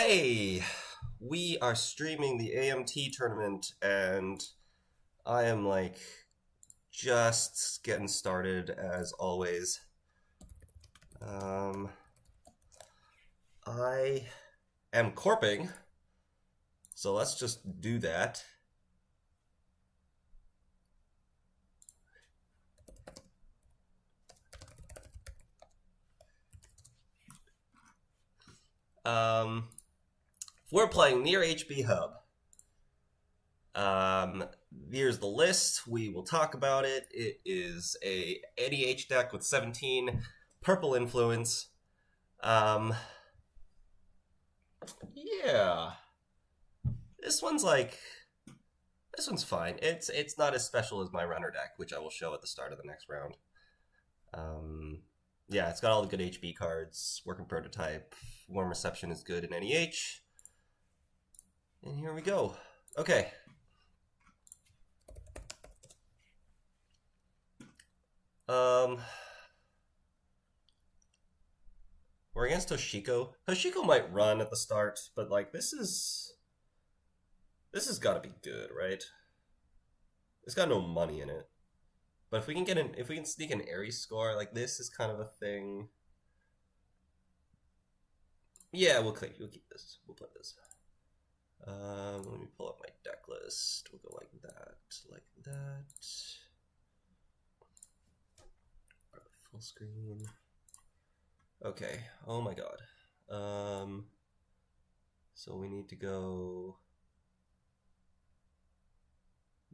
Hey, we are streaming the AMT tournament, and I am like just getting started as always. Um, I am corping, so let's just do that. Um, we're playing near HB Hub. Here's the list. We will talk about it. It is a NEH deck with 17 purple influence. Um, yeah, this one's like this one's fine. It's not as special as my runner deck, which I will show at the start of the next round. Um, yeah, it's got all the good HB cards. Working prototype, warm reception is good in NEH. And here we go. Okay. We're against Hoshiko. Hoshiko might run at the start, but like this has got to be good, right? It's got no money in it. But if we can sneak an Aries score, like this is kind of a thing. Yeah, we'll keep this. We'll play this. Let me pull up my deck list. We'll go like that, like that. Full screen. Okay. Oh my god. So we need to go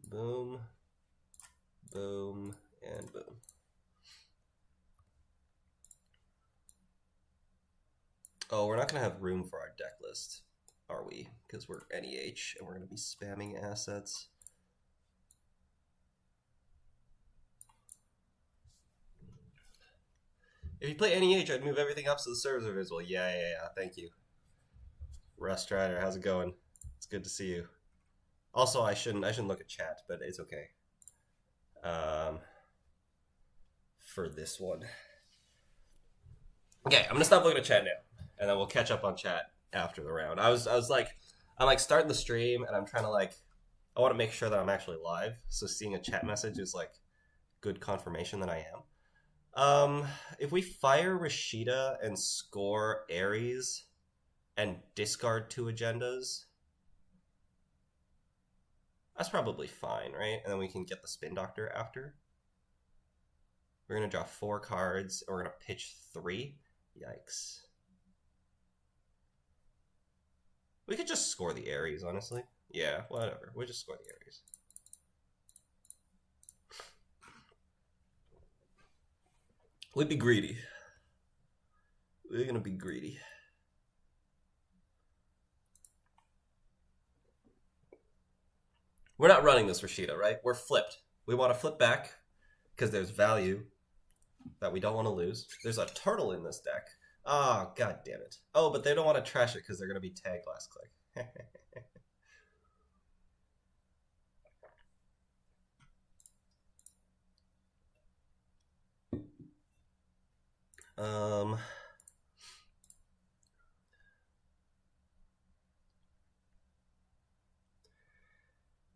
boom, boom, and boom. Oh, we're not gonna have room for our deck list, are we? Because we're NEH and we're gonna be spamming assets. If you play NEH, I'd move everything up so the servers are visible. Yeah. Thank you. Rust Rider, how's it going? It's good to see you. Also, I shouldn't look at chat, but it's okay. For this one. Okay, I'm gonna stop looking at chat now, and then we'll catch up on chat after the round. I'm like starting the stream, and I'm trying to I want to make sure that I'm actually live. So seeing a chat message is like good confirmation that I am. If we fire Rashida and score Aries and discard 2 agendas, that's probably fine, right? And then we can get the Spin Doctor after. We're going to draw 4 cards, and we're going to pitch 3. Yikes. We could just score the Aries, honestly. Yeah, whatever. We'll just score the Aries. We'd be greedy. We're going to be greedy. We're not running this Rashida, right? We're flipped. We want to flip back because there's value that we don't want to lose. There's a turtle in this deck. Oh, god damn it. Oh, but they don't want to trash it because they're going to be tagged last click.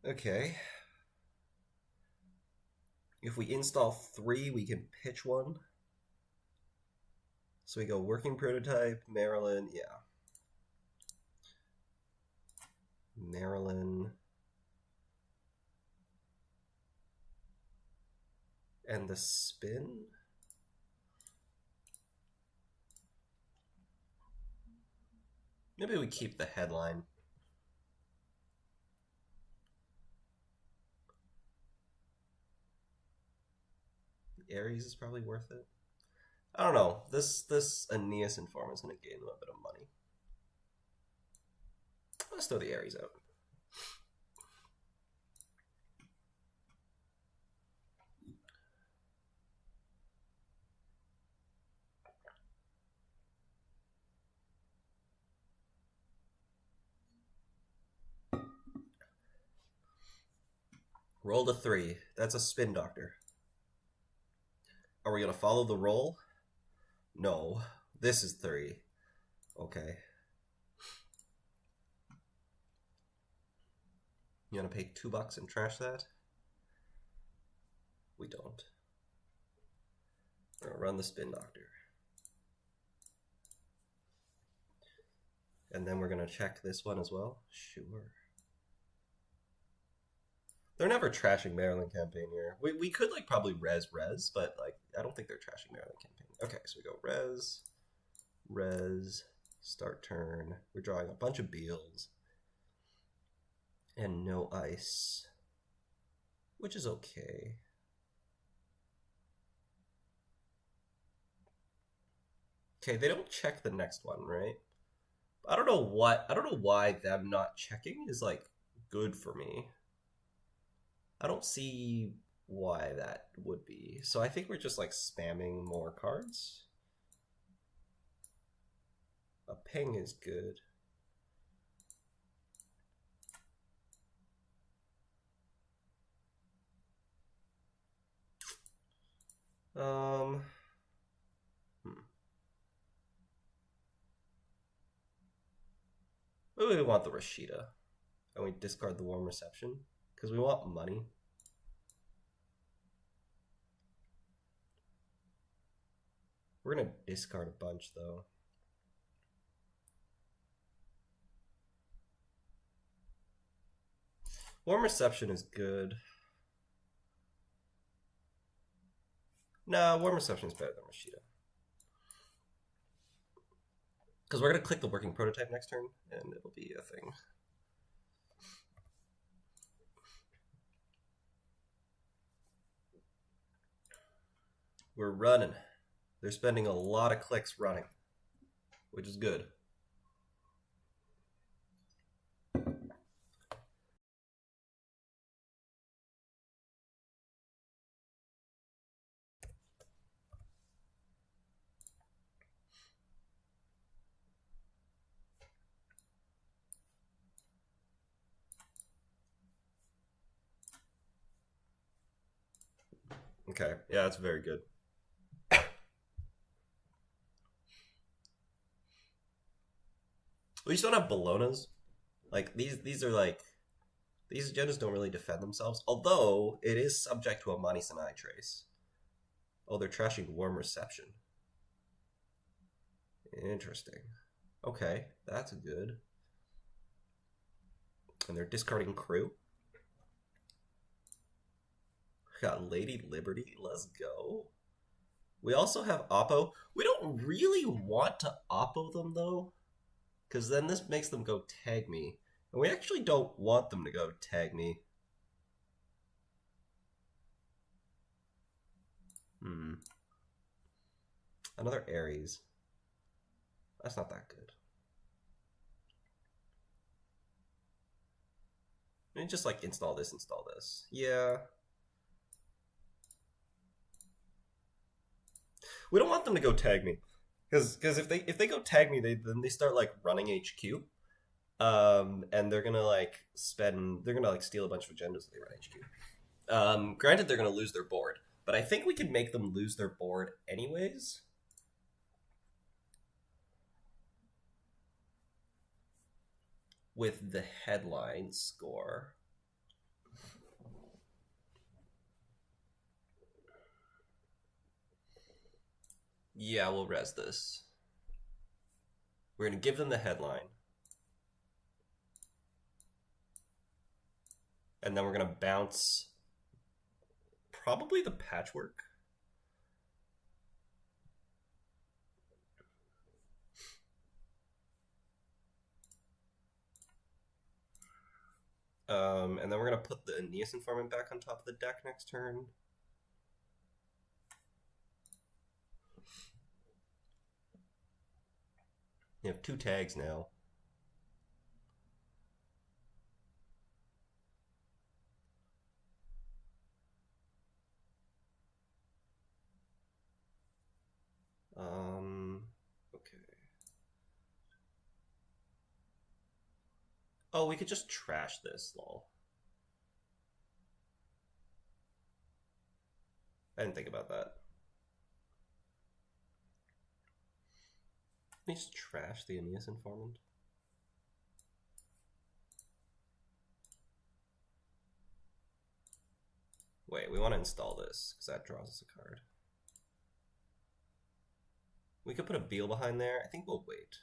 Okay. If we install 3, we can pitch 1. So we go working prototype, Maryland, yeah. Maryland. And the spin? Maybe we keep the headline. Aries is probably worth it. I don't know. This Aeneas Inform is going to gain a little bit of money. Let's throw the Aries out. Roll to 3. That's a Spin Doctor. Are we going to follow the roll? No. This is 3. Okay. You want to pay $2 and trash that? We don't. We're gonna run the Spin Doctor. And then we're gonna check this one as well. Sure. They're never trashing Maryland campaign here. We could like probably res, but like I don't think they're trashing Maryland campaign. Okay, so we go res, start turn. We're drawing a bunch of Beals. And no ice. Which is okay. Okay, they don't check the next one, right? I don't know why them not checking is like good for me. I don't see why that would be. So I think we're just like spamming more cards. A ping is good. Maybe we want the Rashida. And we discard the Warm Reception. Because we want money. We're going to discard a bunch, though. Warm Reception is good. No, Warm Reception is better than Rashida. Because we're going to click the working prototype next turn, and it'll be a thing. We're running. They're spending a lot of clicks running, which is good. Okay, yeah, that's very good. We just don't have Bolognas. Like these are like these agendas don't really defend themselves. Although it is subject to a Mani Sanai trace. Oh, they're trashing Warm Reception. Interesting. Okay, that's good. And they're discarding Crew. Got Lady Liberty. Let's go. We also have Oppo. We don't really want to Oppo them, though. Because then this makes them go tag me. And we actually don't want them to go tag me. Another Ares. That's not that good. Let me just like install this. Yeah. We don't want them to go tag me. Because if they go tag me, then they start like running HQ. And they're gonna like steal a bunch of agendas if they run HQ. Granted, they're gonna lose their board, but I think we can make them lose their board anyways. With the headline score. Yeah, we'll res this. We're gonna give them the headline. And then we're gonna bounce probably the Patchwork. And then we're going to put the Aeneas Informant back on top of the deck next turn. You have 2 tags now. Okay. Oh, we could just trash this, lol. I didn't think about that. Let me just trash the Aeneas Informant. Wait, we want to install this because that draws us a card. We could put a Beal behind there. I think we'll wait.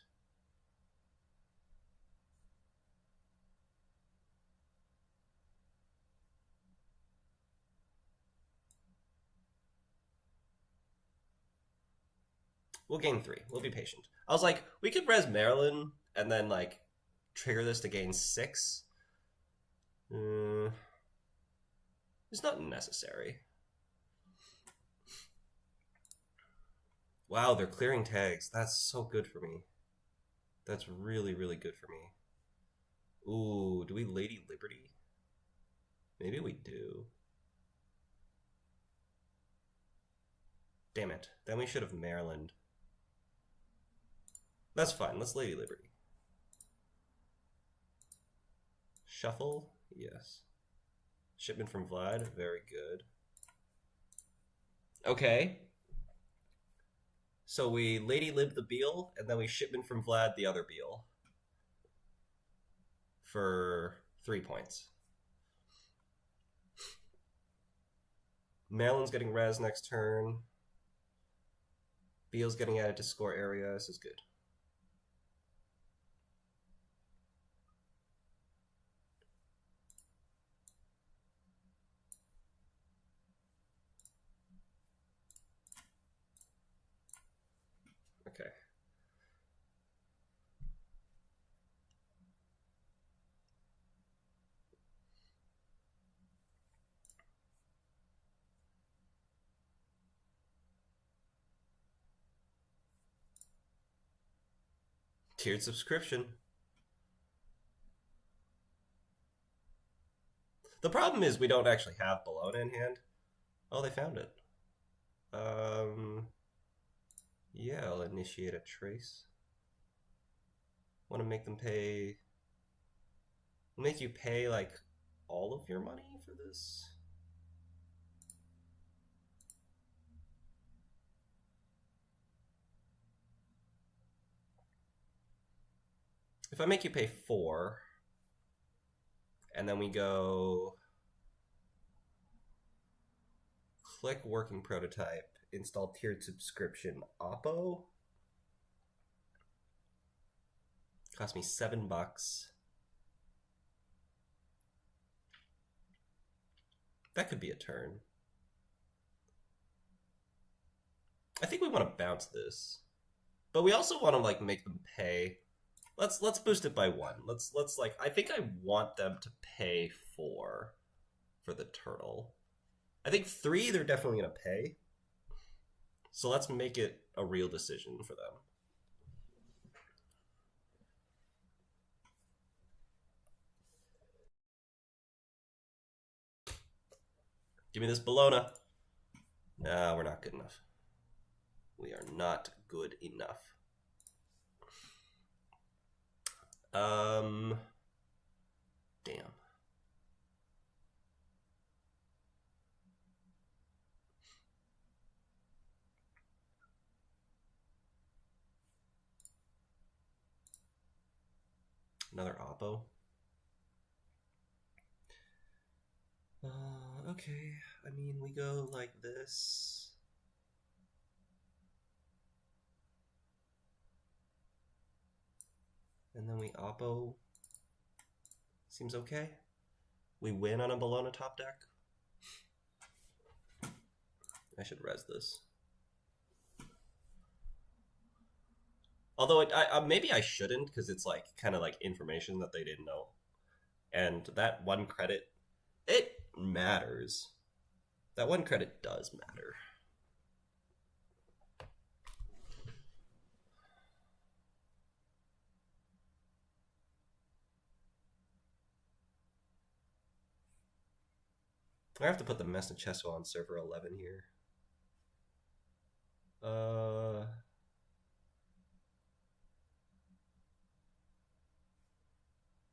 We'll gain 3. We'll be patient. I was like, we could res Maryland and then like trigger this to gain 6. It's not necessary. Wow, they're clearing tags. That's so good for me. That's really, really good for me. Ooh, do we Lady Liberty? Maybe we do. Damn it. Then we should have Maryland. That's fine. Let's Lady Liberty. Shuffle? Yes. Shipment from Vlad? Very good. Okay. So we Lady Lib the Beal, and then we shipment from Vlad the other Beal. For 3 points. Maryland's getting res next turn. Beal's getting added to score area. This is good. Okay. Tiered subscription. The problem is we don't actually have Bologna in hand. Oh, they found it. Yeah, I'll initiate a trace. Want to make them pay... Make you pay, like, all of your money for this? If I make you pay 4, and then we go... Click working prototype, install tiered subscription, Oppo. Cost me $7. That could be a turn. I think we want to bounce this, but we also want to like make them pay. Let's boost it by 1. Let's like I think I want them to pay 4 for the turtle. I think 3 they're definitely gonna pay. So let's make it a real decision for them. Give me this Bologna. Nah, we're not good enough. We are not good enough. Damn. Another Oppo. Okay. I mean, we go like this. And then we Oppo. Seems okay. We win on a Bologna top deck. I should res this. Although maybe I shouldn't, because it's like kind of like information that they didn't know. And that 1 credit, it matters. That 1 credit does matter. I have to put the message Chesso on server 11 here.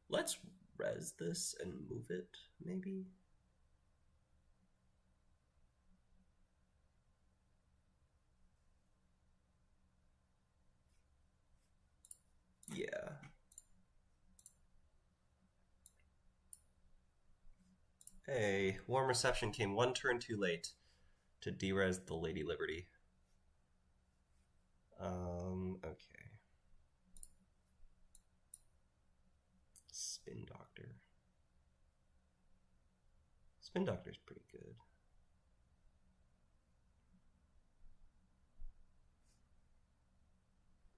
Let's res this and move it, maybe? Yeah. Hey, warm reception came one turn too late to derez the Lady Liberty. Okay. Spin Doctor. Spin Doctor's pretty good.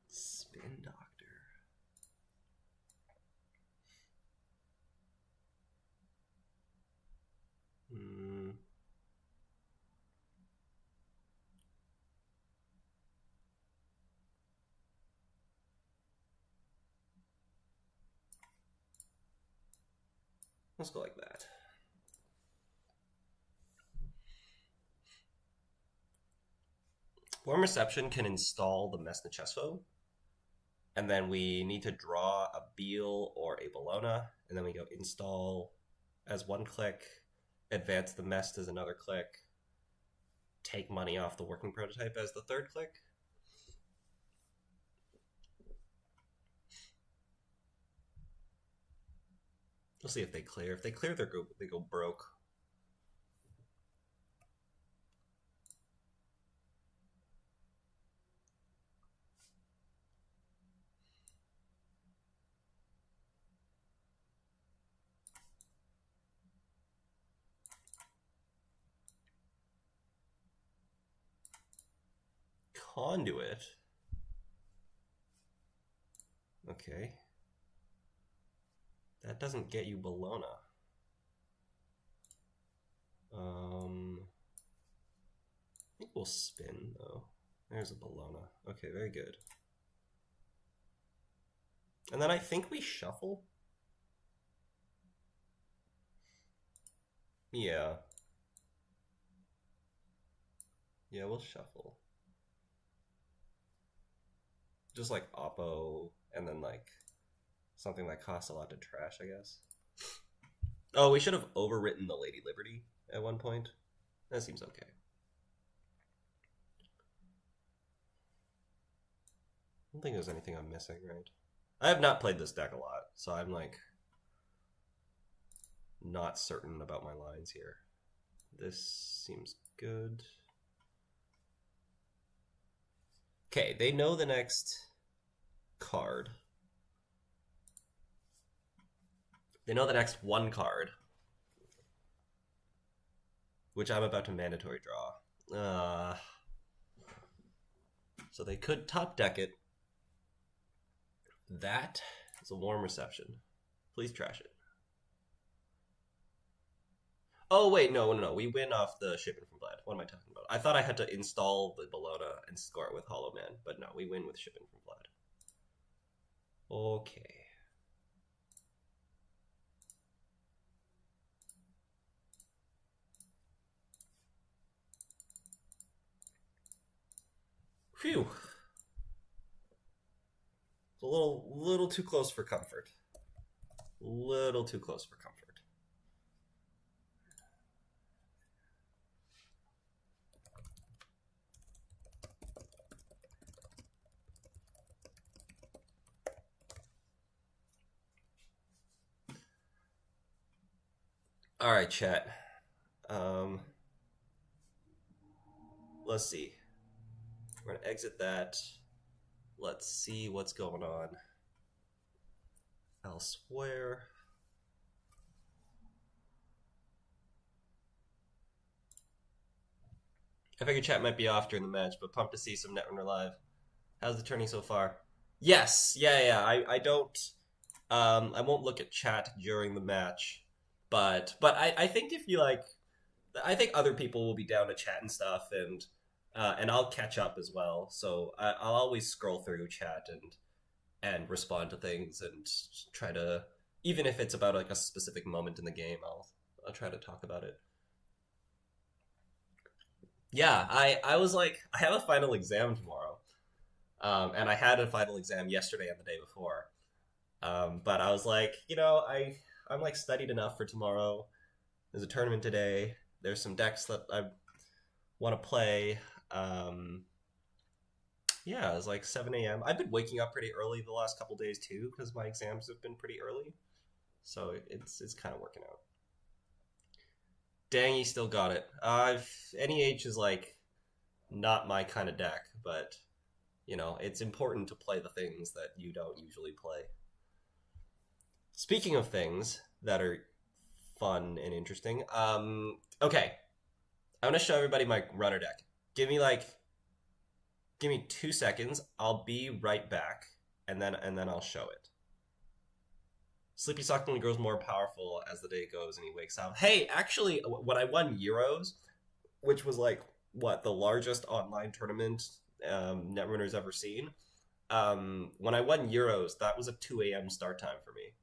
Spin Doctor. Let's go like that. Warm Reception can install the Mesnachesvo, and then we need to draw a Beal or a Bologna, and then we go install as one click, advance the Mest as another click, take money off the working prototype as the third click. We'll see if they clear. If they clear, they go broke. Conduit. Okay. That doesn't get you Bologna. I think we'll spin, though. There's a Bologna. Okay, very good. And then I think we shuffle. Yeah. Yeah, we'll shuffle. Just like Oppo, and then like something that costs a lot to trash, I guess. Oh, we should have overwritten the Lady Liberty at one point. That seems okay. I don't think there's anything I'm missing, right? I have not played this deck a lot, so I'm like not certain about my lines here. This seems good. Okay, they know the next card. They know the next one card, which I'm about to mandatory draw. So they could top deck it. That is a warm reception. Please trash it. Oh, wait, no. We win off the shipping from Vlad. What am I talking about? I thought I had to install the Bologna and score it with Hollow Man, but no, we win with shipping from Vlad. Okay. Phew. It's a little too close for comfort. Little too close for comfort. All right, chat. Let's see. We're gonna exit that. Let's see what's going on elsewhere. I figured chat might be off during the match, but pumped to see some Netrunner live. How's the tourney so far? Yes, yeah. I don't. I won't look at chat during the match, but I think if you like, I think other people will be down to chat and stuff, and I'll catch up as well. So I'll always scroll through chat and respond to things and try to, even if it's about like a specific moment in the game, I'll try to talk about it. Yeah, I was like, I have a final exam tomorrow, and I had a final exam yesterday and the day before, but I was like, I'm like studied enough for tomorrow. There's a tournament today. There's some decks that I want to play. Yeah, it was like 7 a.m. I've been waking up pretty early the last couple days too, because my exams have been pretty early, so it's kind of working out. Dang, he still got it. NEH is like not my kind of deck, but it's important to play the things that you don't usually play. Speaking of things that are fun and interesting, okay, I'm gonna show everybody my runner deck. Give me 2 seconds. I'll be right back, and then I'll show it. Sleepy Suckling grows more powerful as the day goes, and he wakes up. Hey, actually, when I won Euros, which was like the largest online tournament Netrunner's ever seen. When I won Euros, that was a 2 a.m. start time for me.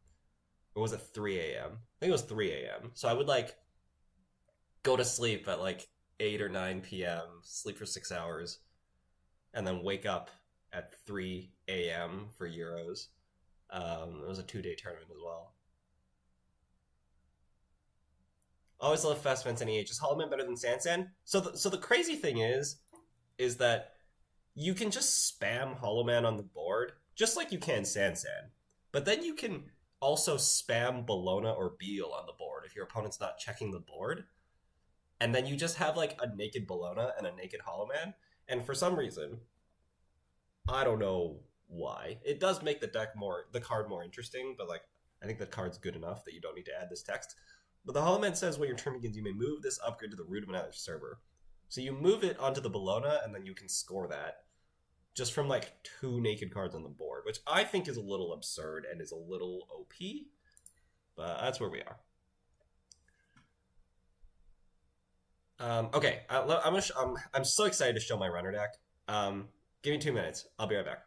Or was it 3 a.m.? I think it was 3 a.m. So I would like go to sleep at like 8 or 9 p.m., sleep for 6 hours, and then wake up at 3 a.m. for Euros. It was a 2-day tournament as well. Always love Fast Fence NEH. Is Hollow Man better than Sansan? So the crazy thing is that you can just spam Hollow Man on the board, just like you can Sansan. But then you can also spam Bologna or Beal on the board if your opponent's not checking the board. And then you just have like a naked Bologna and a naked Hollow Man. And for some reason, I don't know why, it does make the card more interesting, but like I think the card's good enough that you don't need to add this text. But the Hollow Man says when your turn begins, you may move this upgrade to the root of another server. So you move it onto the Bologna, and then you can score that just from like 2 naked cards on the board, which I think is a little absurd and is a little OP. But that's where we are. Okay, I'm so excited to show my runner deck. Give me 2 minutes. I'll be right back.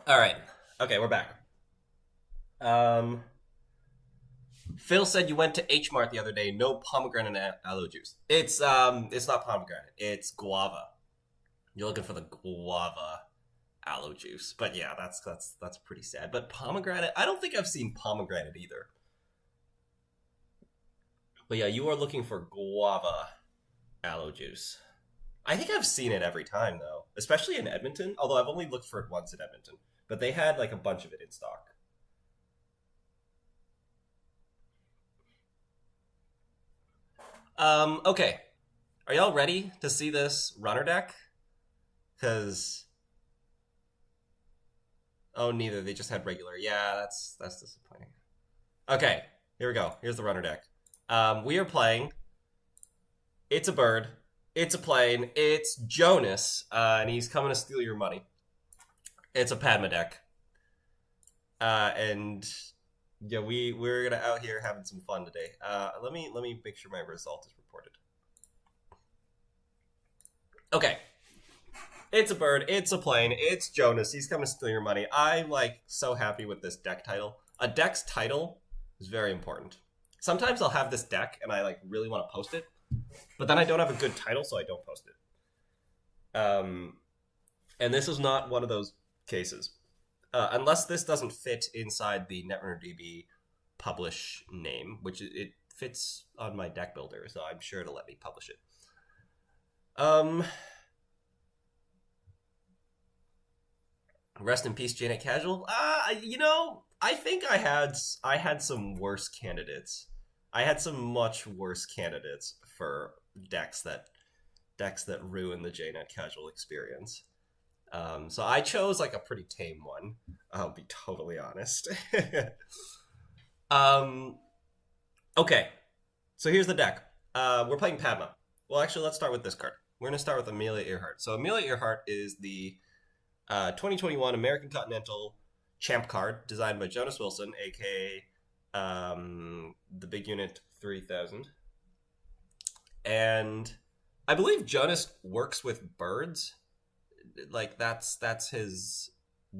All right. Okay, we're back. Phil said you went to H Mart the other day. No pomegranate aloe juice. It's not pomegranate. It's guava. You're looking for the guava aloe juice. But yeah, that's pretty sad. But pomegranate, I don't think I've seen pomegranate either. But yeah, you are looking for guava aloe juice. I think I've seen it every time though, especially in Edmonton. Although I've only looked for it once in Edmonton, but they had like a bunch of it in stock. Okay. Are y'all ready to see this runner deck? Because neither. They just had regular. Yeah, that's disappointing. Okay, here we go. Here's the runner deck. We are playing. It's a bird. It's a plane. It's Jonas, and he's coming to steal your money. It's a Padma deck, and yeah, we're gonna out here having some fun today. Let me make sure my result is reported. Okay. It's a bird, it's a plane, it's Jonas, he's coming to steal your money. I'm like so happy with this deck title. A deck's title is very important. Sometimes I'll have this deck and I like really want to post it, but then I don't have a good title, so I don't post it. And this is not one of those cases. Unless this doesn't fit inside the Netrunner DB publish name, which it fits on my deck builder, so I'm sure it'll let me publish it. Rest in peace, Janet Casual. You know, I think I had some worse candidates. I had some much worse candidates for decks that ruin the Janet Casual experience. So I chose like a pretty tame one. I'll be totally honest. Okay, so here's the deck. We're playing Padma. Well, actually, let's start with this card. We're going to start with Amelia Earhart. So Amelia Earhart is the 2021 American Continental Champ card designed by Jonas Wilson, aka the Big Unit 3000. And I believe Jonas works with birds. Like that's his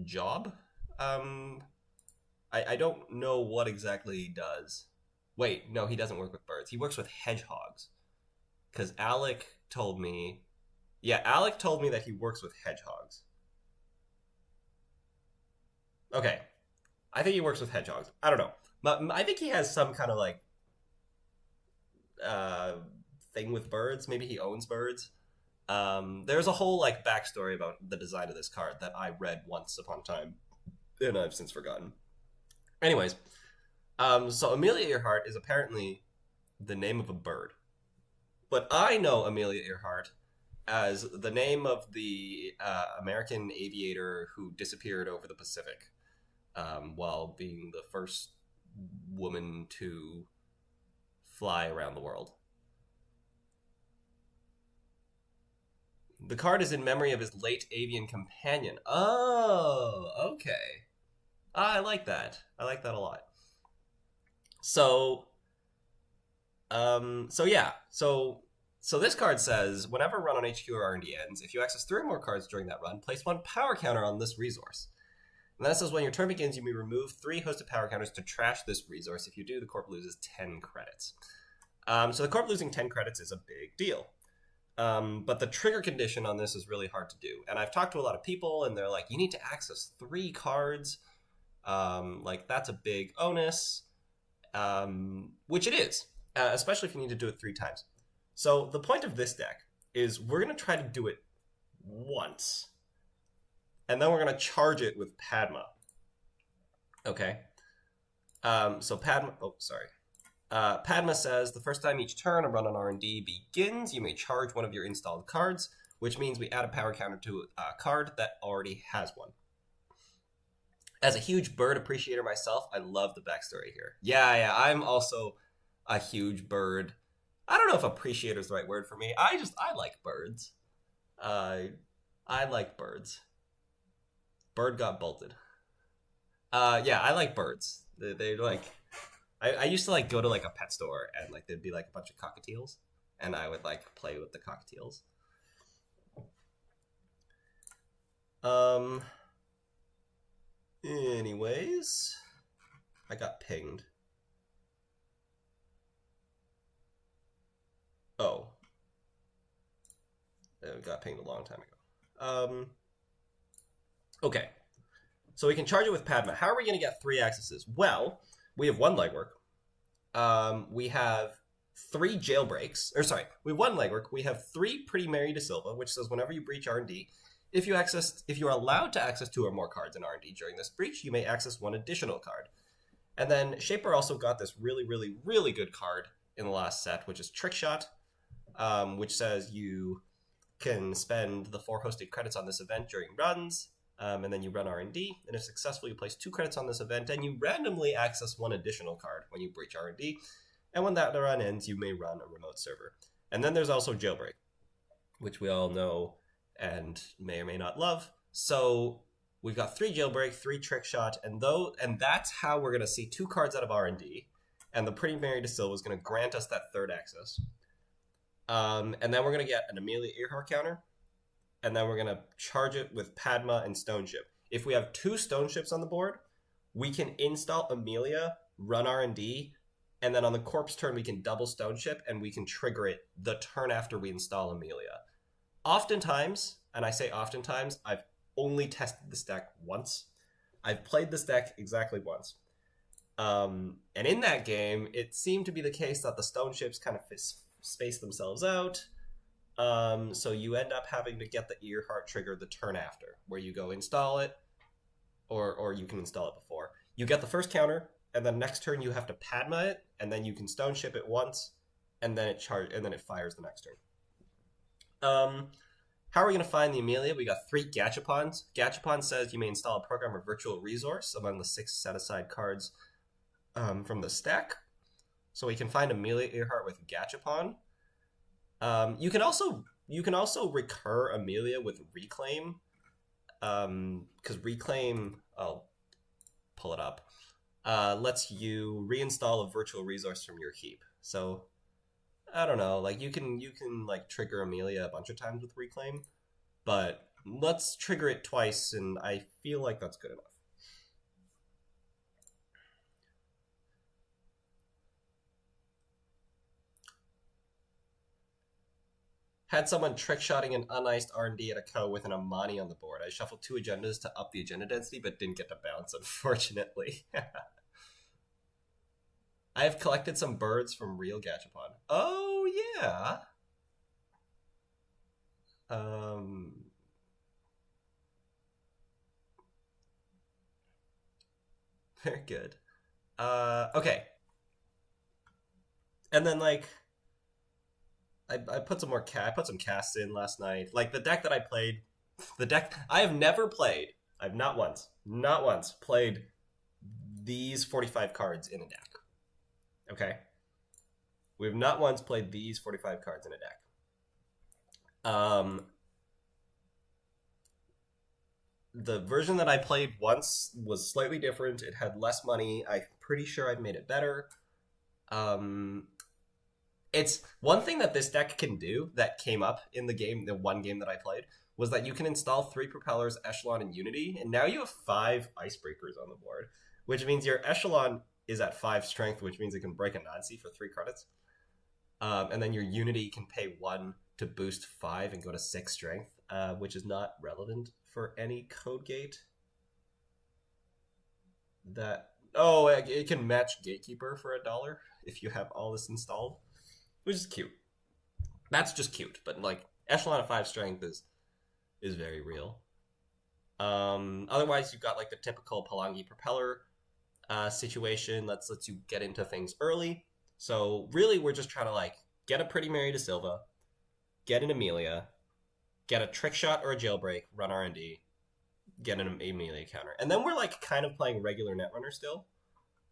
job. I don't know what exactly he does. Wait, no, he doesn't work with birds. He works with hedgehogs. Because Alec told me... Yeah, Alec told me that he works with hedgehogs. Okay. I think he works with hedgehogs. I don't know. But I think he has some kind of, like, thing with birds. Maybe he owns birds. There's a whole, like, backstory about the design of this card that I read once upon a time. And I've since forgotten. Anyways. So Amelia Earhart is apparently the name of a bird. But I know Amelia Earhart as the name of the American aviator who disappeared over the Pacific while being the first woman to fly around the world. The card is in memory of his late avian companion. Oh, okay. I like that. I like that a lot. So this card says, whenever a run on HQ or R&D ends, if you access 3 or more cards during that run, place 1 power counter on this resource. And that says when your turn begins, you may remove 3 hosted power counters to trash this resource. If you do, the corp loses 10 credits. So the corp losing 10 credits is a big deal. But the trigger condition on this is really hard to do. And I've talked to a lot of people, and they're like, you need to access 3 cards. Like, that's a big onus. Which it is, especially if you need to do it 3 times. So the point of this deck is we're going to try to do it once. And then we're going to charge it with Padma. Okay. So Padma... Oh, sorry. Padma says, the first time each turn a run on R&D begins, you may charge one of your installed cards, which means we add a power counter to a card that already has one. As a huge bird appreciator myself, I love the backstory here. Yeah, I'm also a huge bird. I don't know if appreciator is the right word for me. I like birds. I like birds. Bird got bolted. Yeah, I like birds. They're like... I used to like go to like a pet store and like there'd be like a bunch of cockatiels. And I would like play with the cockatiels. Anyways, I got pinged. Oh. I got pinged a long time ago. Okay. So we can charge it with Padma. How are we going to get 3 accesses? Well, we have 1 legwork. We have 3 jailbreaks. Or sorry, we have 1 legwork. We have 3 Pretty Mary De Silva, which says whenever you breach R&D, if you are allowed to access 2 or more cards in R&D during this breach, you may access 1 additional card. And then Shaper also got this really, really, really good card in the last set, which is Trick Shot, which says you can spend the 4 hosted credits on this event during runs, and then you run R&D, and if successful, you place 2 credits on this event, and you randomly access 1 additional card when you breach R&D, and when that run ends, you may run a remote server. And then there's also Jailbreak, which we all know and may or may not love. So we've got 3 Jailbreak, 3 Trick Shot, and that's how we're going to see 2 cards out of R&D, and the Pretty Mary De Silva is going to grant us that 3rd access. And then we're going to get an Amelia Earhart counter, and then we're going to charge it with Padma and Stone Ship. If we have 2 Stone Ships on the board, we can install Amelia, run R&D, and then on the corpse turn, we can double Stone Ship, and we can trigger it the turn after we install Amelia. Oftentimes, and I say oftentimes, I've only tested this deck once. I've played this deck exactly once. And in that game, it seemed to be the case that the stone ships kind of space themselves out. So you end up having to get the Earhart trigger the turn after, where you go install it, or you can install it before. You get the first counter, and then next turn you have to Padma it, and then you can stone ship it once, and then it fires the next turn. How are we going to find the Amelia? We got 3 Gachapons. Gachapon says you may install a program or virtual resource among the 6 set-aside cards from the stack. So we can find Amelia Earhart with Gachapon. You can also recur Amelia with Reclaim. Because Reclaim, I'll pull it up, lets you reinstall a virtual resource from your heap. So I don't know, like you can like trigger Amelia a bunch of times with Reclaim, but let's trigger it twice, and I feel like that's good enough. Had someone trick-shotting an uniced R&D at a co with an Amani on the board. I shuffled 2 agendas to up the agenda density, but didn't get to bounce, unfortunately. I have collected some birds from real Gachapon. Oh, yeah. Very good. Okay. And then, like, I put some more I put some casts in last night. Like, the deck that I played, the deck I have never played, I've not once played these 45 cards in a deck. Okay? We've not once played these 45 cards in a deck. The version that I played once was slightly different. It had less money. I'm pretty sure I've made it better. It's one thing that this deck can do that came up in the one game that I played, was that you can install 3 propellers, Echelon, and Unity, and now you have 5 icebreakers on the board, which means your Echelon is at 5 strength, which means it can break a Nazi for 3 credits. And then your Unity can pay 1 to boost 5 and go to 6 strength, which is not relevant for any code gate. It can match Gatekeeper for $1 if you have all this installed, which is cute. That's just cute, but like Echelon of 5 strength is very real. Otherwise, you've got like the typical Palangi Propeller situation that lets you get into things early. So really, we're just trying to like get a Pretty Mary de Silva, get an Amelia, get a trick shot or a jailbreak, run R&D, get an Amelia counter, and then we're like kind of playing regular Netrunner still,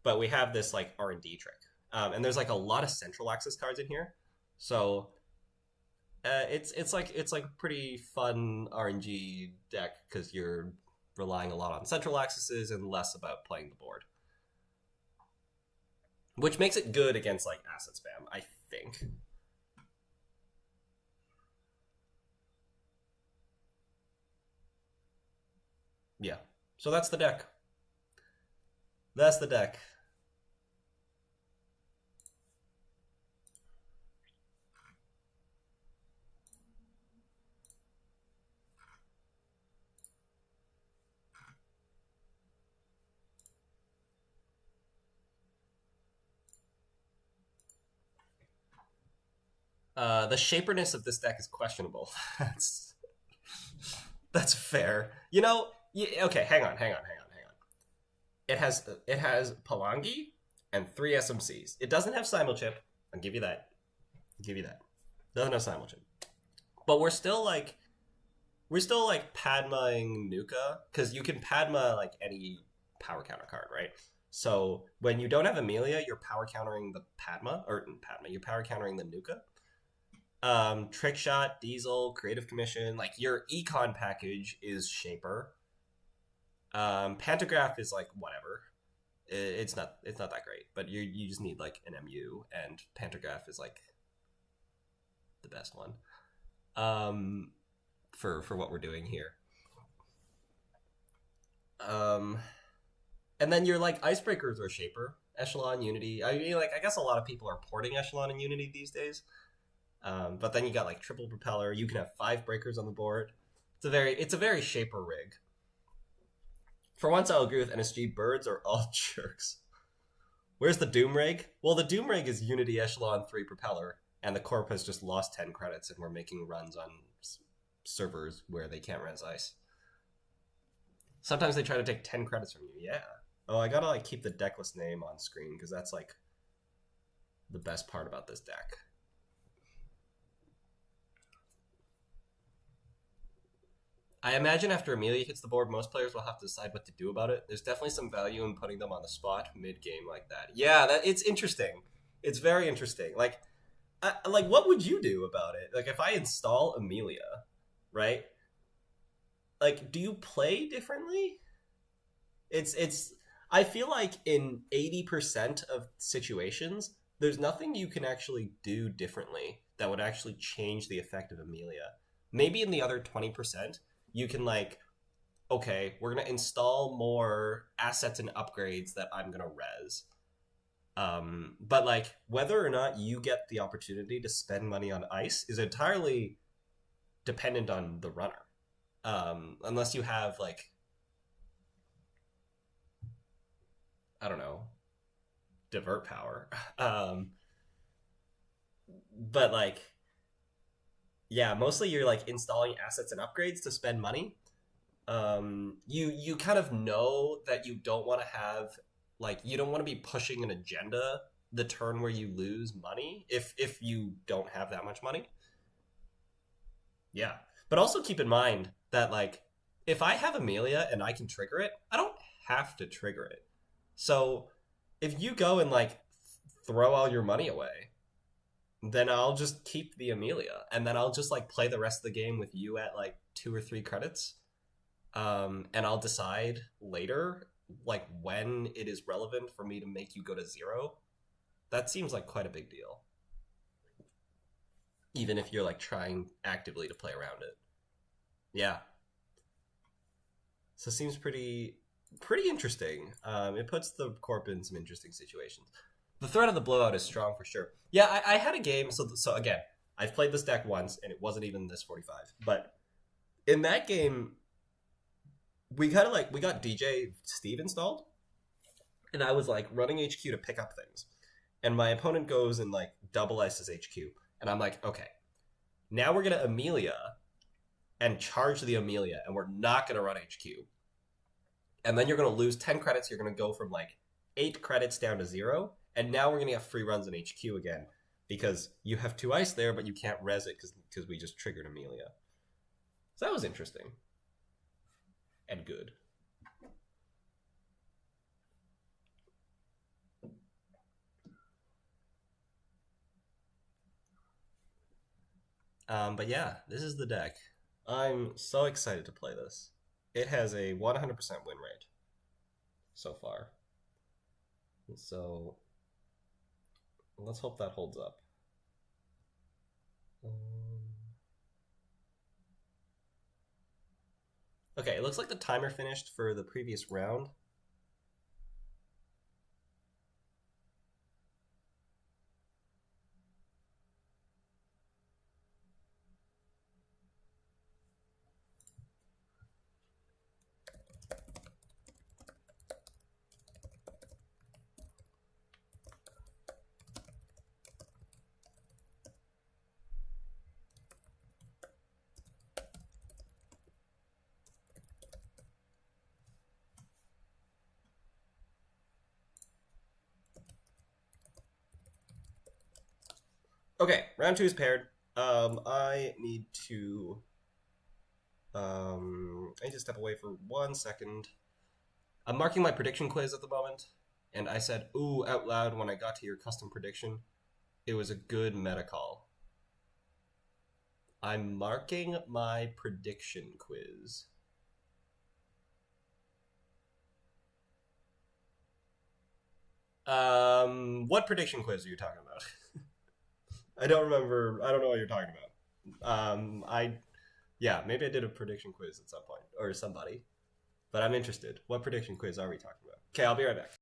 but we have this like R&D trick, and there's like a lot of central axis cards in here, so it's like pretty fun RNG deck because you're relying a lot on central axes and less about playing the board, which makes it good against like asset spam, I think. Yeah. So that's the deck. That's the deck. The shaperness of this deck is questionable. That's fair. You know, okay, hang on. It has Palangi and 3 SMCs. It doesn't have Simulchip. I'll give you that. Doesn't have Simulchip. But we're still like Padmaing Nuka, because you can Padma like any power counter card, right? So when you don't have Amelia, you're power countering the you're power countering the Nuka. Trick Shot, Diesel, Creative Commission, like your econ package is Shaper. Pantograph is like whatever. It's not that great, but you just need like an MU, and Pantograph is like the best one. For what we're doing here. And then your like icebreakers are Shaper, Echelon, Unity. I mean, like I guess a lot of people are porting Echelon and Unity these days. But then you got like triple propeller. You can have 5 breakers on the board. It's a very Shaper rig. For once, I'll agree with NSG. Birds are all jerks. Where's the Doomrake? Well, the Doomrake is Unity Echelon 3 Propeller, and the Corp has just lost 10 credits, and we're making runs on servers where they can't res ice. Sometimes they try to take 10 credits from you, yeah. Oh, I gotta like keep the decklist name on screen, because that's like the best part about this deck. I imagine after Amelia hits the board, most players will have to decide what to do about it. There's definitely some value in putting them on the spot mid-game like that. Yeah, it's interesting. It's very interesting. Like what would you do about it? Like, if I install Amelia, right? Like, do you play differently? I feel like in 80% of situations, there's nothing you can actually do differently that would actually change the effect of Amelia. Maybe in the other 20%, you can like, okay, we're going to install more assets and upgrades that I'm going to res. But like, whether or not you get the opportunity to spend money on ice is entirely dependent on the runner. Unless you have like, I don't know, divert power. But like, yeah, mostly you're like installing assets and upgrades to spend money. You kind of know that you don't want to have like, you don't want to be pushing an agenda the turn where you lose money if you don't have that much money. Yeah, but also keep in mind that like, if I have Amelia and I can trigger it, I don't have to trigger it. So if you go and like throw all your money away, then I'll just keep the Amelia, and then I'll just like play the rest of the game with you at like 2 or 3 credits, and I'll decide later like when it is relevant for me to make you go to 0. That seems like quite a big deal, even if you're like trying actively to play around it. Yeah, so it seems pretty interesting. It puts the Corp in some interesting situations. The threat of the blowout is strong for sure. Yeah, I had a game. So again, I've played this deck once, and it wasn't even this 45. But in that game, we got DJ Steve installed, and I was like running HQ to pick up things, and my opponent goes and like double ices HQ, and I'm like, okay, now we're gonna Amelia and charge the Amelia, and we're not gonna run HQ, and then you're gonna lose 10 credits. You're gonna go from like 8 credits down to 0. And now we're going to have free runs in HQ again, because you have 2 ice there, but you can't res it because we just triggered Amelia. So that was interesting. And good. But yeah, this is the deck. I'm so excited to play this. It has a 100% win rate so far. So let's hope that holds up. Okay, it looks like the timer finished for the previous round. Okay, round 2 is paired. I need to step away for 1 second. I'm marking my prediction quiz at the moment, and I said "ooh" out loud when I got to your custom prediction. It was a good meta call. I'm marking my prediction quiz. What prediction quiz are you talking about? I don't remember. I don't know what you're talking about. Yeah, maybe I did a prediction quiz at some point, or somebody. But I'm interested. What prediction quiz are we talking about? Okay, I'll be right back.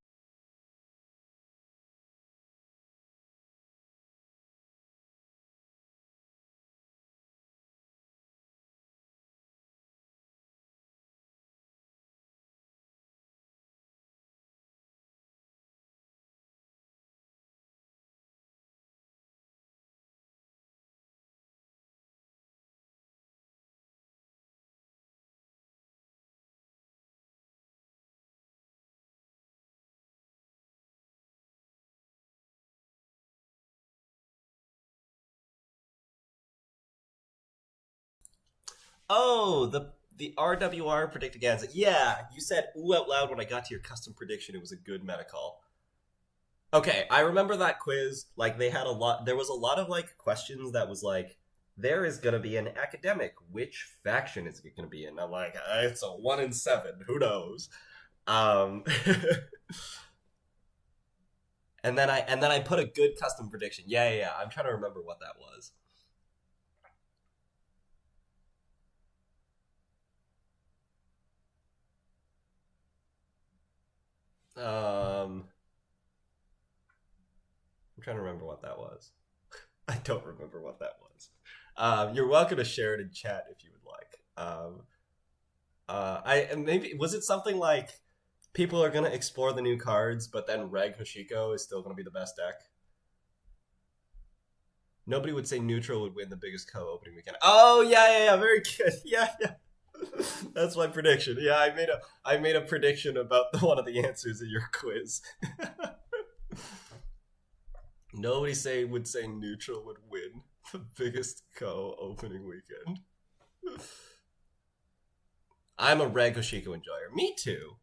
Oh, the RWR predict against. Yeah, you said ooh out loud when I got to your custom prediction. It was a good meta call. Okay, I remember that quiz. Like they had a lot. There was a lot of like questions that was like, there is gonna be an academic. Which faction is it gonna be in? I'm like, it's a 1 in 7. Who knows? Um, and then I put a good custom prediction. Yeah. I'm trying to remember what that was. Um, I'm trying to remember what that was. I don't remember what that was. You're welcome to share it in chat if you would like. I maybe was it something like people are gonna explore the new cards, but then Reg Hoshiko is still gonna be the best deck. Nobody would say neutral would win the biggest co-opening weekend. Oh yeah, very good. Yeah. That's my prediction. Yeah, I made a prediction about one of the answers of your quiz. Nobody would say neutral would win the biggest co-opening weekend. I'm a Reg Hoshiko enjoyer. Me too.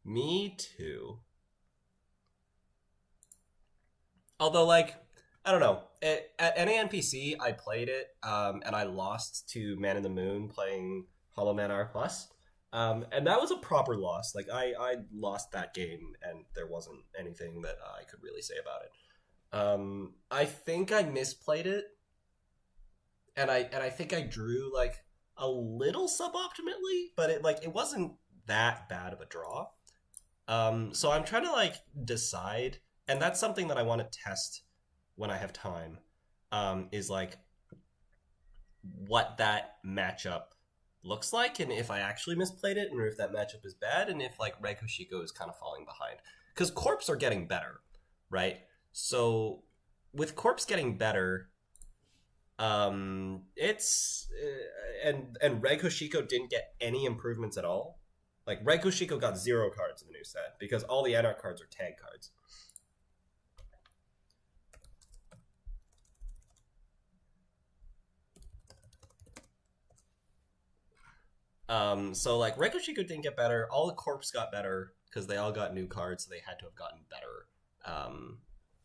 Me too. Although, like, I don't know. At NANPC, I played it, and I lost to Man in the Moon playing Hollow Man R Plus, and that was a proper loss. Like, I lost that game, and there wasn't anything that I could really say about it. I think I misplayed it, and I think I drew like a little suboptimally, but it wasn't that bad of a draw. So I'm trying to like decide, and that's something that I want to test when I have time. Is like what that matchup looks like, and if I actually misplayed it, and if that matchup is bad, and if like Reg Hoshiko is kind of falling behind, because Corps are getting better, right? So with Corps getting better, it's and Reg Hoshiko didn't get any improvements at all. Like Reg Hoshiko got 0 cards in the new set because all the Anarch cards are tag cards. So like Reg Hoshiko didn't get better. All the Corps got better because they all got new cards, so they had to have gotten better.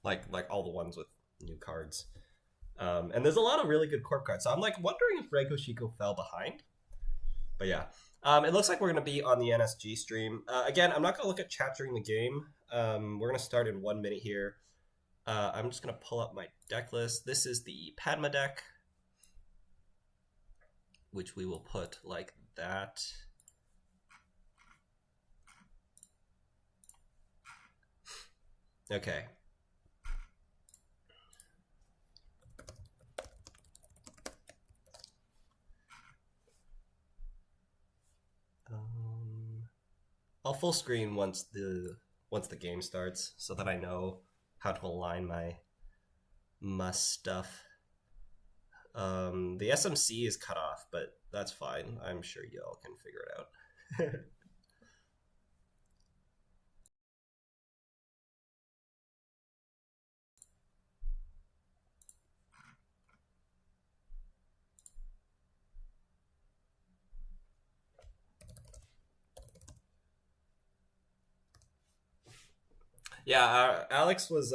Like all the ones with new cards. And there's a lot of really good corp cards. So I'm like wondering if Reg Hoshiko fell behind. But yeah. It looks like we're going to be on the NSG stream. Again, I'm not going to look at chat during the game. We're going to start in 1 minute here. I'm just going to pull up my deck list. This is the Padma deck, which we will put like that. Okay. I'll full screen once the game starts, so that I know how to align my stuff. The SMC is cut off, but that's fine. I'm sure y'all can figure it out. Yeah, Alex was.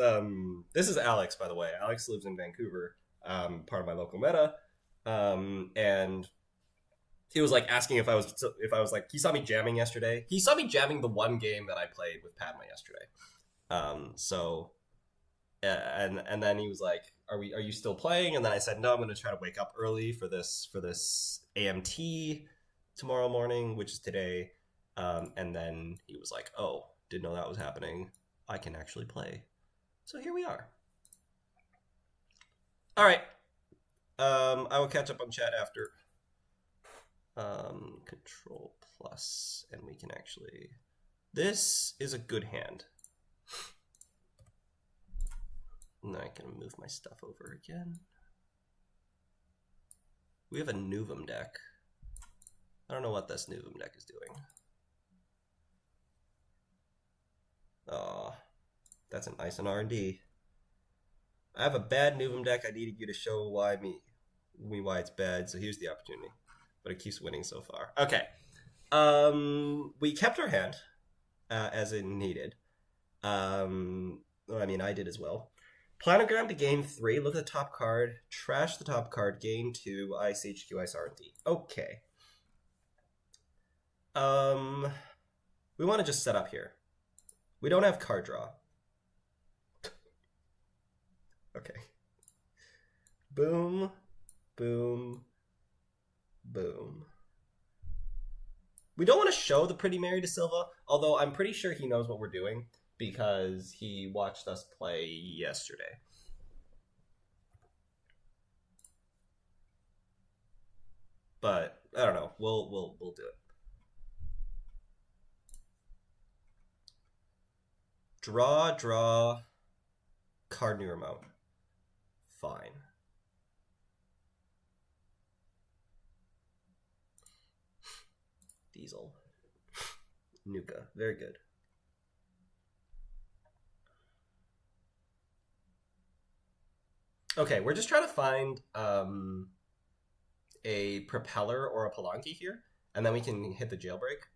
This is Alex, by the way. Alex lives in Vancouver, part of my local meta, and he was like asking if I was like he saw me jamming yesterday. He saw me jamming the one game that I played with Padma yesterday. So, and then he was like, "Are you still playing?" And then I said, "No, I'm going to try to wake up early for this AMT tomorrow morning, which is today." And then he was like, "Oh, didn't know that was happening. I can actually play." So here we are. All right. I will catch up on chat after. Control plus, and we can actually. This is a good hand. Now I can move my stuff over again. We have a Nuvem deck. I don't know what this Nuvem deck is doing. Oh, that's an ice on R&D. I have a bad Nuvem deck. I needed you to show why it's bad, so here's the opportunity. but it keeps winning so far. Okay. We kept our hand as it needed. I mean, I did as well. Planogram to gain 3. Look at the top card. Trash the top card. Gain 2. Ice HQ, Ice R&D. Okay. We want to just set up here. We don't have card draw. Okay. Boom, boom, boom. We don't want to show the Pretty Mary de Silva, although I'm pretty sure he knows what we're doing because he watched us play yesterday. But I don't know. We'll do it. Draw, card new remote. Fine. Diesel. Nuka. Very good. Okay, we're just trying to find a propeller or a Palanque here, and then we can hit the jailbreak.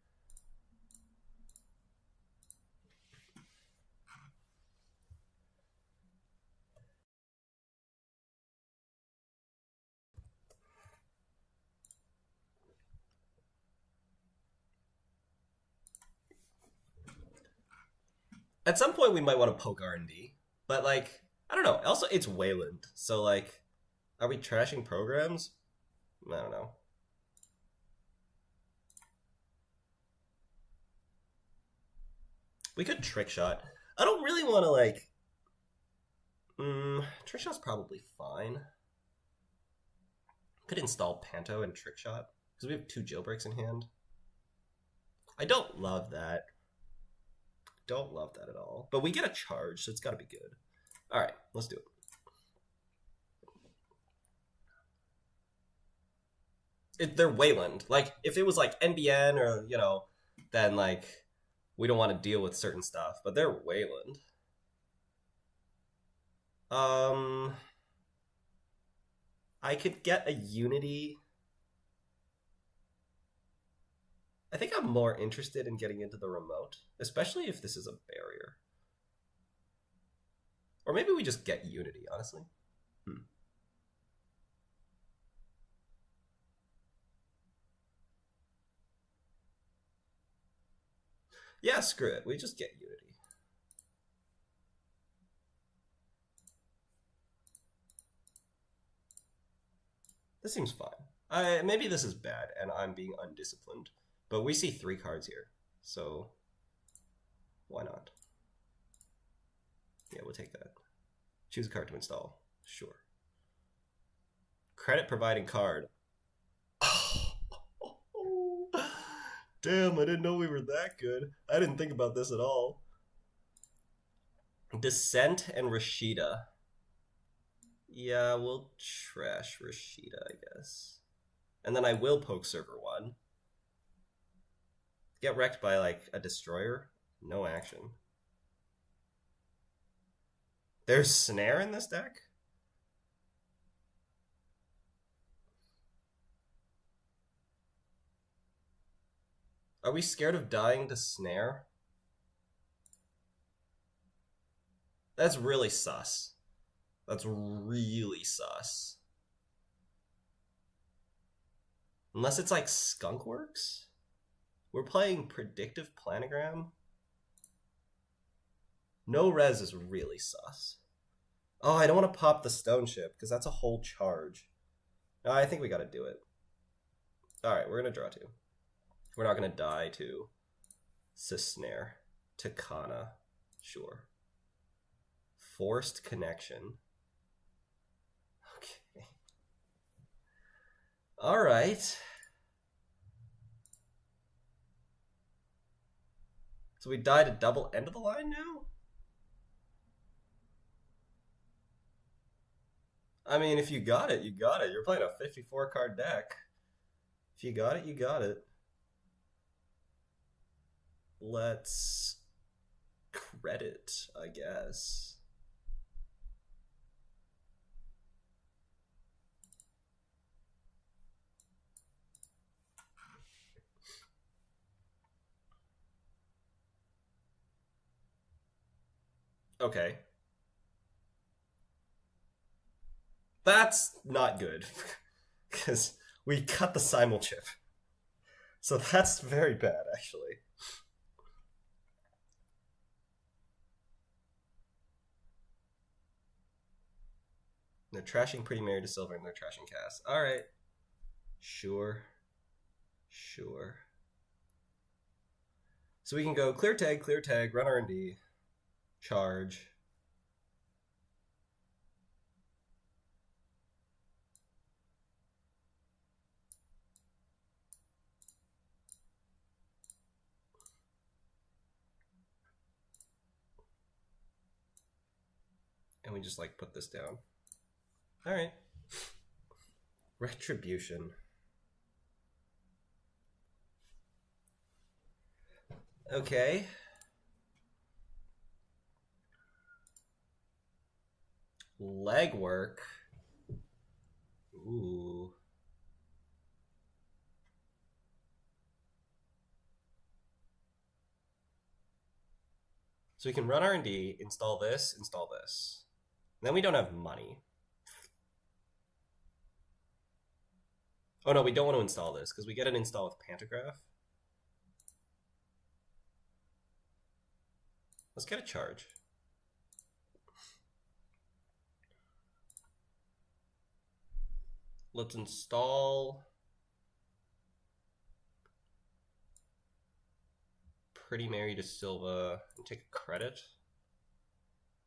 At some point, we might want to poke R&D, but like, I don't know. Also, it's Wayland, so like, are we trashing programs? I don't know. We could trick shot. I don't really want to like. Trick shot's probably fine. Could install Panto and trick shot because we have 2 jailbreaks in hand. I don't love that. Don't love that at all. But we get a charge, so it's got to be good. All right, let's do it. They're Wayland. Like, if it was like NBN or, you know, then like we don't want to deal with certain stuff. But they're Wayland. I could get a Unity. I think I'm more interested in getting into the remote, especially if this is a barrier. Or maybe we just get Unity, honestly. Yeah, screw it. We just get Unity. This seems fine. Maybe this is bad and I'm being undisciplined. But we see 3 cards here, so why not? Yeah, we'll take that. Choose a card to install. Sure. Credit providing card. Damn, I didn't know we were that good. I didn't think about this at all. Descent and Rashida. Yeah, we'll trash Rashida, I guess. And then I will poke server 1. Get wrecked by, like, a destroyer? No action. There's Snare in this deck? Are we scared of dying to Snare? That's really sus. That's really sus. Unless it's like Skunkworks? We're playing Predictive Planogram? No res is really sus. Oh, I don't want to pop the Stone Ship, because that's a whole charge. No, I think we gotta do it. Alright, we're gonna draw 2. We're not gonna die to Snare. Takana. Sure. Forced Connection. Okay. Alright. So we died at double end of the line now? I mean, if you got it, you got it. You're playing a 54 card deck. If you got it, you got it. Let's credit, I guess. Okay. That's not good. Because we cut the simul chip. So that's very bad, actually. They're trashing Pretty Mary to Silver and they're trashing Cass. Alright. Sure. Sure. So we can go clear tag, run R&D, charge. And we just like put this down. Alright. Retribution. Okay. Legwork. Ooh. So we can run R&D, install this. And then we don't have money. Oh no, we don't want to install this because we get an install with Pantograph. Let's get a charge. Let's install Pretty Mary de Silva and take a credit.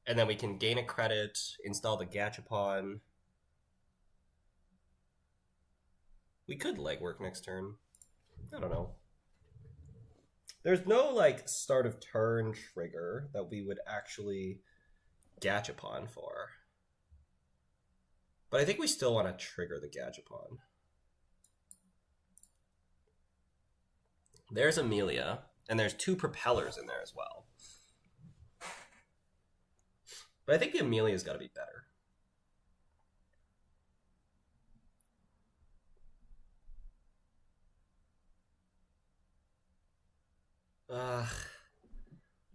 And then we can gain a credit, install the Gachapon. We could legwork next turn. I don't know. There's no like start of turn trigger that we would actually Gachapon for. But I think we still want to trigger the Gachapon. There's Amelia, and there's 2 propellers in there as well. But I think the Amelia's got to be better.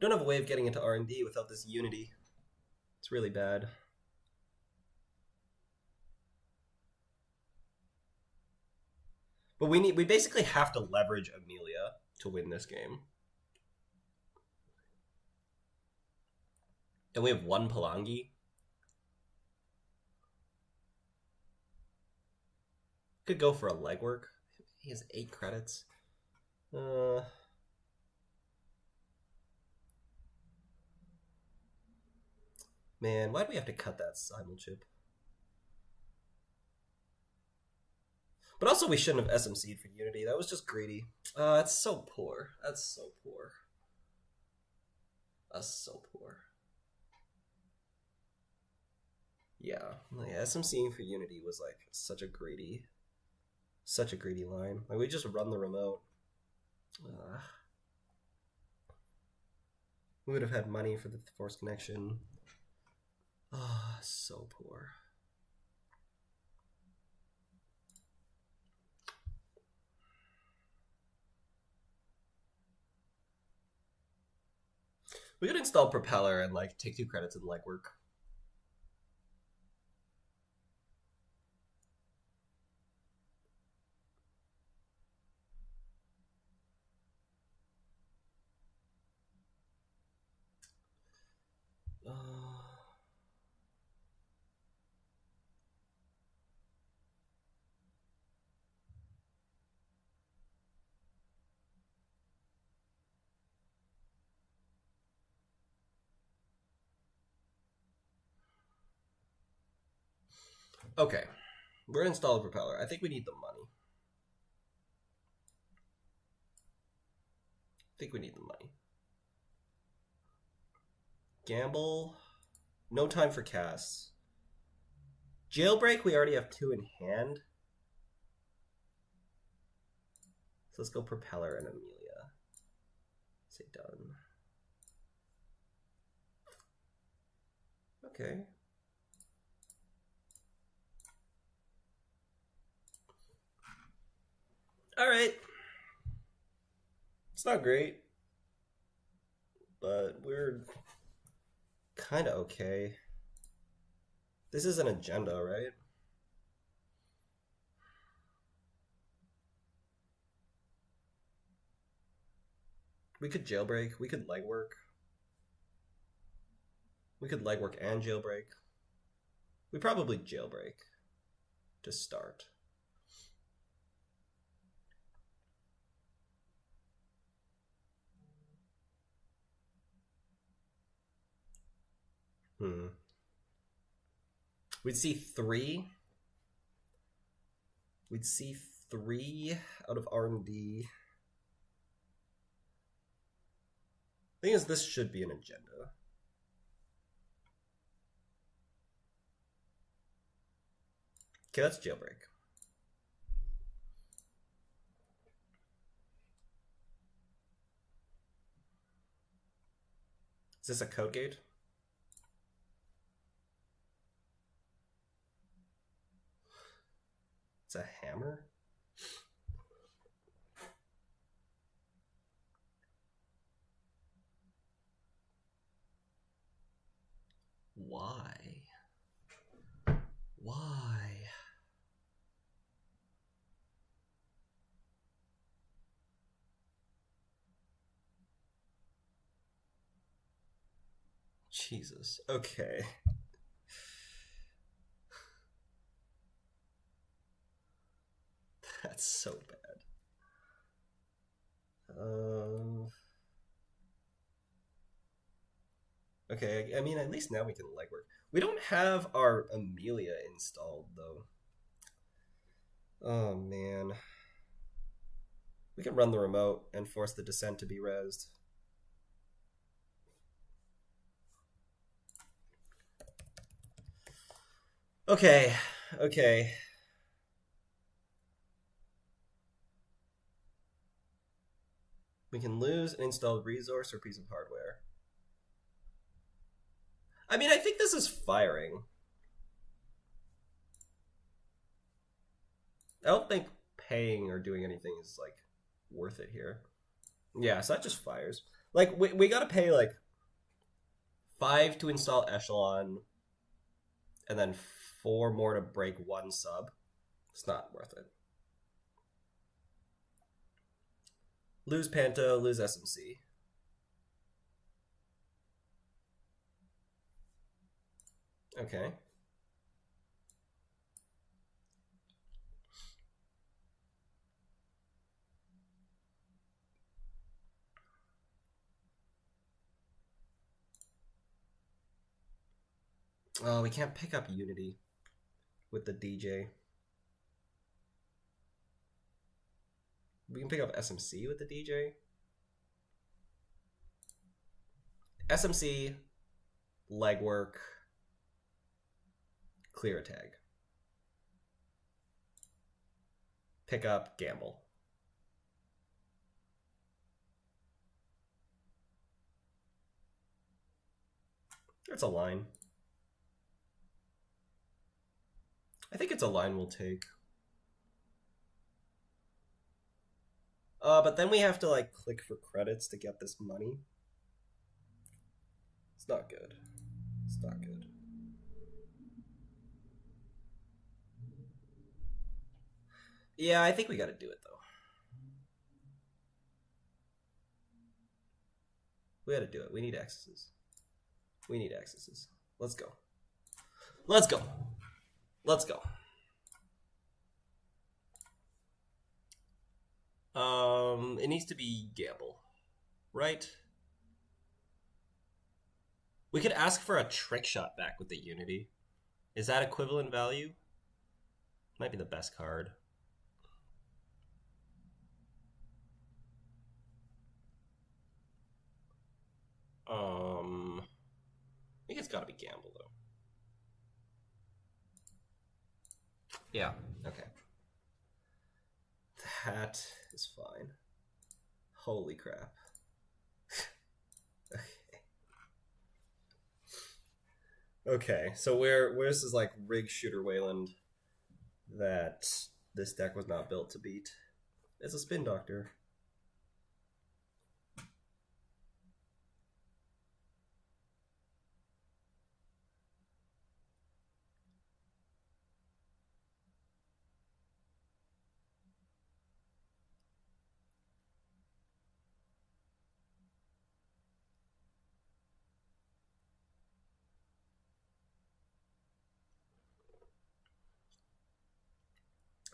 Don't have a way of getting into R&D without this Unity. It's really bad. But we basically have to leverage Amelia to win this game. And we have 1 Palangi. Could go for a legwork. He has 8 credits. Man, why'd we have to cut that simul chip? But also we shouldn't have SMC'd for Unity. That was just greedy. That's so poor. That's so poor. That's so poor. Yeah, SMCing for Unity was like such a greedy line. Like we just run the remote. We would have had money for the force connection. So poor. We could install Propeller and like take 2 credits in legwork. Okay, we're gonna install a Propeller. I think we need the money. Gamble. No time for casts. Jailbreak, we already have 2 in hand. So let's go Propeller and Amelia. Say done. Okay. Alright. It's not great, but we're kind of okay. This is an agenda, right? We could jailbreak. We could legwork. We could legwork and jailbreak. We probably jailbreak to start. We'd see 3. We'd see 3 out of R&D. Thing is, this should be an agenda. Okay, that's jailbreak. Is this a code gate? It's a hammer? Why? Why? Jesus. Okay. That's so bad. Okay, I mean, at least now we can legwork. We don't have our Amelia installed, though. Oh, man. We can run the remote and force the descent to be rezzed. Okay, okay. We can lose an installed resource or piece of hardware. I mean, I think this is firing. I don't think paying or doing anything is, like, worth it here. Yeah, so that just fires. Like, we gotta pay, like, 5 to install Echelon, and then 4 more to break 1 sub. It's not worth it. Lose Panto, lose SMC. Okay. Oh, we can't pick up Unity with the DJ. We can pick up SMC with the DJ. SMC, legwork, clear a tag. Pick up, gamble. It's a line. I think it's a line we'll take. But then we have to, like, click for credits to get this money. It's not good. It's not good. Yeah, I think we gotta do it, though. We gotta do it. We need accesses. We need accesses. Let's go. Let's go. Let's go. It needs to be gamble, right? We could ask for a trick shot back with the Unity. Is that equivalent value? Might be the best card. I think it's gotta be gamble, though. Yeah, okay. That is fine. Holy crap. Okay, so where's this, like, rig shooter Wayland that this deck was not built to beat? It's a spin doctor.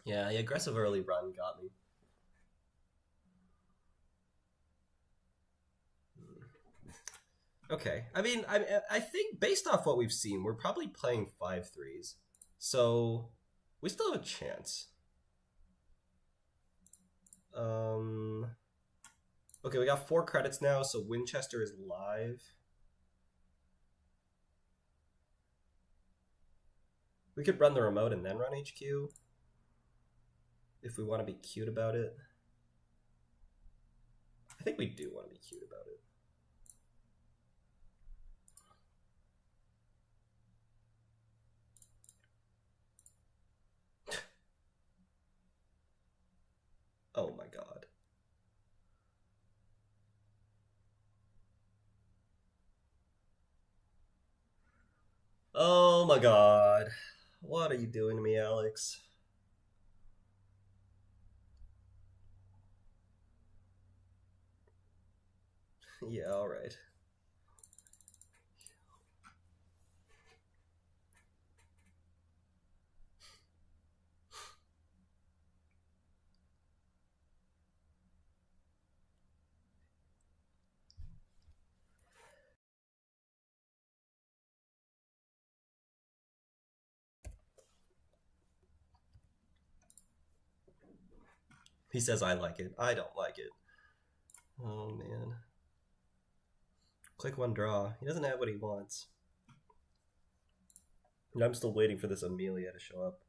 Yeah, the aggressive early run got me. Okay, I mean, I think based off what we've seen, we're probably playing 5-3s, so we still have a chance. Okay, we got 4 credits now, so Winchester is live. We could run the remote and then run HQ if we want to be cute about it. I think we do want to be cute about it. Oh my god. Oh my god. What are you doing to me, Alex? Yeah, alright. He says I like it. I don't like it. Oh man. Click 1 draw. He doesn't have what he wants. And I'm still waiting for this Amelia to show up.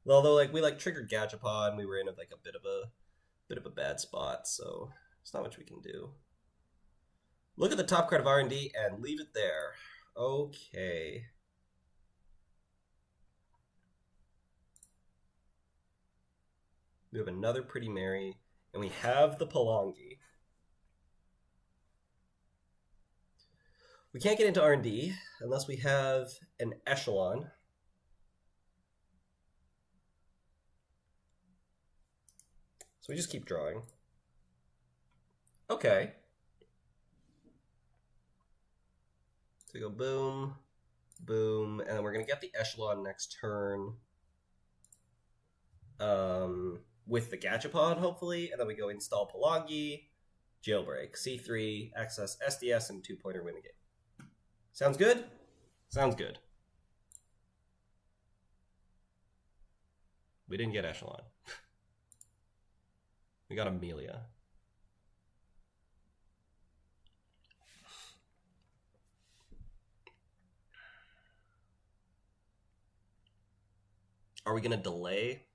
Although like we like triggered Gachapon, we were in like a bit of a bad spot, so there's not much we can do. Look at the top card of R&D and leave it there. Okay. We have another Pretty Mary, and we have the Palongi. We can't get into R&D unless we have an Echelon. So we just keep drawing. Okay. So we go boom, boom, and then we're going to get the Echelon next turn. With the Gachapon, hopefully, and then we go install Palongi, jailbreak, C3, access SDS, and 2-pointer win the game. Sounds good? Sounds good. We didn't get Echelon. We got Amelia. Are we going to delay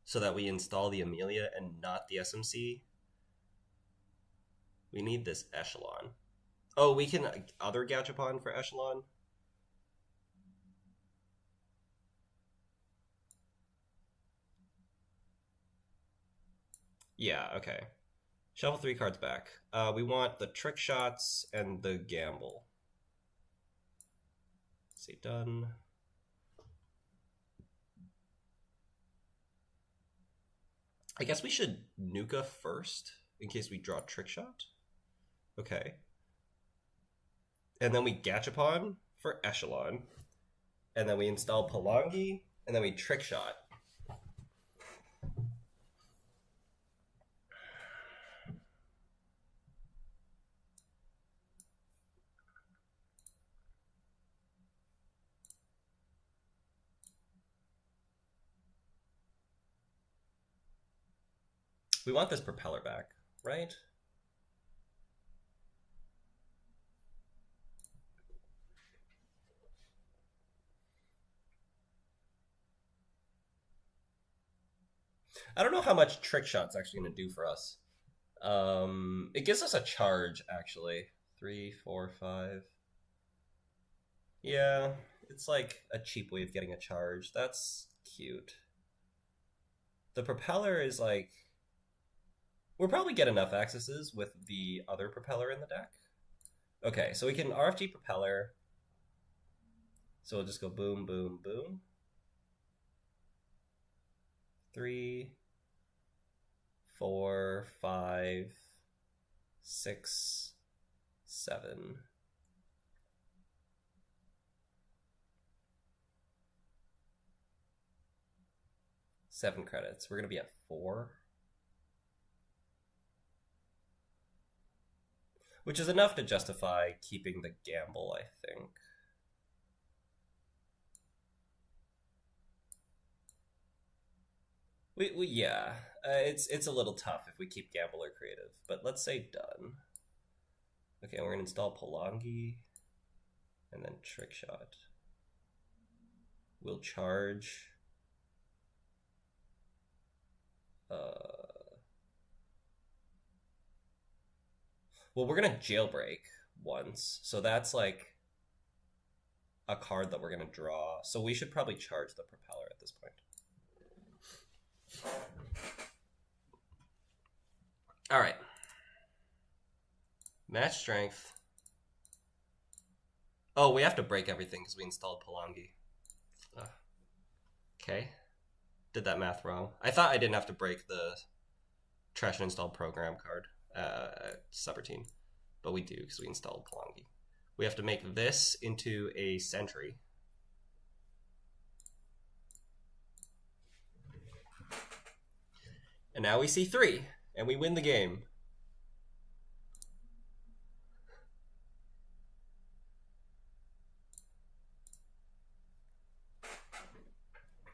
so that we install the Amelia and not the SMC? We need this Echelon. Oh, we can other Gachapon for Echelon? Yeah, okay. Shuffle 3 cards back. We want the Trick Shots and the Gamble. Say done. I guess we should Nuka first in case we draw Trick Shot. Okay. And then we Gachapon for Echelon. And then we install Palongi. And then we Trick Shot. We want this Propeller back, right? I don't know how much Trick Shot's actually going to do for us. It gives us a charge, actually. 3, 4, 5. Yeah, it's like a cheap way of getting a charge. That's cute. The Propeller is like... We'll probably get enough accesses with the other Propeller in the deck. Okay, so we can RFG Propeller. So we'll just go boom, boom, boom. 3, 4, 5, 6, 7. 7 credits. We're going to be at 4. Which is enough to justify keeping the gamble, I think. Yeah, it's a little tough if we keep gamble or creative, but let's say done. Okay, we're gonna install Palangi, and then trick shot. We'll charge. Well, we're gonna jailbreak once, so that's like a card that we're gonna draw. So we should probably charge the propeller at this point. All right. Match strength. Oh, we have to break everything because we installed Palangi. Okay. Did that math wrong. I thought I didn't have to break the trash and installed program card subroutine, but we do because we installed Palangi. We have to make this into a sentry. And now we see 3, and we win the game.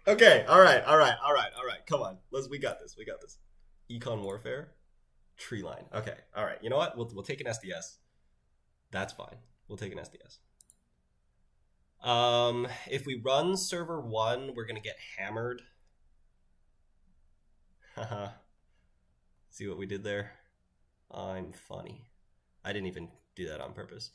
Okay, all right. Come on, we got this. Econ Warfare, Tree Line. Okay, all right. You know what? We'll take an SDS. That's fine. We'll take an SDS. If we run server 1, we're gonna get hammered. Haha. See what we did there? I'm funny. I didn't even do that on purpose.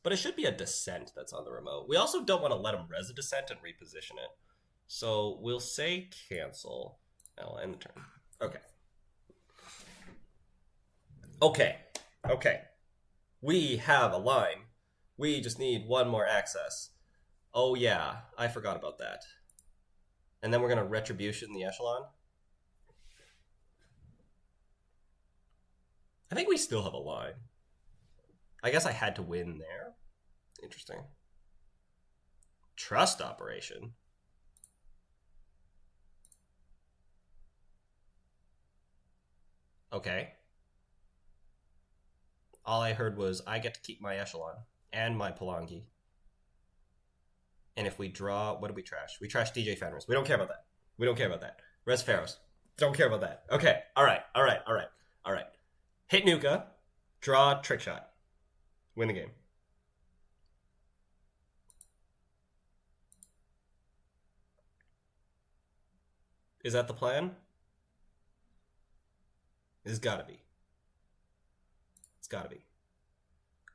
But it should be a descent that's on the remote. We also don't want to let him res a descent and reposition it. So we'll say cancel. I'll end the turn. Okay. We have a line. We just need 1 more access. Oh yeah, I forgot about that. And then we're going to retribution the echelon. I think we still have a line. I guess I had to win there. Interesting. Trust operation. Okay. All I heard was I get to keep my echelon and my Palangi. And if we draw, what do we trash? We trash DJ Fenris. We don't care about that. Res Pharaohs. Don't care about that. Okay. All right. Hit Nuka. Draw trick shot. Win the game. Is that the plan? It's gotta be.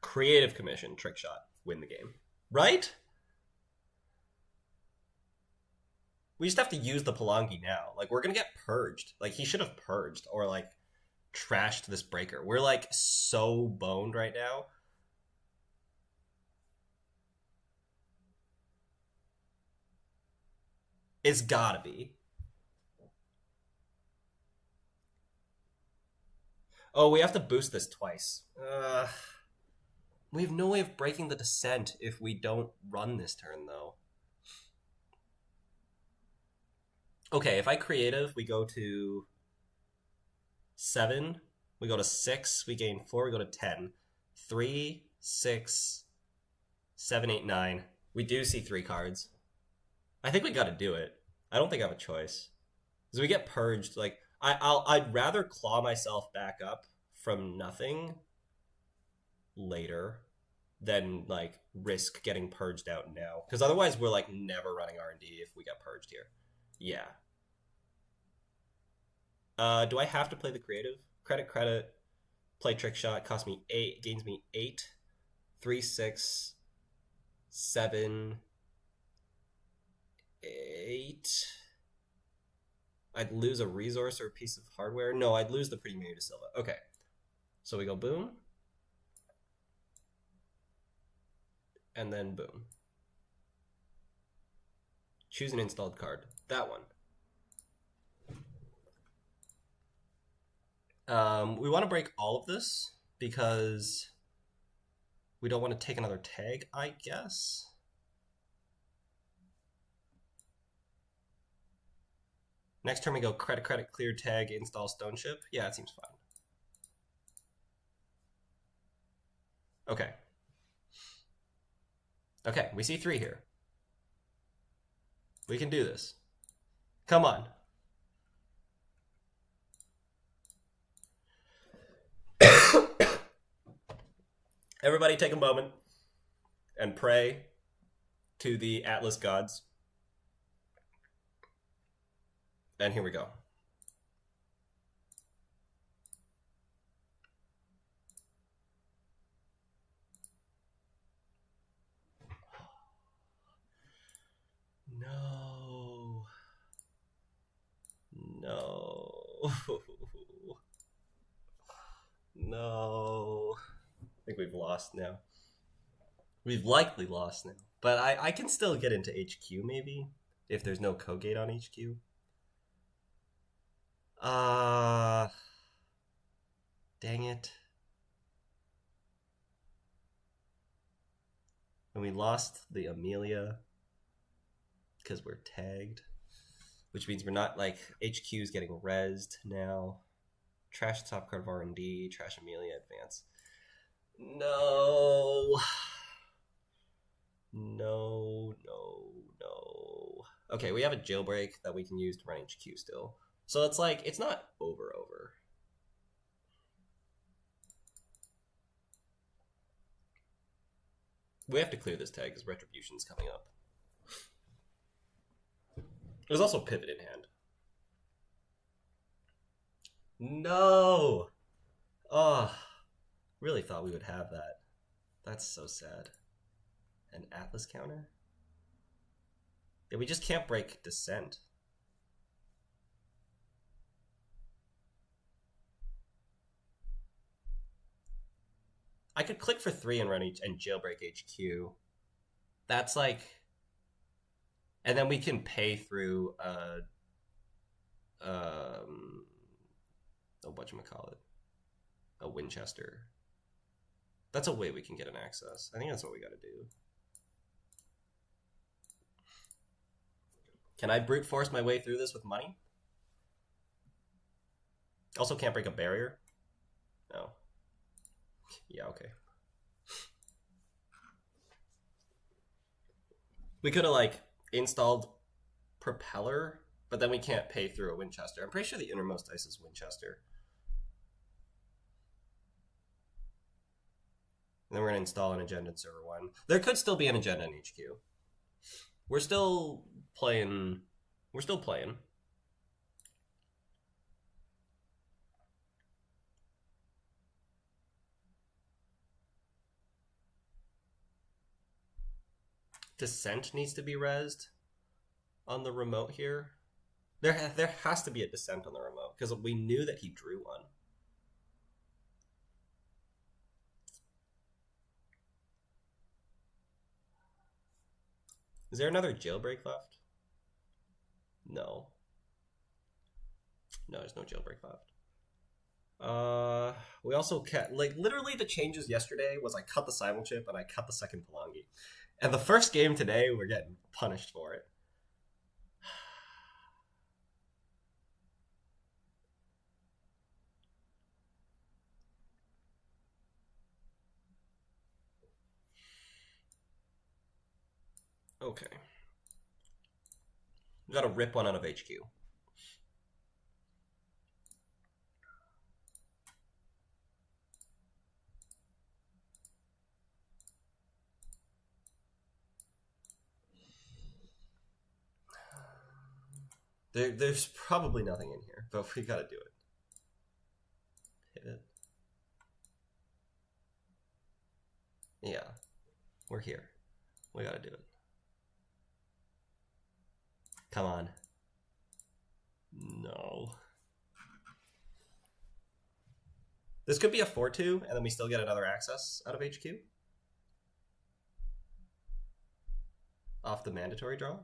Creative commission, trick shot, win the game. Right? We just have to use the Palangi now. Like, we're gonna get purged. Like, he should have purged or, like, trashed this breaker. We're, like, so boned right now. It's gotta be. Oh, we have to boost this twice. We have no way of breaking the descent if we don't run this turn, though. Okay, if I creative, we go to 7. We go to 6. We gain 4. We go to 10. 3, 6, 7, 8, 9. We do see 3 cards. I think we got to do it. I don't think I have a choice. Because we get purged. Like, I'd rather claw myself back up from nothing later than, like, risk getting purged out now. Because otherwise we're, like, never running R&D if we get purged here. Yeah. Do I have to play the creative? Credit. Play trick shot. Costs me 8. Gains me 8. 3, 6, 7, 8. I'd lose a resource or a piece of hardware. No, I'd lose the Pretty Manu to Silva. Okay. So we go boom. And then boom. Choose an installed card. That one. We want to break all of this because We don't want to take another tag, I guess. Next turn we go credit, clear tag, install stone ship. Yeah, it seems fine. Okay. Okay, we see 3 here. We can do this. Come on. Everybody take a moment and pray to the Atlas gods. And here we go. No. No. No. I think we've lost now. We've likely lost now. But I can still get into HQ maybe, if there's no Kogate on HQ. Dang it. And we lost the Amelia because we're tagged, which means we're not, like, HQ is getting rezzed now. Trash top card of R&D, trash Amelia, advance. No. No. Okay, we have a jailbreak that we can use to run HQ still. So it's like, it's not over. We have to clear this tag because Retribution's coming up. There's also Pivot in hand. No! Oh, really thought we would have that. That's so sad. An Atlas counter? Yeah, we just can't break Descent. I could click for 3 and run and jailbreak HQ. That's like... And then we can pay through whatchamacallit, a Winchester. That's a way we can get an access. I think that's what we gotta do. Can I brute force my way through this with money? Also can't break a barrier? No. Yeah, okay. We could have, like, installed Propeller, but then we can't pay through a Winchester. I'm pretty sure the innermost dice is Winchester. And then we're going to install an agenda in server 1. There could still be an agenda in HQ. We're still playing. Descent needs to be rezzed on the remote here. There has to be a Descent on the remote because we knew that he drew one. Is there another jailbreak left? No. No, there's no jailbreak left. We also kept, like, literally the changes yesterday was I cut the simul chip and I cut the second Palangi. And the first game today, we're getting punished for it. Okay. We gotta rip one out of HQ. There's probably nothing in here, but we gotta do it. Hit it. Yeah. We're here. We gotta do it. Come on. No. This could be a 4-2, and then we still get another access out of HQ. Off the mandatory draw?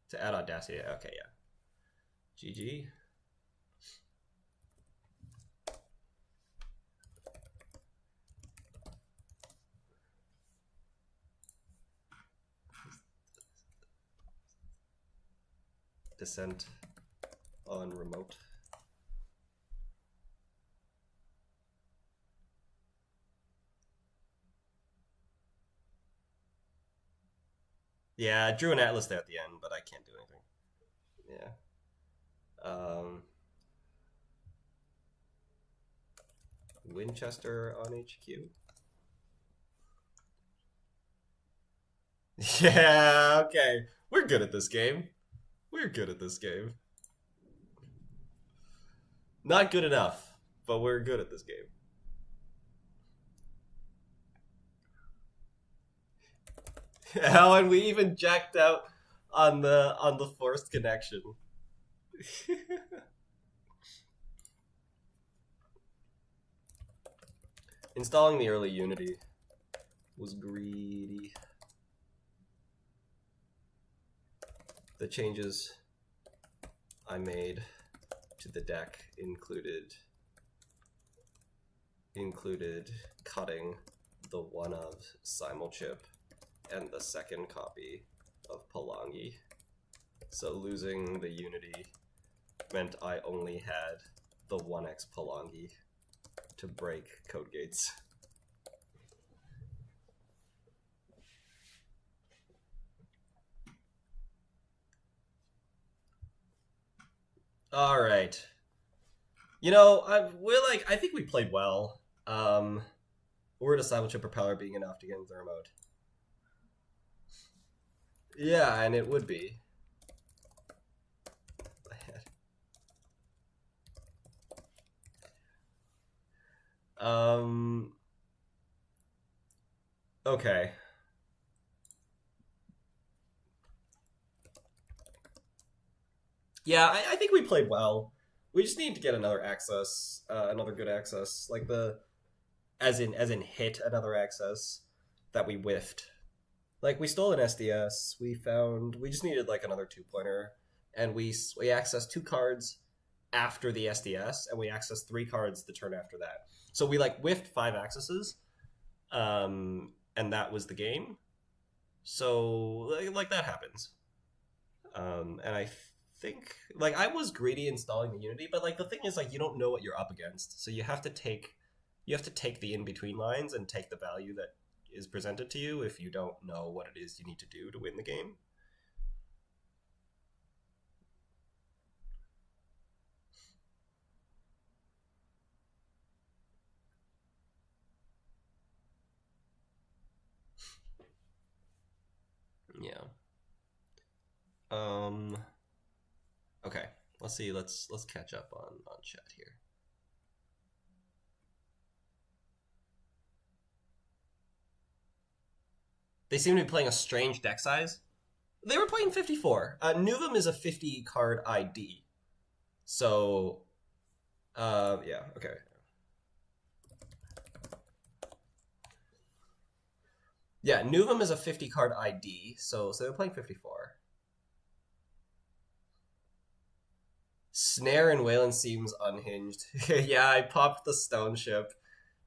To add Audacity. Okay, yeah. GG. descent on remote. Yeah, I drew an atlas there at the end, but I can't do anything. Yeah. Winchester on HQ. Yeah, okay. We're good at this game. We're good at this game. Not good enough, but we're good at this game. Oh, and we even jacked out on the forced connection. Installing the early Unity was greedy. The changes I made to the deck included cutting the one of Simulchip and the second copy of Palangi. So losing the Unity meant I only had the 1x Palangi to break code gates. All right. You know, I think we played well. Word of Simulchip Propeller being enough to get into their mode. Yeah, and it would be. Okay. Yeah, I think we played well. We just need to get another access, another good access, like as in hit another access that we whiffed. Like we stole an SDS, we just needed like another 2-pointer, and we accessed 2 cards after the SDS, and we accessed 3 cards the turn after that. So we like whiffed 5 accesses, and that was the game. So like that happens, and I think like I was greedy installing the Unity, but like the thing is like you don't know what you're up against, so you have to take the in between lines and take the value that is presented to you if you don't know what it is you need to do to win the game. Yeah. Okay. Let's see. Let's catch up on chat here. They seem to be playing a strange deck size. They were playing 54. Nuvem is a 50 card ID. So, yeah, okay. Yeah, Nuvem is a 50 card ID, so they're playing 54. Snare and Wayland seems unhinged. Yeah, I popped the stone ship,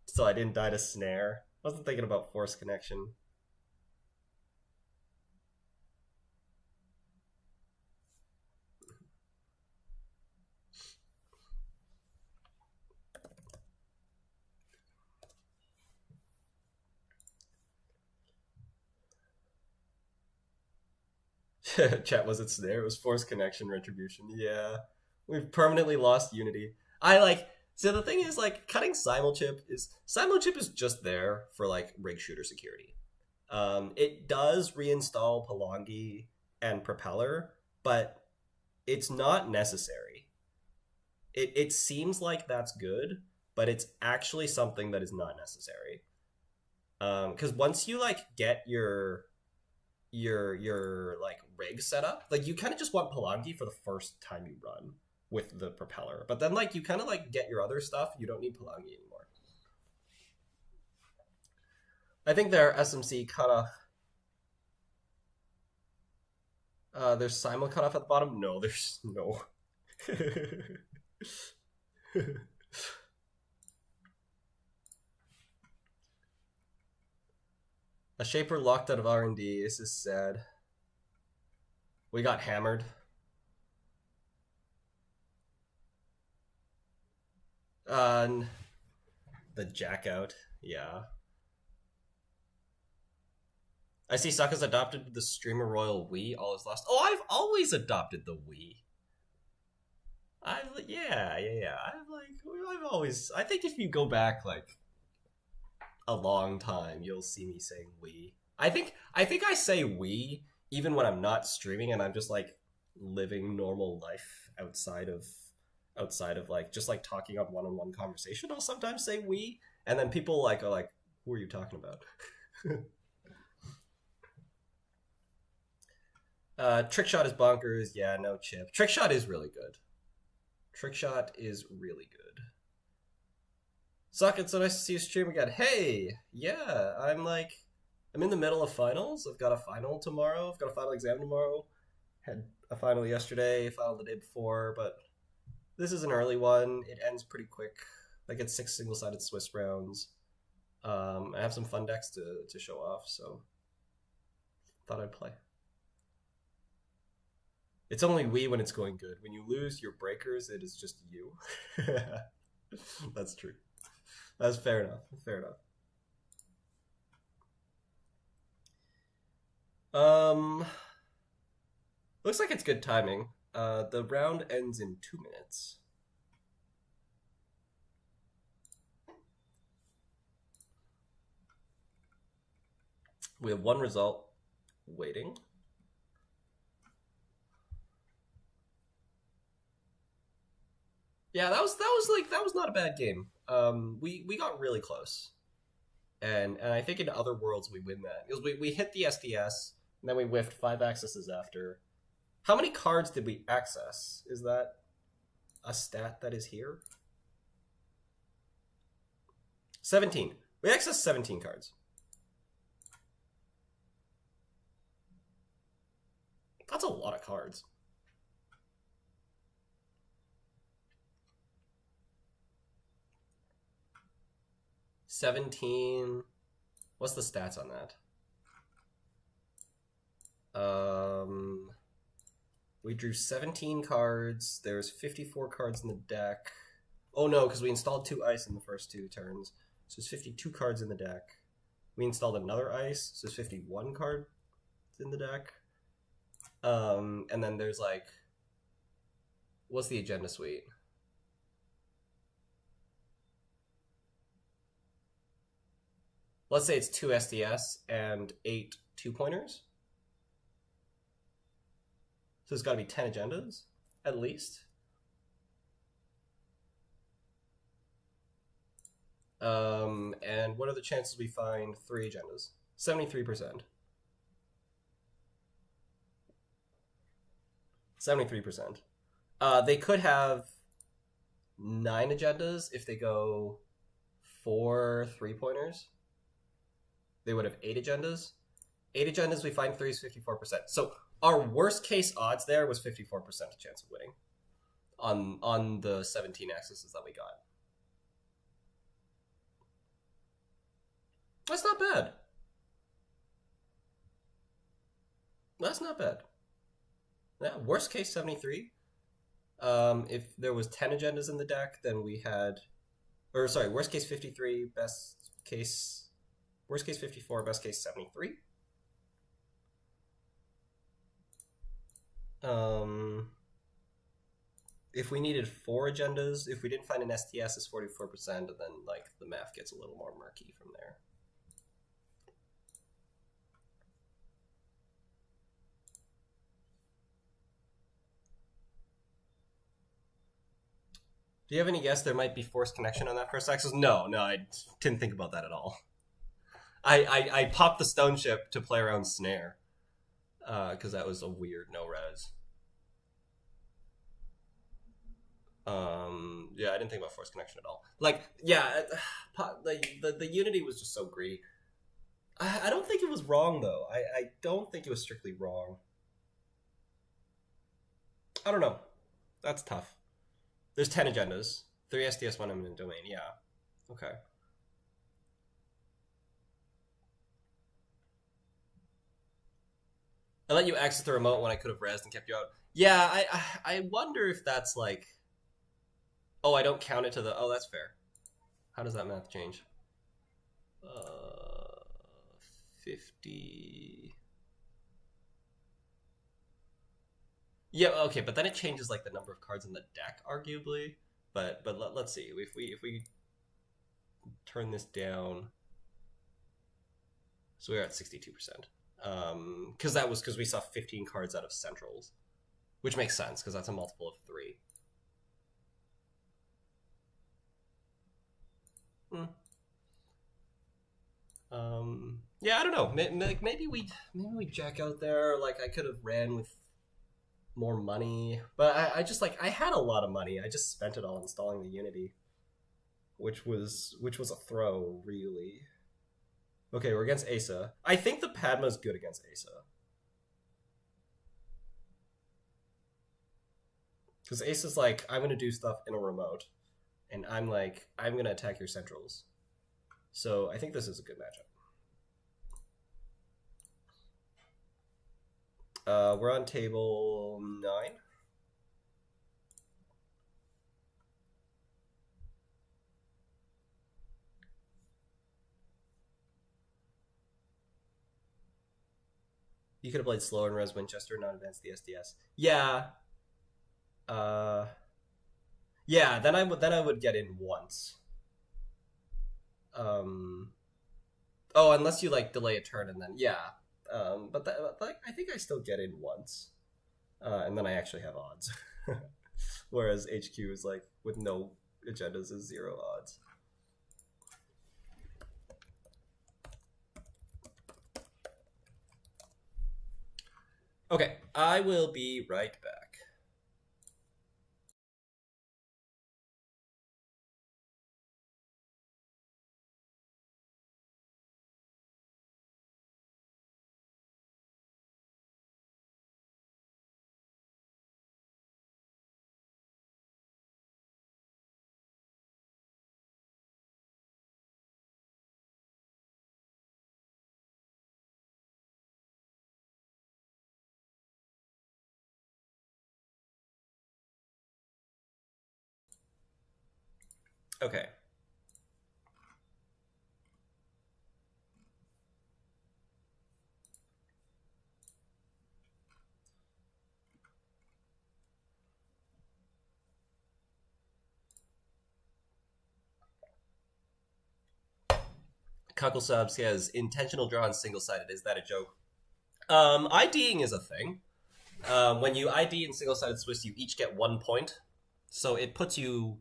so I didn't die to Snare. I wasn't thinking about force connection. Chat, was it Snare? It was force connection retribution. Yeah. We've permanently lost Unity. So the thing is, like, cutting Simulchip is just there for like rig shooter security. It does reinstall Palangi and Propeller, but it's not necessary. It seems like that's good, but it's actually something that is not necessary. Because once you like get your like rig set up, like you kind of just want Palangi for the first time you run with the Propeller, but then like you kind of like get your other stuff, you don't need Palangi anymore. I think their SMC cutoff, there's Simul cutoff at the bottom. No, there's no. A Shaper locked out of R&D. This is sad. We got hammered. Uh, the jack out. Yeah. I see Sokka's adopted the streamer royal Wii. All is lost. Oh, I've always adopted the Wii. Yeah. I've always. I think if you go back like a long time, you'll see me saying Wii. I think I say Wii even when I'm not streaming and I'm just like living normal life outside of like just like talking on one-on-one conversation. I'll sometimes say we, and then people like are like, who are you talking about? Trick shot is bonkers. Yeah, no chip. Trick shot is really good. Trick shot is really good. Suck, it's so nice to see you stream again. Hey, yeah, I'm in the middle of finals. I've got a final tomorrow. I've got a final exam tomorrow. Had a final yesterday, final the day before, but this is an early one. It ends pretty quick. Like it's 6 single-sided Swiss rounds. I have some fun decks to show off, so thought I'd play. It's only we when it's going good. When you lose your breakers, it is just you. That's true. That's fair enough. Fair enough. Looks like it's good timing. The round ends in 2 minutes. We have one result waiting. Yeah, that was not a bad game. We got really close, and I think in other worlds we win that because we hit the SDS and then we whiffed 5 accesses after. How many cards did we access? Is that a stat that is here? 17. We accessed 17 cards. That's a lot of cards. $17. What's the stats on that? We drew 17 cards. There's 54 cards in the deck. Oh no, because we installed 2 ice in the first 2 turns. So there's 52 cards in the deck. We installed another ice, so there's 51 cards in the deck. And then there's like, what's the agenda suite? Let's say it's 2 SDS and 8 2-pointers. So there's got to be 10 agendas, at least. And what are the chances we find 3 agendas? 73%. 73%. They could have 9 agendas if they go 4 3-pointers. They would have 8 agendas. 8 agendas, we find 3 is 54%. So our worst case odds there was 54% chance of winning on the 17 accesses that we got. That's not bad. That's not bad. Yeah, worst case 73. If there was 10 agendas in the deck, then we had, or sorry, worst case 53, worst case 54, best case 73. If we needed 4 agendas, if we didn't find an STS, it's 44%, and then like the math gets a little more murky from there. Do you have any guess there might be forced connection on that first access? No, I didn't think about that at all. I popped the stone ship to play around snare, because that was a weird no-res. Yeah, I didn't think about forced connection at all. Like, yeah, the Unity was just so greedy. I don't think it was wrong, though. I don't think it was strictly wrong. I don't know. That's tough. There's 10 agendas. 3 SDS, 1 eminent domain. Yeah. Okay. I let you access the remote when I could have rezzed and kept you out. Yeah, I wonder if that's like... Oh, I don't count it to the... Oh, that's fair. How does that math change? 50... Yeah, okay, but then it changes like the number of cards in the deck, arguably. But let's see. If we turn this down... So we're at 62%. Because we saw 15 cards out of centrals. Which makes sense, because that's a multiple of 3. Yeah, I don't know. Maybe we jack out there. Like, I could have ran with more money, but I just like I had a lot of money. I just spent it all installing the Unity, which was a throw, really. Okay, we're against Asa. I think the Padma's good against Asa. Because Asa's like, I'm gonna do stuff in a remote, and I'm like, I'm gonna attack your centrals. So I think this is a good matchup. We're on table 9. You could have played slower in Res Winchester, not advanced the SDS. Yeah. Yeah. Then I would get in once. Oh, unless you like delay a turn and then yeah. But I think I still get in once, and then I actually have odds. Whereas HQ is like with no agendas is 0 odds. Okay, I will be right back. Okay. Cuckle Sub says, intentional draw and single-sided. Is that a joke? IDing is a thing. When you ID in single-sided Swiss, you each get 1 point. So it puts you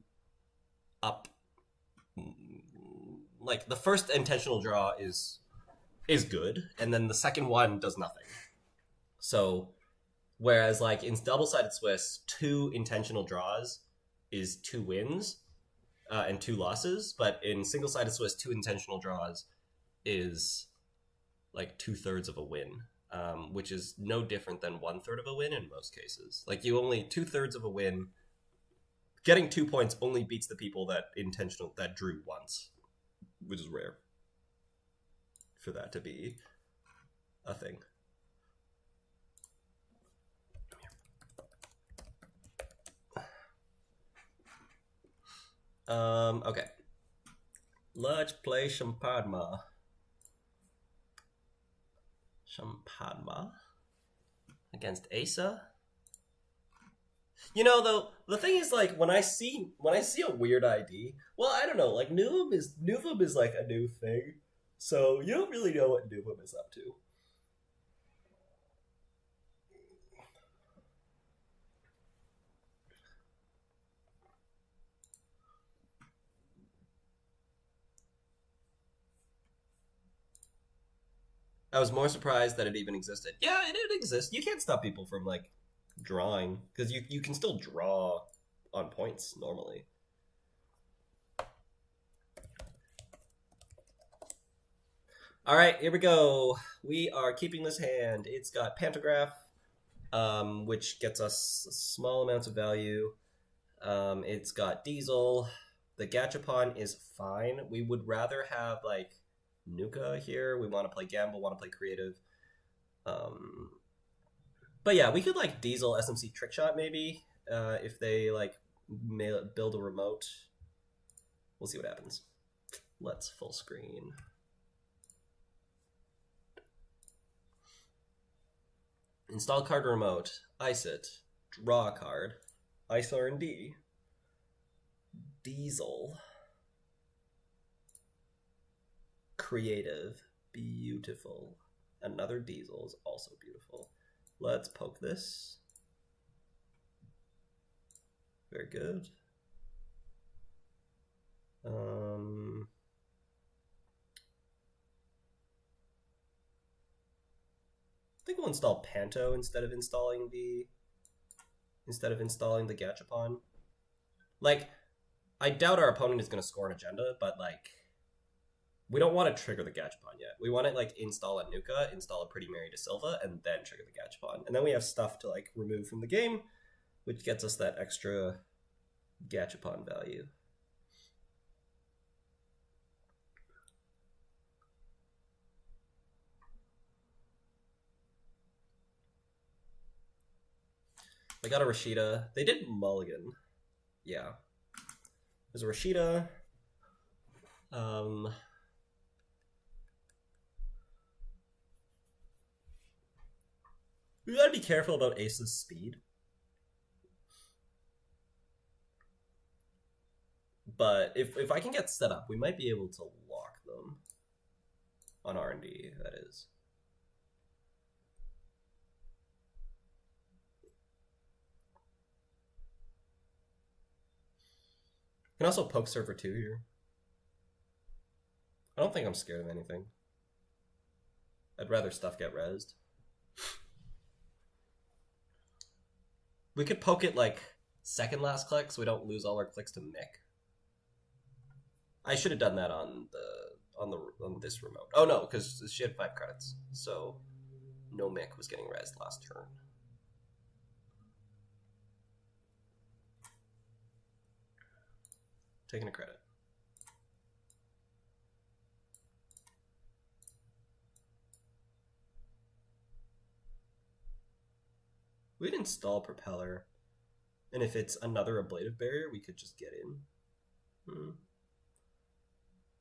up. Like, the first intentional draw is good, and then the second one does nothing. So, whereas, like, in double-sided Swiss, 2 intentional draws is 2 wins, and 2 losses, but in single-sided Swiss, 2 intentional draws is like 2/3 of a win, which is no different than 1/3 of a win in most cases. Like you only 2/3 of a win, getting 2 points only beats the people that drew once, which is rare for that to be a thing. Okay. Let's play some Padma. Against Asa. You know, though, the thing is, like, when I see a weird ID, well, I don't know, like, Nuvem is like a new thing, so you don't really know what Nuvem is up to. I was more surprised that it even existed. Yeah, it exists. You can't stop people from, like, drawing, because you can still draw on points normally. Alright, here we go. We are keeping this hand. It's got Pantograph, which gets us small amounts of value. It's got Diesel. The Gachapon is fine. We would rather have, like, Nuka here. We want to play Gamble, want to play Creative. But yeah, we could like Diesel SMC Trickshot maybe, if they like build a remote. We'll see what happens. Let's full screen. Install card remote, ice it, draw a card, ice R&D, diesel, creative, beautiful. Another diesel is also beautiful. Let's poke this. Very good. I think we'll install Panto instead of installing the Gachapon. Like, I doubt our opponent is going to score an agenda, but like, we don't want to trigger the Gachapon yet. We want to like install a Nuka, install a Pretty Mary De Silva, and then trigger the Gachapon. And then we have stuff to like remove from the game, which gets us that extra Gachapon value. I got a Rashida. They did mulligan. Yeah. There's a Rashida. We gotta be careful about Ace's speed. But if I can get set up, we might be able to lock them. On R&D, that is. Can also poke server 2 here. I don't think I'm scared of anything. I'd rather stuff get rezzed. We could poke it like second last click so we don't lose all our clicks to Mick. I should have done that on this remote. Oh no, because she had 5 credits. So no Mick was getting rezzed last turn. Taking a credit. We'd install Propeller. And if it's another ablative barrier, we could just get in.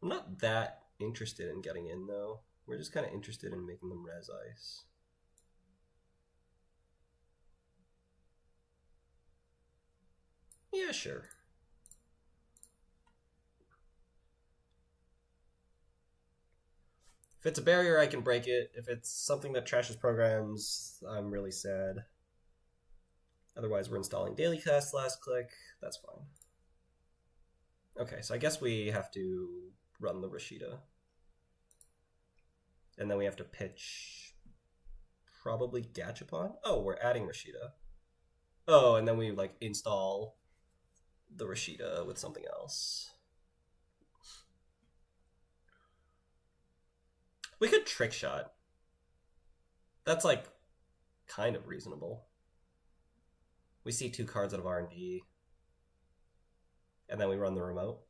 I'm not that interested in getting in, though. We're just kind of interested in making them res ice. Yeah, sure. If it's a barrier, I can break it. If it's something that trashes programs, I'm really sad. Otherwise, we're installing daily cast last click. That's fine. Okay, so I guess we have to run the Rashida. And then we have to pitch probably Gachapon. Oh, we're adding Rashida. Oh, and then we like install the Rashida with something else. We could trick shot. That's like kind of reasonable. We see 2 cards out of R&D. And then we run the remote.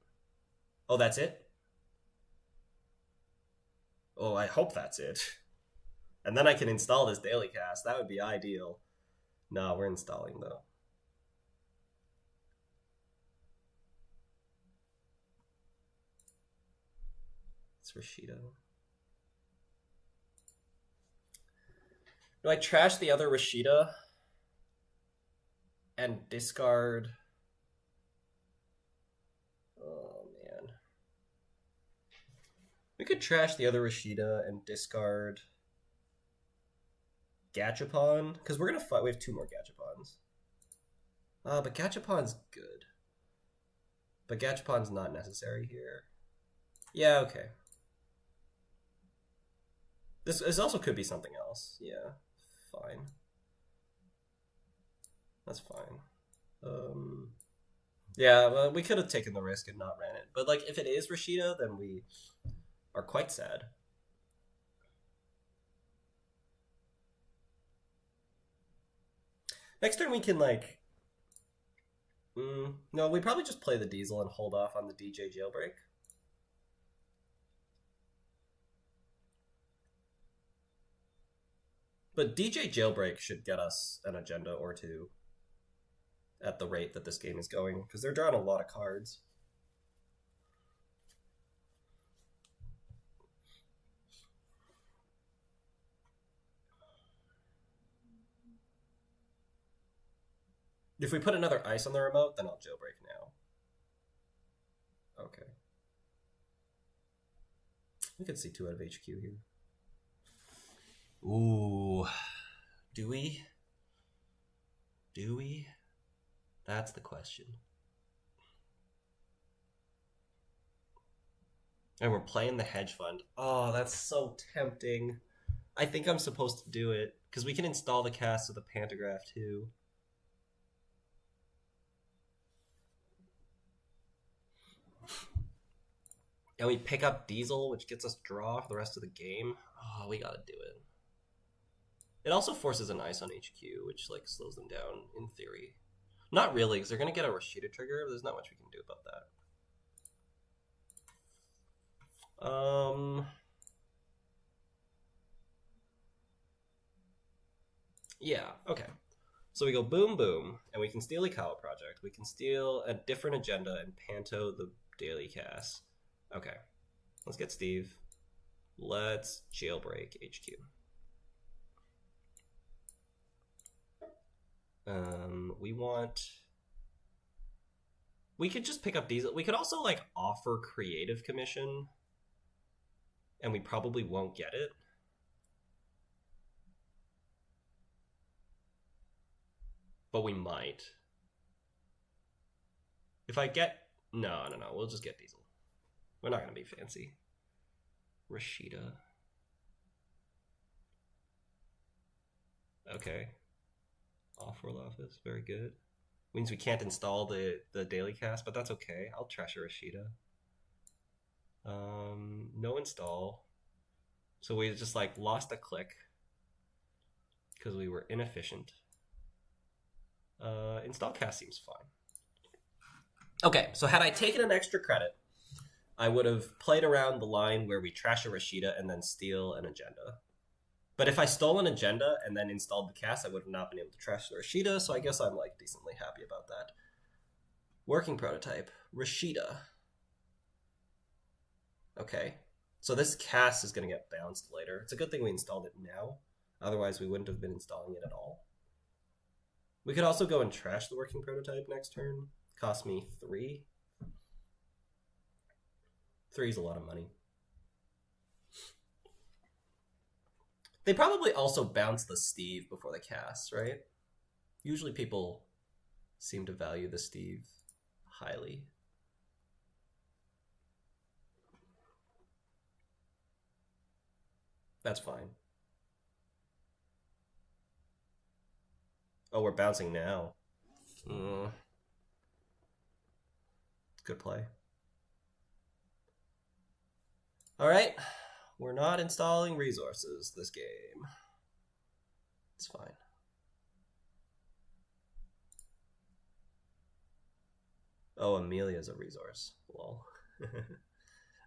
Oh, that's it? Oh, I hope that's it. And then I can install this daily cast. That would be ideal. No, we're installing though. It's Rashida. Do I trash the other Rashida and discard? Oh man, we could trash the other Rashida and discard Gachapon because we're gonna fight. We have 2 more Gachapons. But Gachapon's good. But Gachapon's not necessary here. Yeah, okay. This also could be something else. Yeah. Fine. That's fine. Yeah, well, we could have taken the risk and not ran it. But like, if it is Rashida, then we are quite sad. Next turn we can like... no, we probably just play the Diesel and hold off on the DJ Jailbreak. But DJ Jailbreak should get us an agenda or 2. at the rate that this game is going, because they're drawing a lot of cards. If we put another ice on the remote, then I'll jailbreak now. Okay. We could see 2 out of HQ here. Ooh. Do we? Do we? That's the question. And we're playing the hedge fund. Oh, that's so tempting. I think I'm supposed to do it, because we can install the cast of the pantograph too. And we pick up Diesel, which gets us draw for the rest of the game. Oh, we gotta do it. It also forces an ice on HQ, which like slows them down in theory. Not really, because they're gonna get a Rashida trigger. There's not much we can do about that. Yeah, okay. So we go boom boom, and we can steal Ikawa Project. We can steal a different agenda and Panto the daily cast. Okay, let's get Steve. Let's jailbreak HQ. We could just pick up Diesel. We could also like offer creative commission, and we probably won't get it. But we might. If I get... No, we'll just get Diesel. We're not going to be fancy. Rashida. Okay. Off-world office, very good. Means we can't install the daily cast, but that's okay. I'll trash a Rashida. No install. So we just like lost a click because we were inefficient. Install cast seems fine. Okay, so had I taken an extra credit, I would have played around the line where we trash a Rashida and then steal an agenda. But if I stole an agenda and then installed the cast, I would have not been able to trash the Rashida, so I guess I'm like decently happy about that. Working prototype, Rashida. Okay, so this cast is going to get bounced later. It's a good thing we installed it now, otherwise we wouldn't have been installing it at all. We could also go and trash the working prototype next turn. Cost me 3. 3 is a lot of money. They probably also bounce the Steve before the cast, right? Usually people seem to value the Steve highly. That's fine. Oh, we're bouncing now. Good play. All right. We're not installing resources this game. It's fine. Oh, Amelia's a resource. Lol.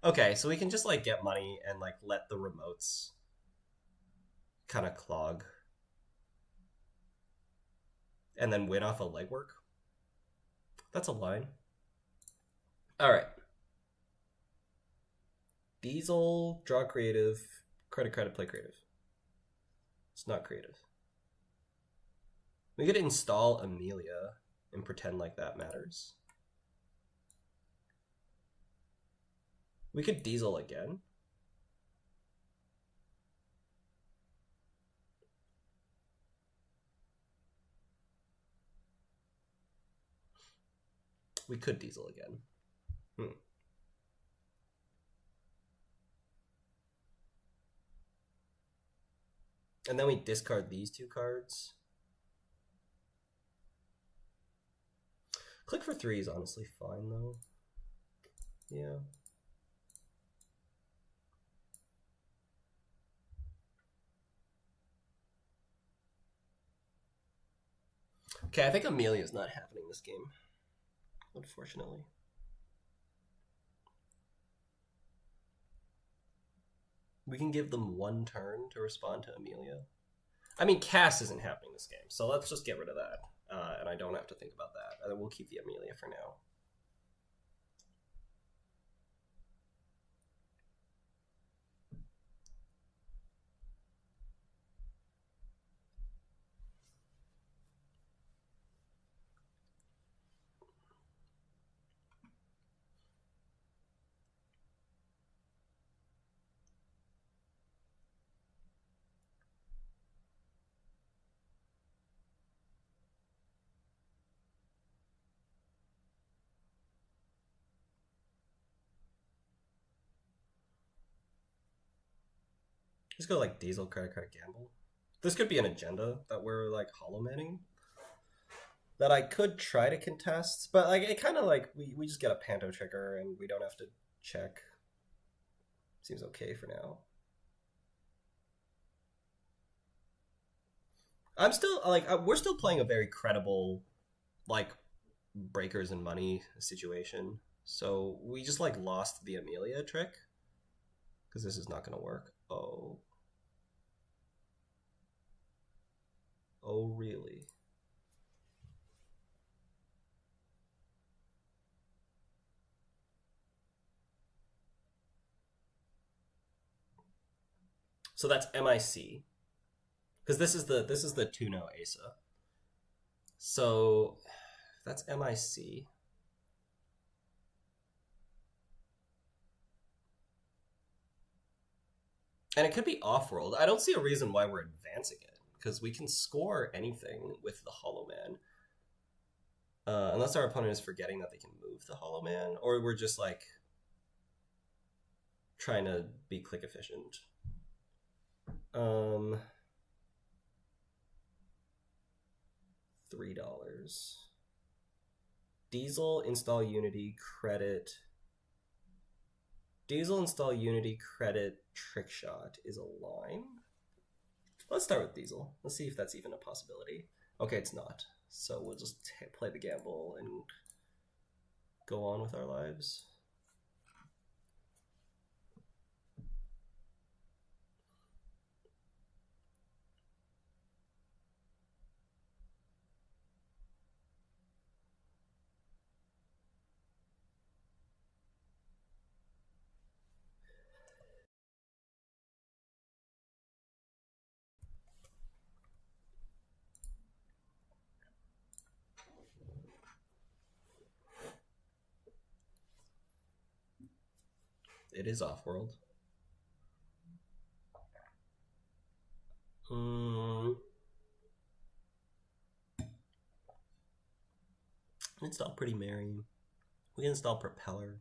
Okay, so we can just like get money and like let the remotes kind of clog. And then win off a legwork. That's a line. All right. Diesel, draw creative, credit, play creative. It's not creative. We could install Amelia and pretend like that matters. We could Diesel again. We could Diesel again. And then we discard these 2 cards. Click for 3 is honestly fine, though. Yeah. Okay, I think Amelia's not happening this game, unfortunately. We can give them 1 turn to respond to Amelia. I mean, cast isn't happening this game, so let's just get rid of that. and I don't have to think about that. And then we'll keep the Amelia for now. Just go like Diesel, credit card, gamble. This could be an agenda that we're like hollow manning that I could try to contest, but like it kind of like we just get a Panto trigger and we don't have to check. Seems okay for now. I'm still like we're still playing a very credible like breakers and money situation. So we just like lost the Amelia trick because this is not going to work. Oh. Oh, really? So that's MIC. Because this is the Tuno Asa. So that's MIC. And it could be off-world. I don't see a reason why we're advancing it, because we can score anything with the Hollow Man. Unless our opponent is forgetting that they can move the Hollow Man, or we're just like trying to be click efficient. $3. Diesel, install Unity, credit. Diesel, install Unity, credit, trick shot is a line. Let's start with Diesel. Let's see if that's even a possibility. Okay, it's not. So we'll just play the gamble and go on with our lives. It is off-world. Install Pretty Mary. We can install Propeller.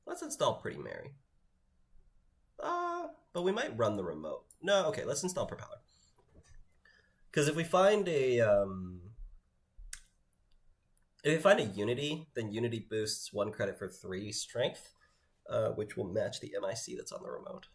Let's install Pretty Mary. But we might run the remote. No, okay, let's install Propeller. Because if we find a Unity, then Unity boosts 1 credit for 3 strength, which will match the MIC that's on the remote.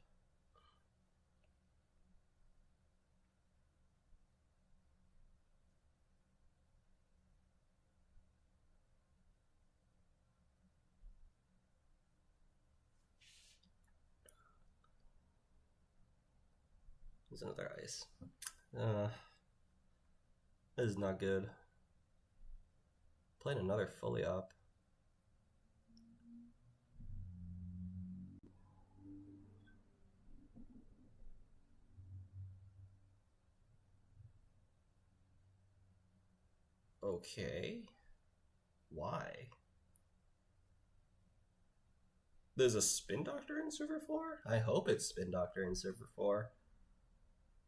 There's another ice. This is not good. Playing another fully up. Okay. Why? There's a Spin Doctor in server 4? I hope it's Spin Doctor in server 4.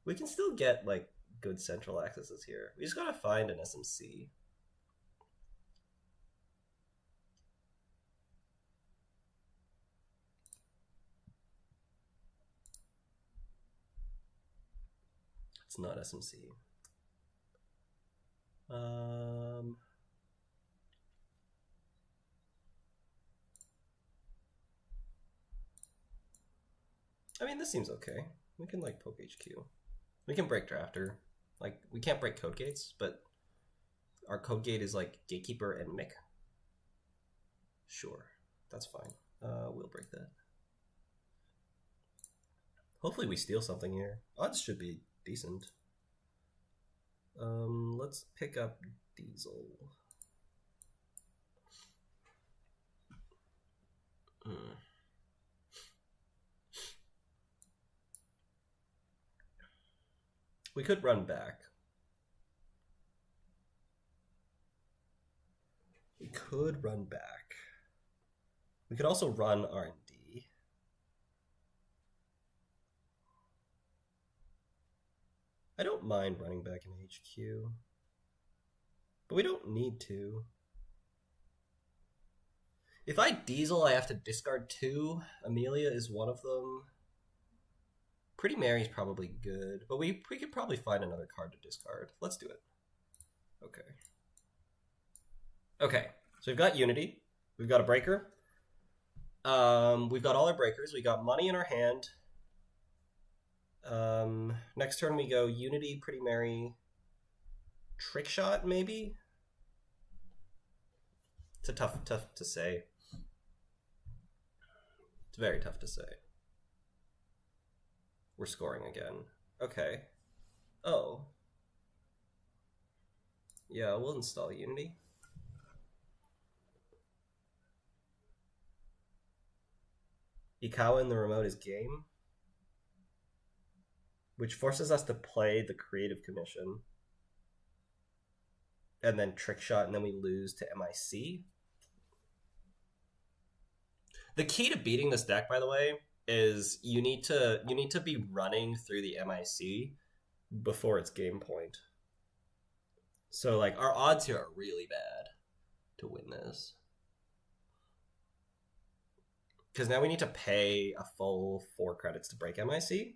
We can still get like good central accesses here. We just gotta find an SMC. It's not SMC. I mean, this seems okay. We can like poke HQ. We can break Drafter. Like, we can't break code gates, but our code gate is like Gatekeeper and Mick. Sure, that's fine. We'll break that. Hopefully we steal something here. Odds should be decent. Let's pick up Diesel. We could run back. We could run back. We could also run R&D. I don't mind running back in HQ, but we don't need to. If I Diesel, I have to discard 2. Amelia is one of them. Pretty Mary's probably good, but we could probably find another card to discard. Let's do it. Okay. Okay, so we've got Unity. We've got a breaker. We've got all our breakers. We got money in our hand. Next turn we go Unity, Pretty Mary, Trick Shot, maybe? It's a tough to say. It's very tough to say. We're scoring again. Okay. Oh. Yeah, we'll install Unity. Ikawa in the remote is game, which forces us to play the Creative Commission. And then Trick Shot, and then we lose to MIC. The key to beating this deck, by the way, is you need to be running through the MIC before it's game point. So like our odds here are really bad to win this. Because now we need to pay a full 4 credits to break MIC.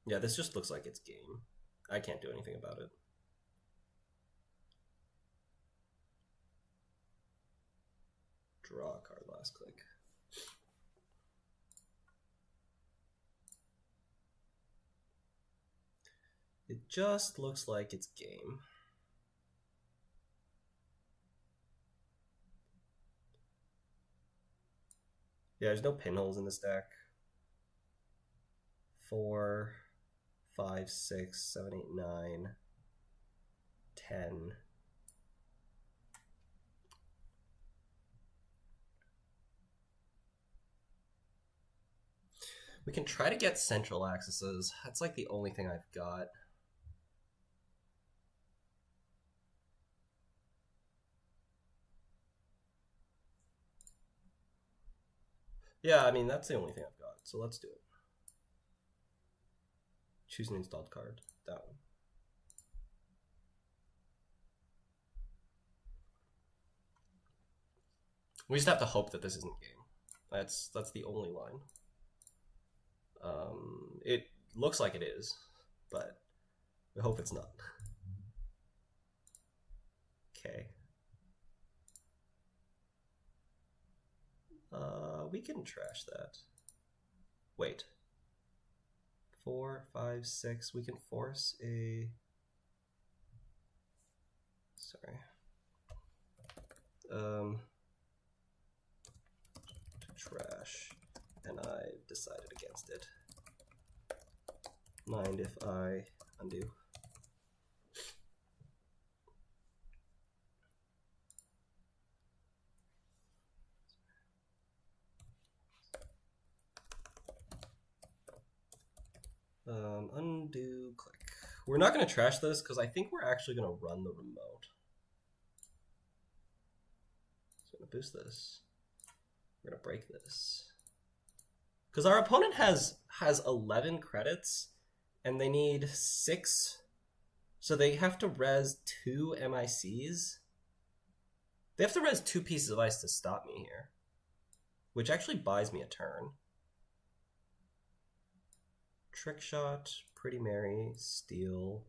Yeah, this just looks like it's game. I can't do anything about it. Draw a card last click. It just looks like it's game. Yeah, there's no pinholes in this deck. 4, 5, 6, 7, 8, 9, 10. We can try to get central accesses. That's like the only thing I've got. Yeah, I mean, that's the only thing I've got, so let's do it. Choose an installed card. That one. We just have to hope that this isn't game. That's the only line. It looks like it is, but we hope it's not. Okay. We can trash that. Wait. 4, 5, 6. We can force a... Sorry. Trash. And I've decided against it. Mind if I undo? Undo, click. We're not going to trash this because I think we're actually going to run the remote. So I'm going to boost this. We're going to break this. Because our opponent has 11 credits, and they need 6. So they have to res 2 MICs. They have to res 2 pieces of ice to stop me here. Which actually buys me a turn. Trick Shot, Pretty Mary, Steal,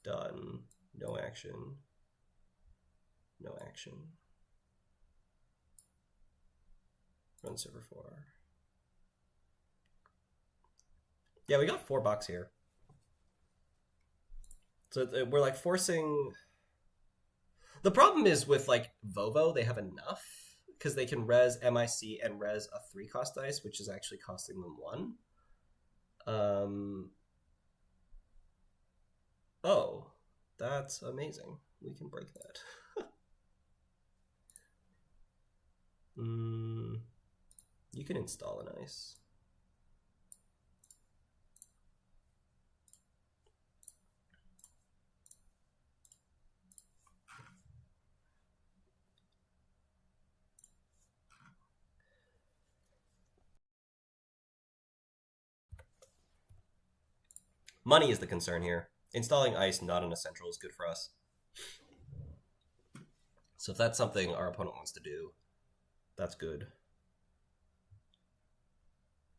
done, no action, no action. Run server 4. Yeah, we got 4 bucks here. So we're like forcing... The problem is with like Vovo, they have enough. because they can res MIC and res a 3-cost dice, which is actually costing them 1. Oh, that's amazing. We can break that. You can install an ice. Money is the concern here. Installing ice, not an essential, is good for us. So if that's something our opponent wants to do, that's good.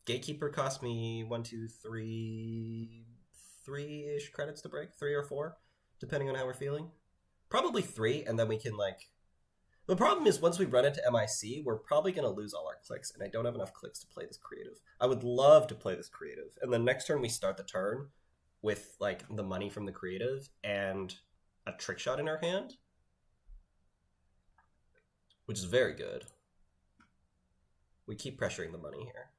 Gatekeeper cost me 1, 2, 3, 3-ish credits to break, 3 or 4, depending on how we're feeling. Probably 3, and then we can like. The problem is once we run into MIC, we're probably going to lose all our clicks, and I don't have enough clicks to play this creative. I would love to play this creative, and then next turn we start the turn with like the money from the creative and a trick shot in our hand, which is very good. We keep pressuring the money here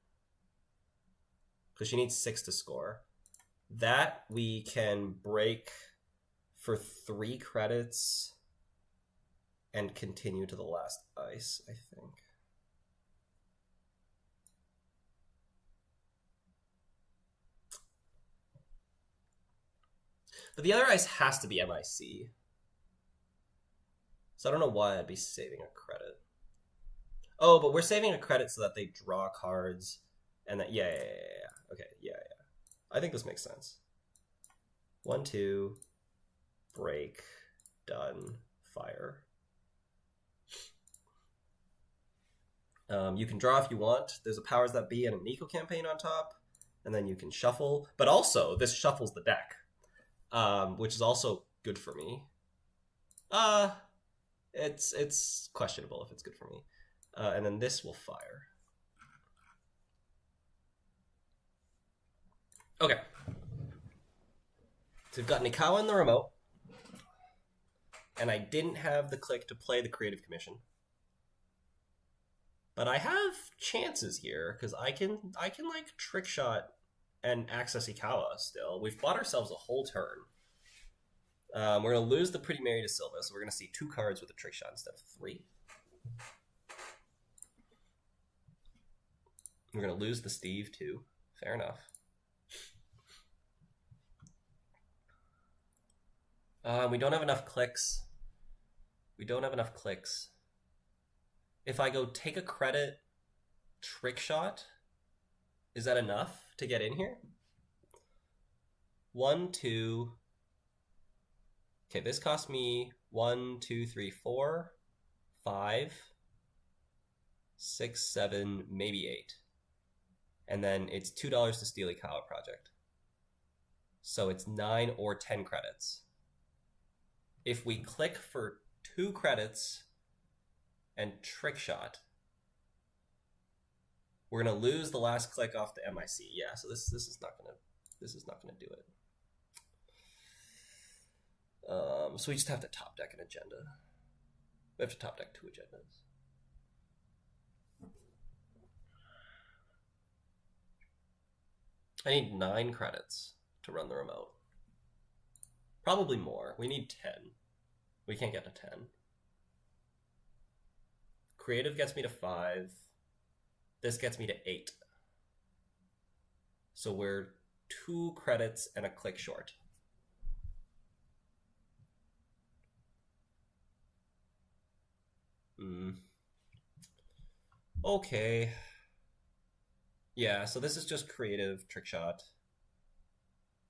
because she needs 6 to score. That we can break for 3 credits and continue to the last ice, I think. But the other ice has to be MIC. So I don't know why I'd be saving a credit. Oh, but we're saving a credit so that they draw cards and that, yeah. Okay, yeah. I think this makes sense. 1, 2, break, done, fire. You can draw if you want. There's a powers that be and an eco campaign on top, and then you can shuffle. But also, this shuffles the deck, which is also good for me. It's questionable if it's good for me. And then this will fire. Okay. So we've got Nikawa in the remote, and I didn't have the click to play the Creative Commission. But I have chances here because I can like trick shot and access Ikawa still. We've bought ourselves a whole turn. We're gonna lose the Pretty Mary to Silva, so we're gonna see 2 cards with a trick shot instead of 3. We're gonna lose the Steve too. Fair enough. We don't have enough clicks. If I go take a credit, trick shot, is that enough to get in here? 1, 2. Okay, this cost me 1, 2, 3, 4, 5, 6, 7, maybe 8. And then it's $2 to steal Ikawa Project. So it's 9 or 10 credits. If we click for 2 credits and trick shot, we're gonna lose the last click off the MIC. Yeah, so this is not gonna do it. So we just have to top deck an agenda. We have to top deck 2 agendas. I need 9 credits to run the remote. Probably more. We need 10. We can't get to 10. Creative gets me to 5. This gets me to 8. So we're 2 credits and a click short. Okay. Yeah, so this is just creative, trick shot,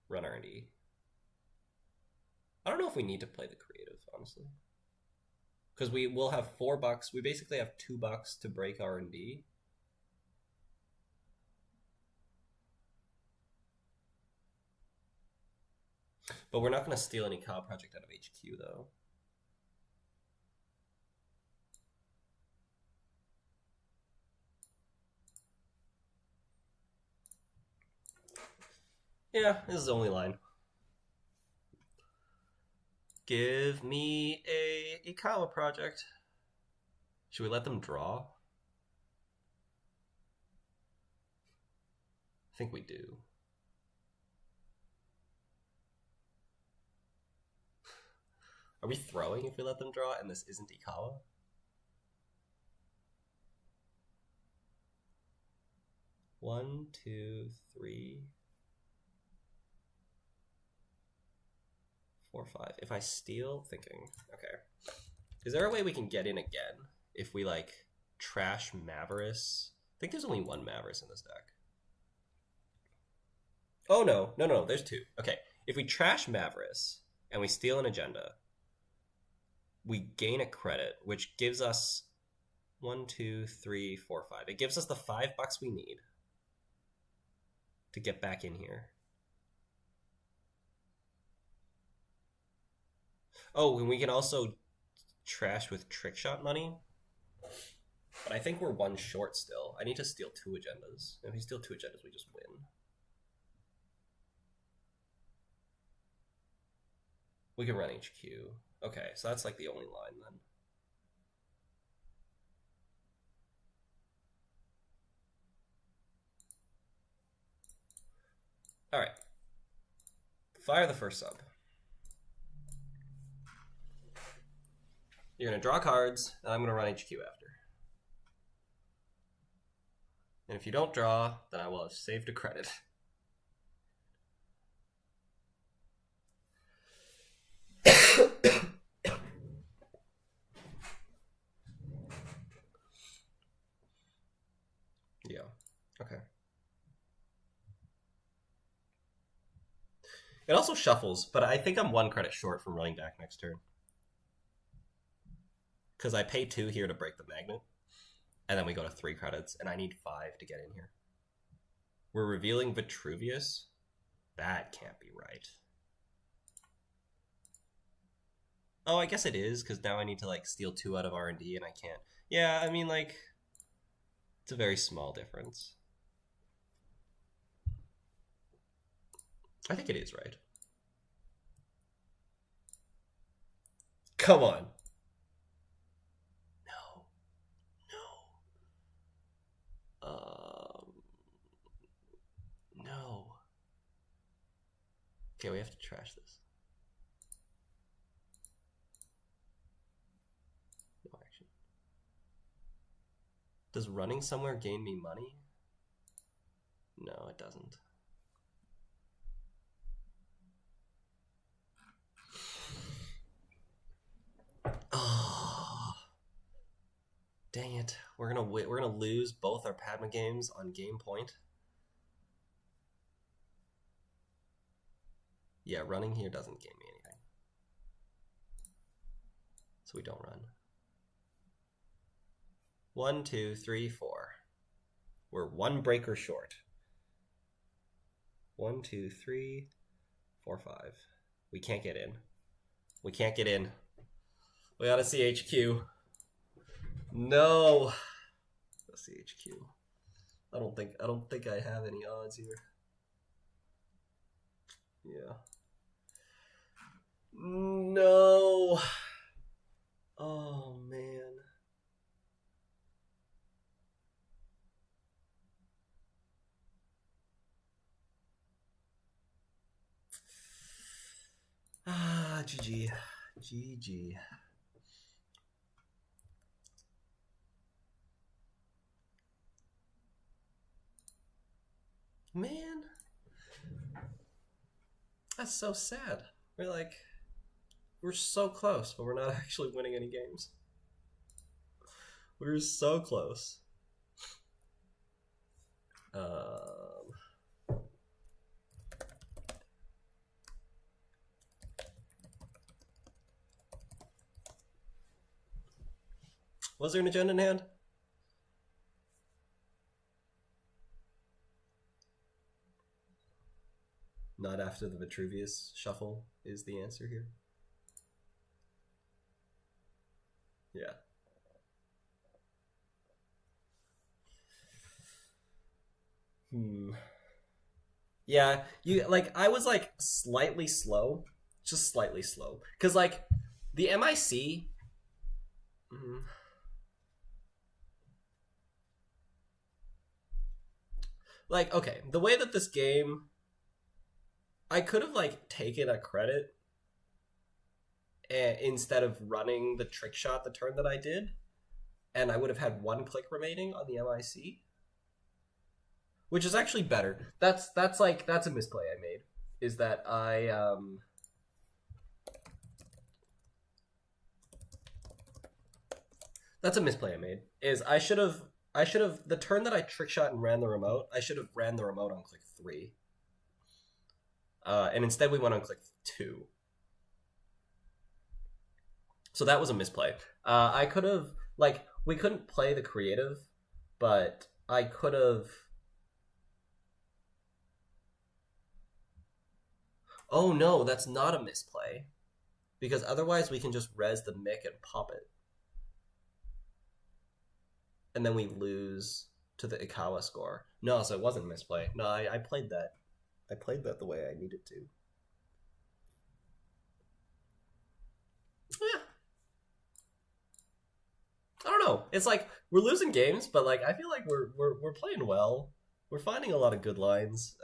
run R&D. I don't know if we need to play the creative, honestly. Because we will have $4. We basically have $2 to break R&D. But we're not going to steal any Ikawa Project out of HQ, though. Yeah, this is the only line. Give me a Ikawa Project. Should we let them draw? I think we do. Are we throwing if we let them draw and this isn't Ikawa? One, two, three, 4, 5. If I steal, thinking, okay. Is there a way we can get in again if we like trash Mavericks? I think there's only one Mavericks in this deck. Oh no, there's 2. Okay, if we trash Mavericks and we steal an agenda, we gain a credit, which gives us 1, 2, 3, 4, 5. It gives us the $5 we need to get back in here. Oh, and we can also trash with trick shot money. But I think we're 1 short still. I need to steal 2 agendas. If we steal 2 agendas, we just win. We can run HQ. Okay, so that's like the only line then. All right. Fire the first sub. You're going to draw cards, and I'm going to run HQ after. And if you don't draw, then I will have saved a credit. Yeah, okay. It also shuffles, but I think I'm 1 credit short from running back next turn. Because I pay 2 here to break the magnet, and then we go to 3 credits, and I need 5 to get in here. We're revealing Vitruvius? That can't be right. Oh, I guess it is, because now I need to like steal 2 out of R&D, and I can't. Yeah, I mean, like, it's a very small difference. I think it is right. Come on. No. Okay, we have to trash this. No action. Does running somewhere gain me money? No, it doesn't. Oh, dang it! We're gonna lose both our Padma games on game point. Yeah, running here doesn't gain me anything, so we don't run. 1, 2, 3, 4. We're 1 breaker short. 1, 2, 3, 4, 5. We can't get in. We can't get in. We gotta see HQ. No. Let's see HQ. I don't think I have any odds here. Yeah. No. Oh man. Ah, GG. GG. Man. That's so sad. We're so close, but we're not actually winning any games. We're so close. Was there an agenda in hand? Not after the Vitruvius shuffle is the answer here. Yeah. Yeah, I was slightly slow, just slightly slow, because the MIC. like, okay, the way that this game, I could have like taken a credit instead of running the trick shot the turn that I did, and I would have had 1 click remaining on the MIC, which is actually better. That's a misplay I made. Is that that's a misplay I made. Is I should have the turn that I trick shot and ran the remote, I should have ran the remote on click 3. And instead we went on click 2. So that was a misplay. I could have, like, we couldn't play the creative, but I could have... Oh no, that's not a misplay. Because otherwise we can just res the mic and pop it. And then we lose to the Ikawa score. No, so it wasn't a misplay. No, I played that. I played that the way I needed to. Yeah. I don't know. It's like we're losing games, but like I feel like we're playing well. We're finding a lot of good lines.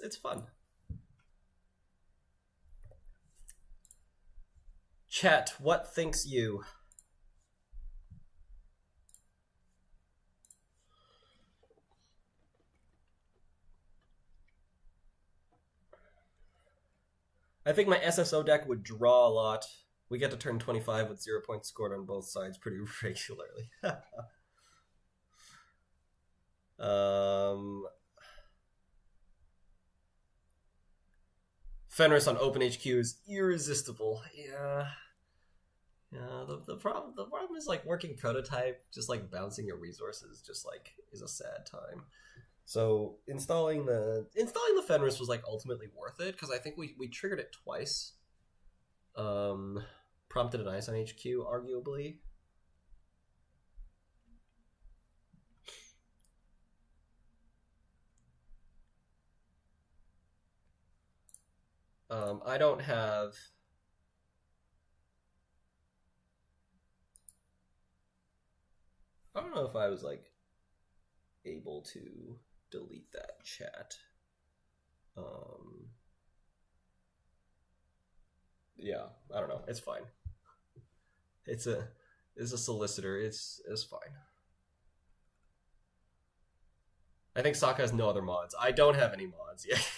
It's fun. Chat, what thinks you? I think my SSO deck would draw a lot. We get to turn 25 with 0 points scored on both sides pretty regularly. Fenris on OpenHQ is irresistible. Yeah. Yeah, the problem is like working prototype, just like bouncing your resources just like is a sad time. So installing the Fenris was like ultimately worth it because I think we triggered it twice. Prompted an ice on HQ, arguably. I don't have... I don't know if I was like able to delete that chat. Yeah, I don't know. It's fine. It's a solicitor. It's fine. I think Sokka has no other mods. I don't have any mods yet.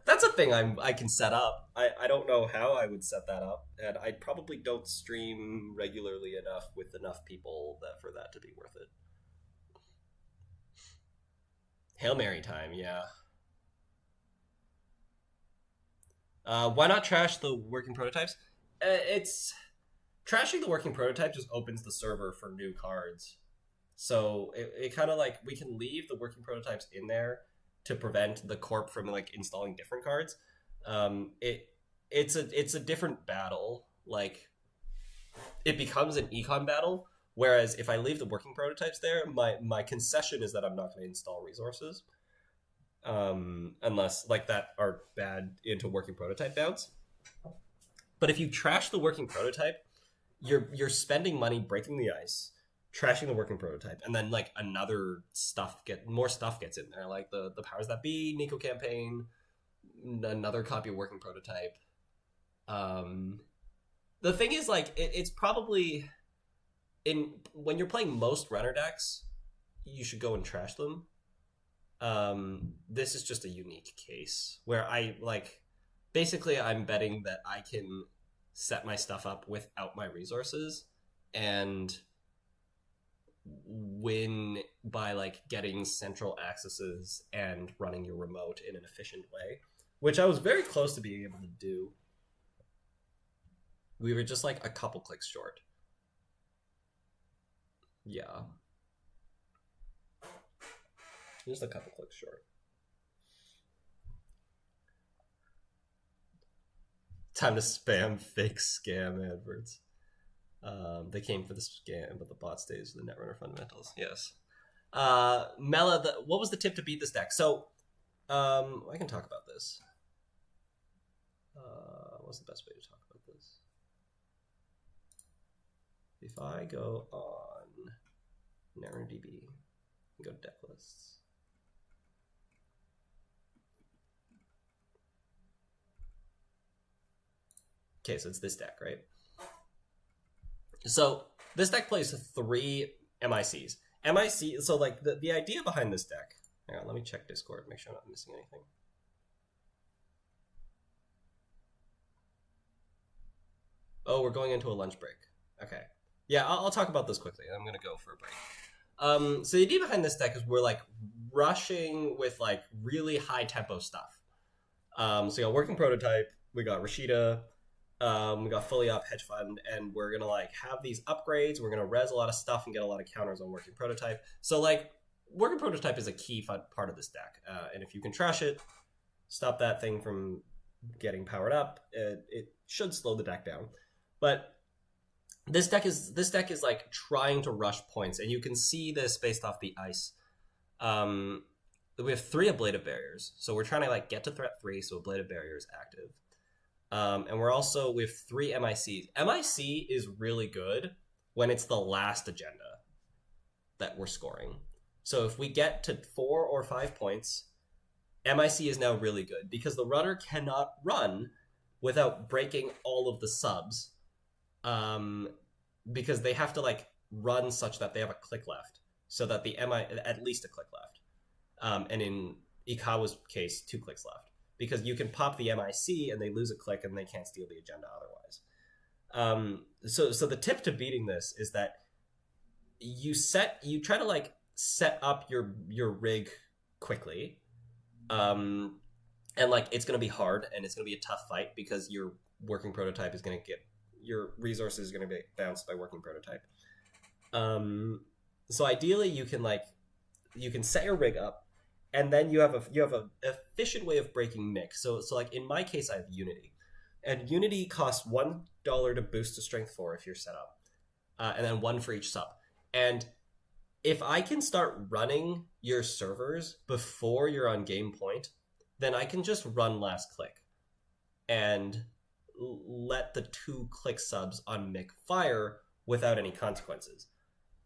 That's a thing I can set up. I don't know how I would set that up, and I probably don't stream regularly enough with enough people for that to be worth it. Hail Mary time, yeah. Why not trash the working prototypes? It's trashing the working prototype just opens the server for new cards. So it kind of like we can leave the working prototypes in there to prevent the corp from like installing different cards. It's a different battle. Like it becomes an econ battle. Whereas if I leave the working prototypes there, my concession is that I'm not going to install resources. Unless like that are bad into working prototype bounce. But if you trash the working prototype, you're spending money breaking the ice, trashing the working prototype, and then like more stuff gets in there, like the powers that be, Nico campaign, another copy of working prototype. The thing is like it's probably when you're playing most runner decks, you should go and trash them. This is just a unique case where basically I'm betting that I can set my stuff up without my resources and win by like getting central accesses and running your remote in an efficient way, which I was very close to being able to do. We were just like a couple clicks short. Yeah. Just a couple clicks short. Time to spam fake scam adverts. They came for the scam, but the bot stays with the Netrunner fundamentals. Yes. Mela, what was the tip to beat this deck? So, I can talk about this. What's the best way to talk about this? If I go on NetRunnerDB Go to deck lists. Okay, so it's this deck, right? So this deck plays 3 MICs. So like the idea behind this deck. Hang on, let me check Discord, make sure I'm not missing anything. Oh, we're going into a lunch break. Okay. Yeah, I'll talk about this quickly. I'm gonna go for a break. So the idea behind this deck is we're like rushing with like really high tempo stuff. So we got Working Prototype, we got Rashida, we got Fully Up, Hedge Fund, and we're gonna like have these upgrades. We're gonna res a lot of stuff and get a lot of counters on Working Prototype. So like Working Prototype is a key part of this deck, and if you can trash it, stop that thing from getting powered up, it should slow the deck down. But this deck is like trying to rush points, and you can see this based off the ice. We have 3 ablative barriers, so we're trying to like get to threat 3, so ablative barrier is active. And we have 3 MICs. MIC is really good when it's the last agenda that we're scoring. So if we get to 4 or 5 points, MIC is now really good because the runner cannot run without breaking all of the subs, because they have to like run such that they have a click left, so that the at least a click left, and in Ikawa's case 2 clicks left, because you can pop the MIC and they lose a click and they can't steal the agenda otherwise. So the tip to beating this is that you try to like set up your rig quickly, and like it's gonna be hard and it's gonna be a tough fight because your Working Prototype is gonna get your resources are gonna be bounced by Working Prototype. So ideally you can set your rig up, and then you have a efficient way of breaking mix. So like in my case, I have Unity, and Unity costs $1 to boost to Strength 4 if you're set up, and then 1 for each sub. And if I can start running your servers before you're on game point, then I can just run last click and let the 2 click subs on Mick fire without any consequences.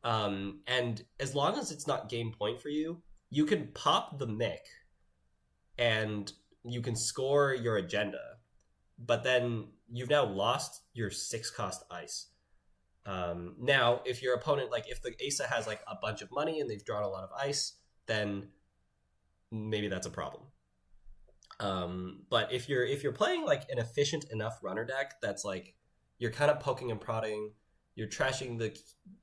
And as long as it's not game point for you, you can pop the Mick and you can score your agenda, but then you've now lost your 6 cost ice. Now, if your opponent, like if the Asa has like a bunch of money and they've drawn a lot of ice, then maybe that's a problem. But if you're playing like an efficient enough runner deck that's like you're kind of poking and prodding, you're trashing the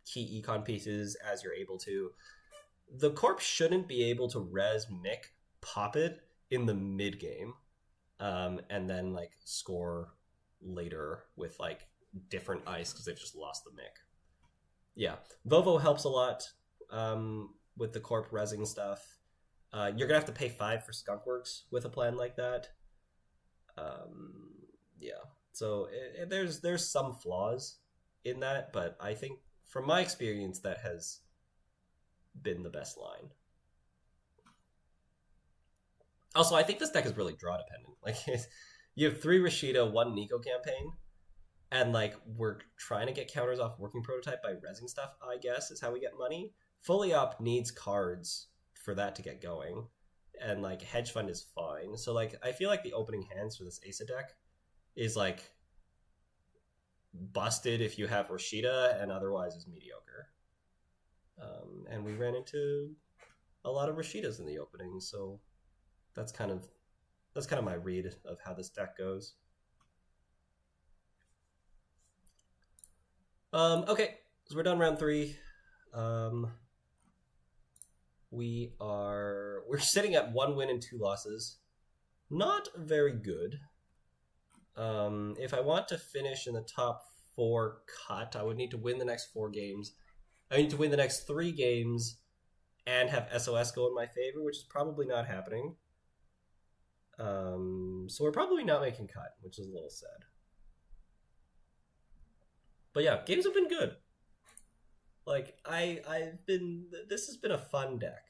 key econ pieces as you're able to, the corp shouldn't be able to res Mick, pop it in the mid game, and then like score later with like different ice because they've just lost the Mick. Yeah, Vovo helps a lot with the corp resing stuff. You're gonna have to pay 5 for Skunkworks with a plan like that. Yeah, so there's some flaws in that, but I think from my experience that has been the best line. Also, I think this deck is really draw dependent. Like you have 3 Rashida, 1 Nico campaign, and like we're trying to get counters off Working Prototype by resing stuff, I guess, is how we get money. Fully Up needs cards for that to get going, and like Hedge Fund is fine. So like I feel like the opening hands for this Asa deck is like busted if you have Rashida, and otherwise is mediocre. And we ran into a lot of Rashidas in the opening, so that's kind of my read of how this deck goes. Okay, so we're done round 3. We're sitting at 1 win and 2 losses. Not very good. If I want to finish in the top 4 cut, I would need to win the next 4 games. I need to win the next 3 games and have SOS go in my favor, which is probably not happening. So we're probably not making cut, which is a little sad. But yeah, games have been good. Like this has been a fun deck,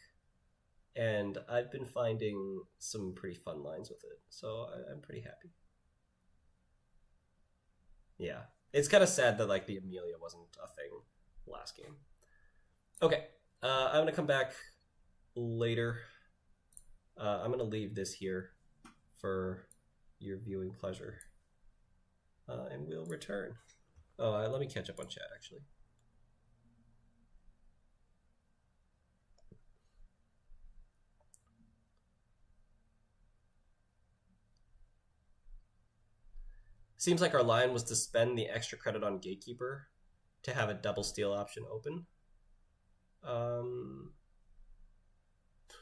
and I've been finding some pretty fun lines with it, so I'm pretty happy. Yeah, it's kind of sad that like the Amelia wasn't a thing last game. Okay, I'm gonna come back later. I'm going to leave this here for your viewing pleasure. And we'll return. Oh, let me catch up on chat, actually. Seems like our line was to spend the extra credit on Gatekeeper to have a double steal option open.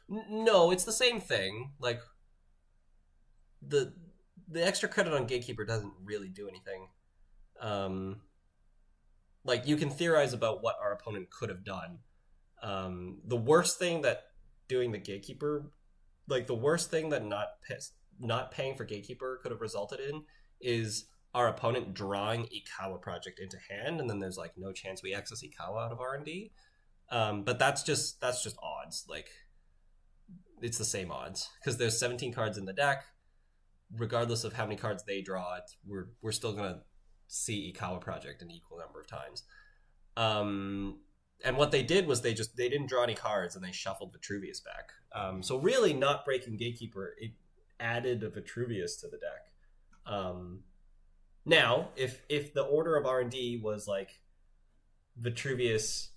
No, it's the same thing. Like, the extra credit on Gatekeeper doesn't really do anything. Like, you can theorize about what our opponent could have done. The worst thing that doing the Gatekeeper, like the worst thing that not paying for Gatekeeper could have resulted in is our opponent drawing Ikawa Project into hand, and then there's like no chance we access Ikawa out of R&D. But that's just odds. Like, it's the same odds because there's 17 cards in the deck. Regardless of how many cards they draw, we're still gonna see Ikawa Project an equal number of times. And what they did was they didn't draw any cards and they shuffled Vitruvius back. So really, not breaking Gatekeeper, it added a Vitruvius to the deck. Now, if the order of R&D was like Vitruvius,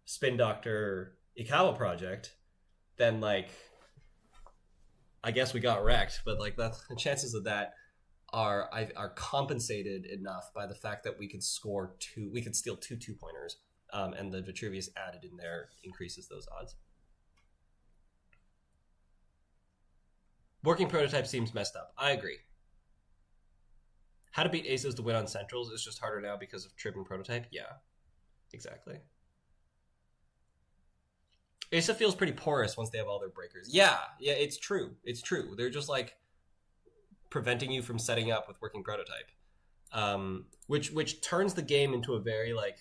Spin Doctor, Ikawa Project, then like I guess we got wrecked. But like the chances of that are compensated enough by the fact that we could steal two 2-pointers, and the Vitruvius added in there increases those odds. Working prototype seems messed up. I agree. How to beat aces to win on centrals is just harder now because of trip and prototype. Yeah, exactly. Asa feels pretty porous once they have all their breakers. Yeah, it's true. It's true. They're just like preventing you from setting up with working prototype, which turns the game into a very like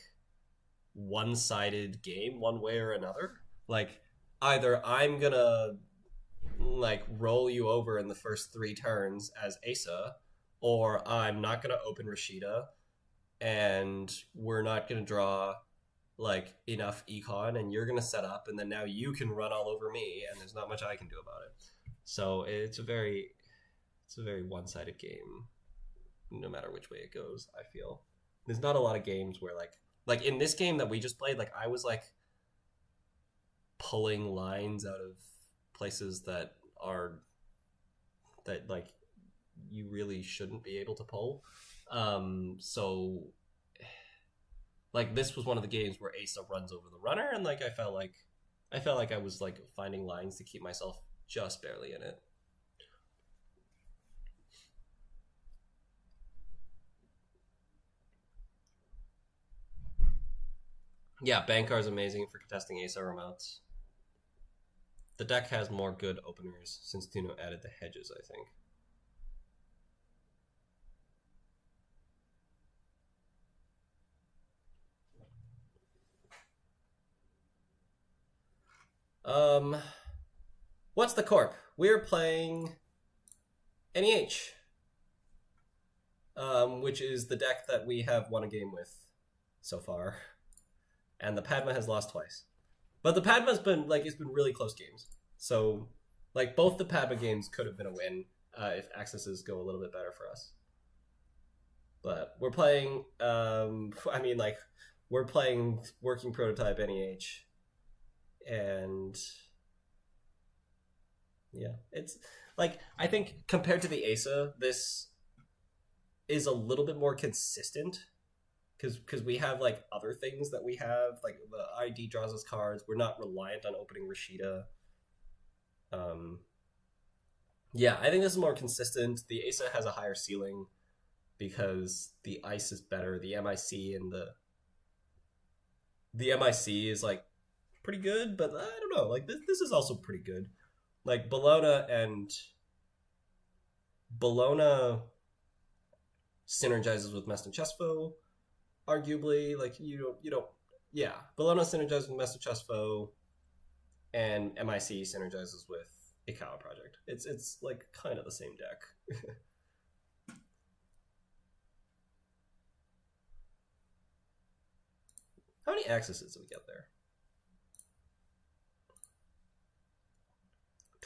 one-sided game, one way or another. Like, either I'm gonna like roll you over in the first 3 turns as Asa, or I'm not gonna open Rashida, and we're not gonna draw like enough econ, and you're gonna set up, and then now you can run all over me, and there's not much I can do about it. So it's a very one-sided game, no matter which way it goes. I feel there's not a lot of games where like in this game that we just played, like I was like pulling lines out of places that like you really shouldn't be able to pull. So like this was one of the games where Asa runs over the runner, and like I felt like I was like finding lines to keep myself just barely in it. Yeah, Bankar is amazing for contesting Asa remotes. The deck has more good openers since Tuno added the hedges, I think. What's the corp? We're playing NEH, which is the deck that we have won a game with so far, and the Padma has lost twice. But the Padma's been like it's been really close games. So like both the Padma games could have been a win if accesses go a little bit better for us. But we're playing. I mean, like we're playing working prototype NEH, and yeah, it's like I think compared to the Asa, this is a little bit more consistent because we have like other things that we have, like the ID draws us cards. We're not reliant on opening Rashida. Yeah, I think this is more consistent. The Asa has a higher ceiling because the ice is better. The MIC and the MIC is like pretty good, but I don't know. Like this is also pretty good. Like Bologna synergizes with Meston Chesfo, arguably. Like you don't yeah. Bologna synergizes with Meston Chesfo, and MIC synergizes with Ikawa Project. It's like kind of the same deck. How many accesses do we get there?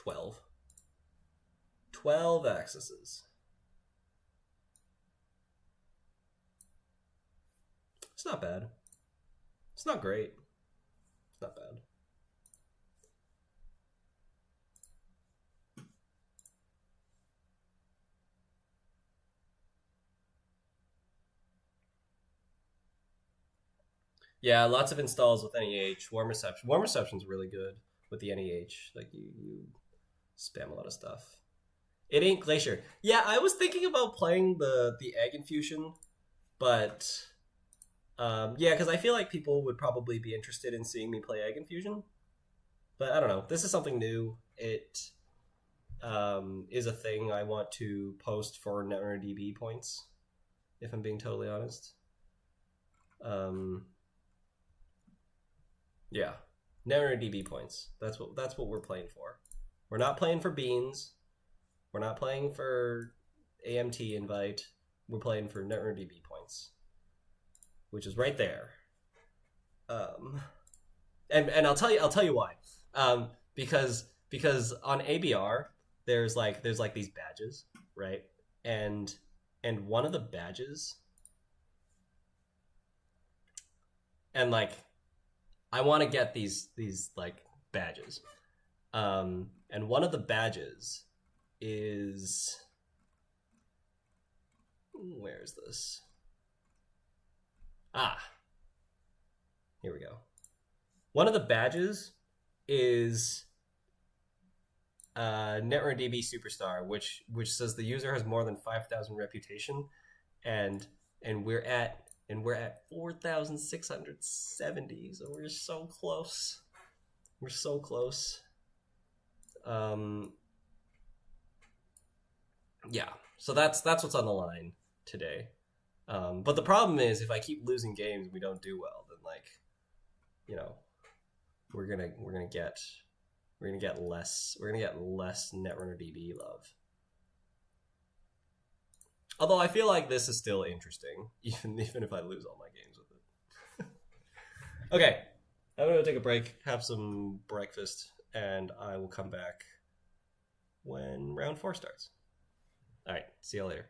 12. 12 accesses. It's not bad. It's not great. It's not bad. Yeah, lots of installs with NEH. Warm reception. Warm reception's really good with the NEH. Like you spam a lot of stuff. It ain't Glacier. Yeah, I was thinking about playing the egg infusion, but yeah, because I feel like people would probably be interested in seeing me play egg infusion. But I don't know. This is something new. It is a thing I want to post for Netrunner DB points, if I'm being totally honest. Yeah, Netrunner DB points. That's what we're playing for. We're not playing for beans. We're not playing for AMT invite. We're playing for Netrunner DB points, which is right there. And I'll tell you why. Because on ABR there's like these badges, right? And one of the badges, and like I want to get these like badges. And one of the badges is, where is this? Here we go. One of the badges is Netrunner DB Superstar, which says the user has more than 5,000 reputation, and we're at 4,670, so we're so close. We're so close. Yeah, so that's what's on the line today. But the problem is, if I keep losing games and we don't do well, then like, you know, we're gonna get less Netrunner DB love. Although I feel like this is still interesting, even if I lose all my games with it. Okay, I'm gonna take a break, have some breakfast, and I will come back when round 4 starts. All right, see you later.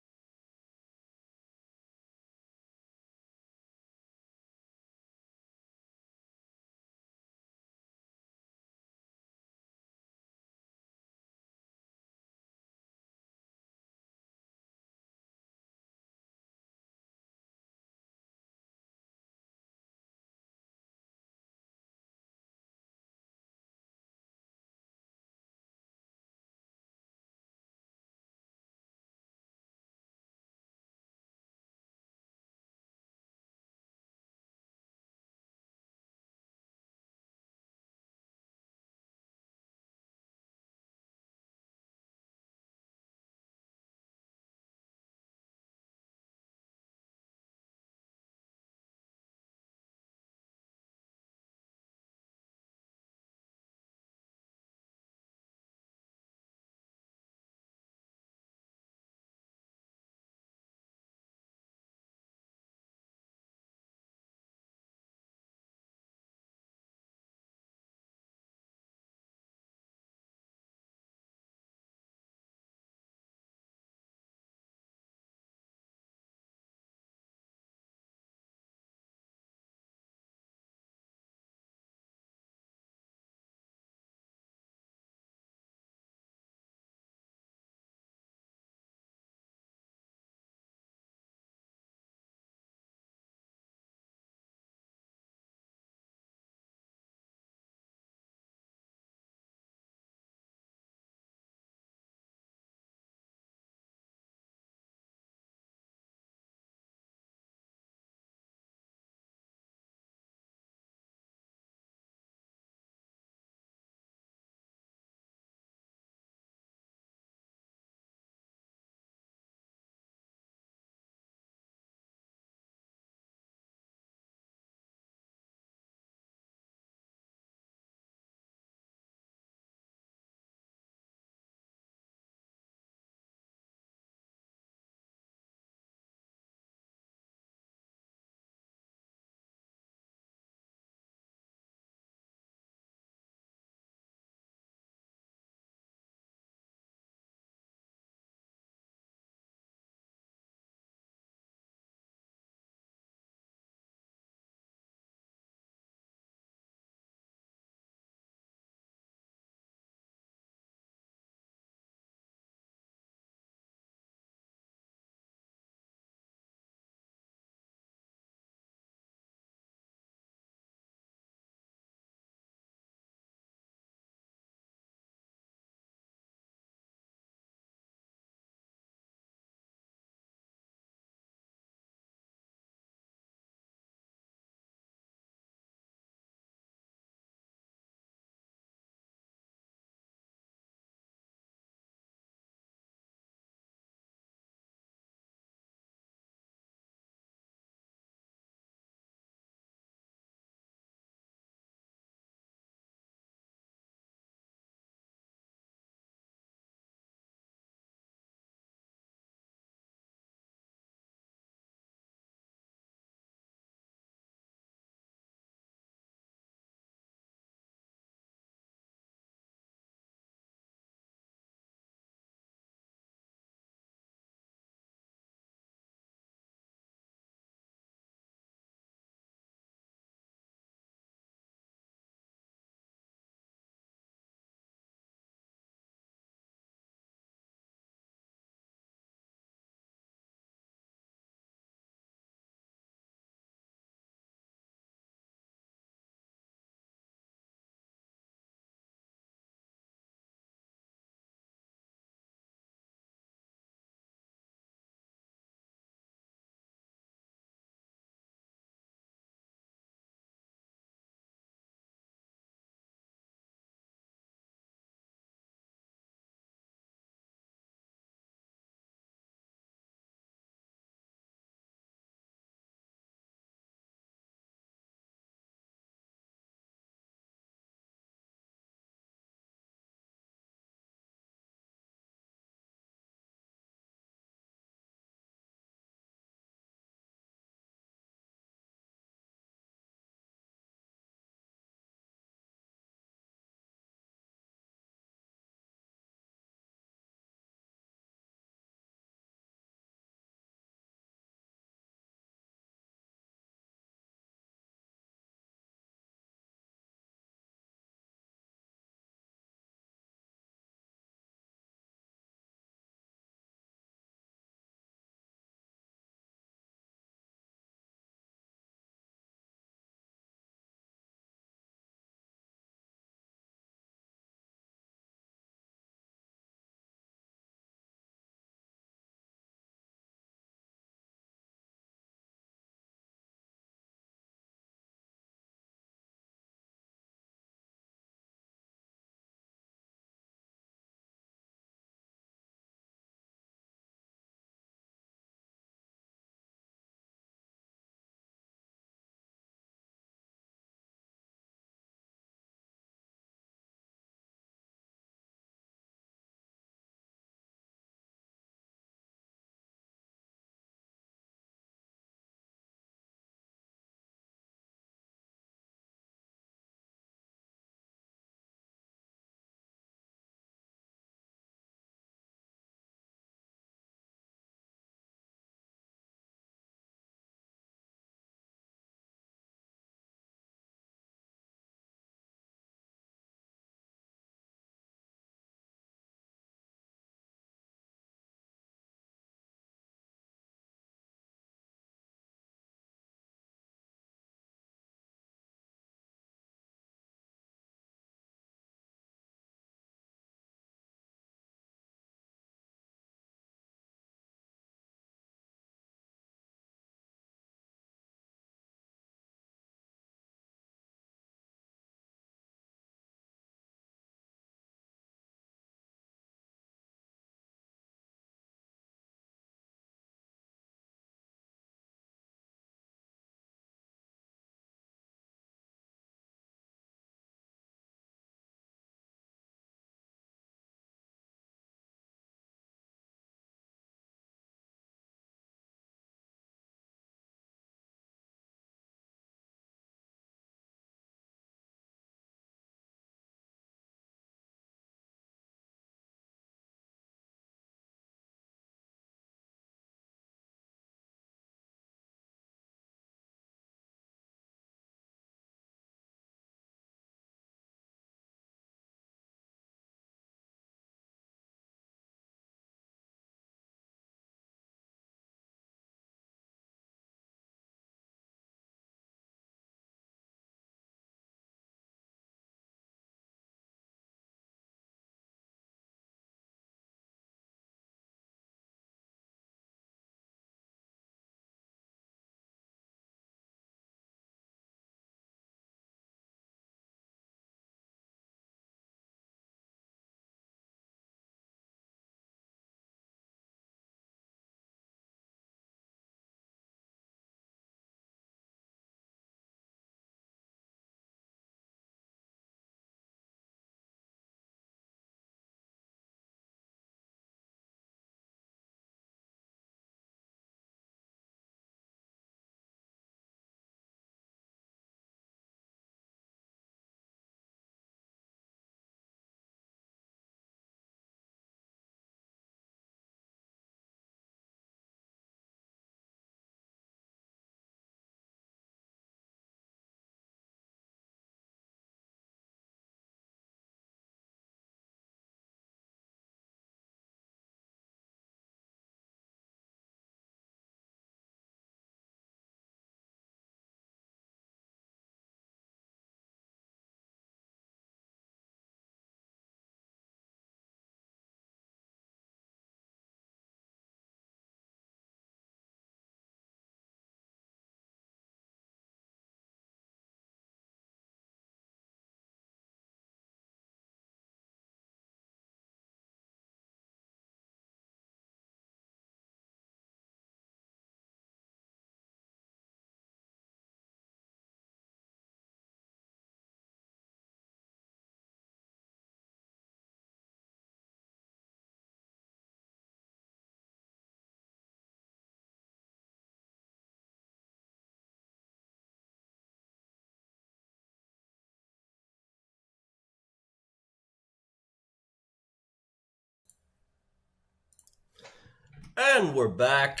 And we're back.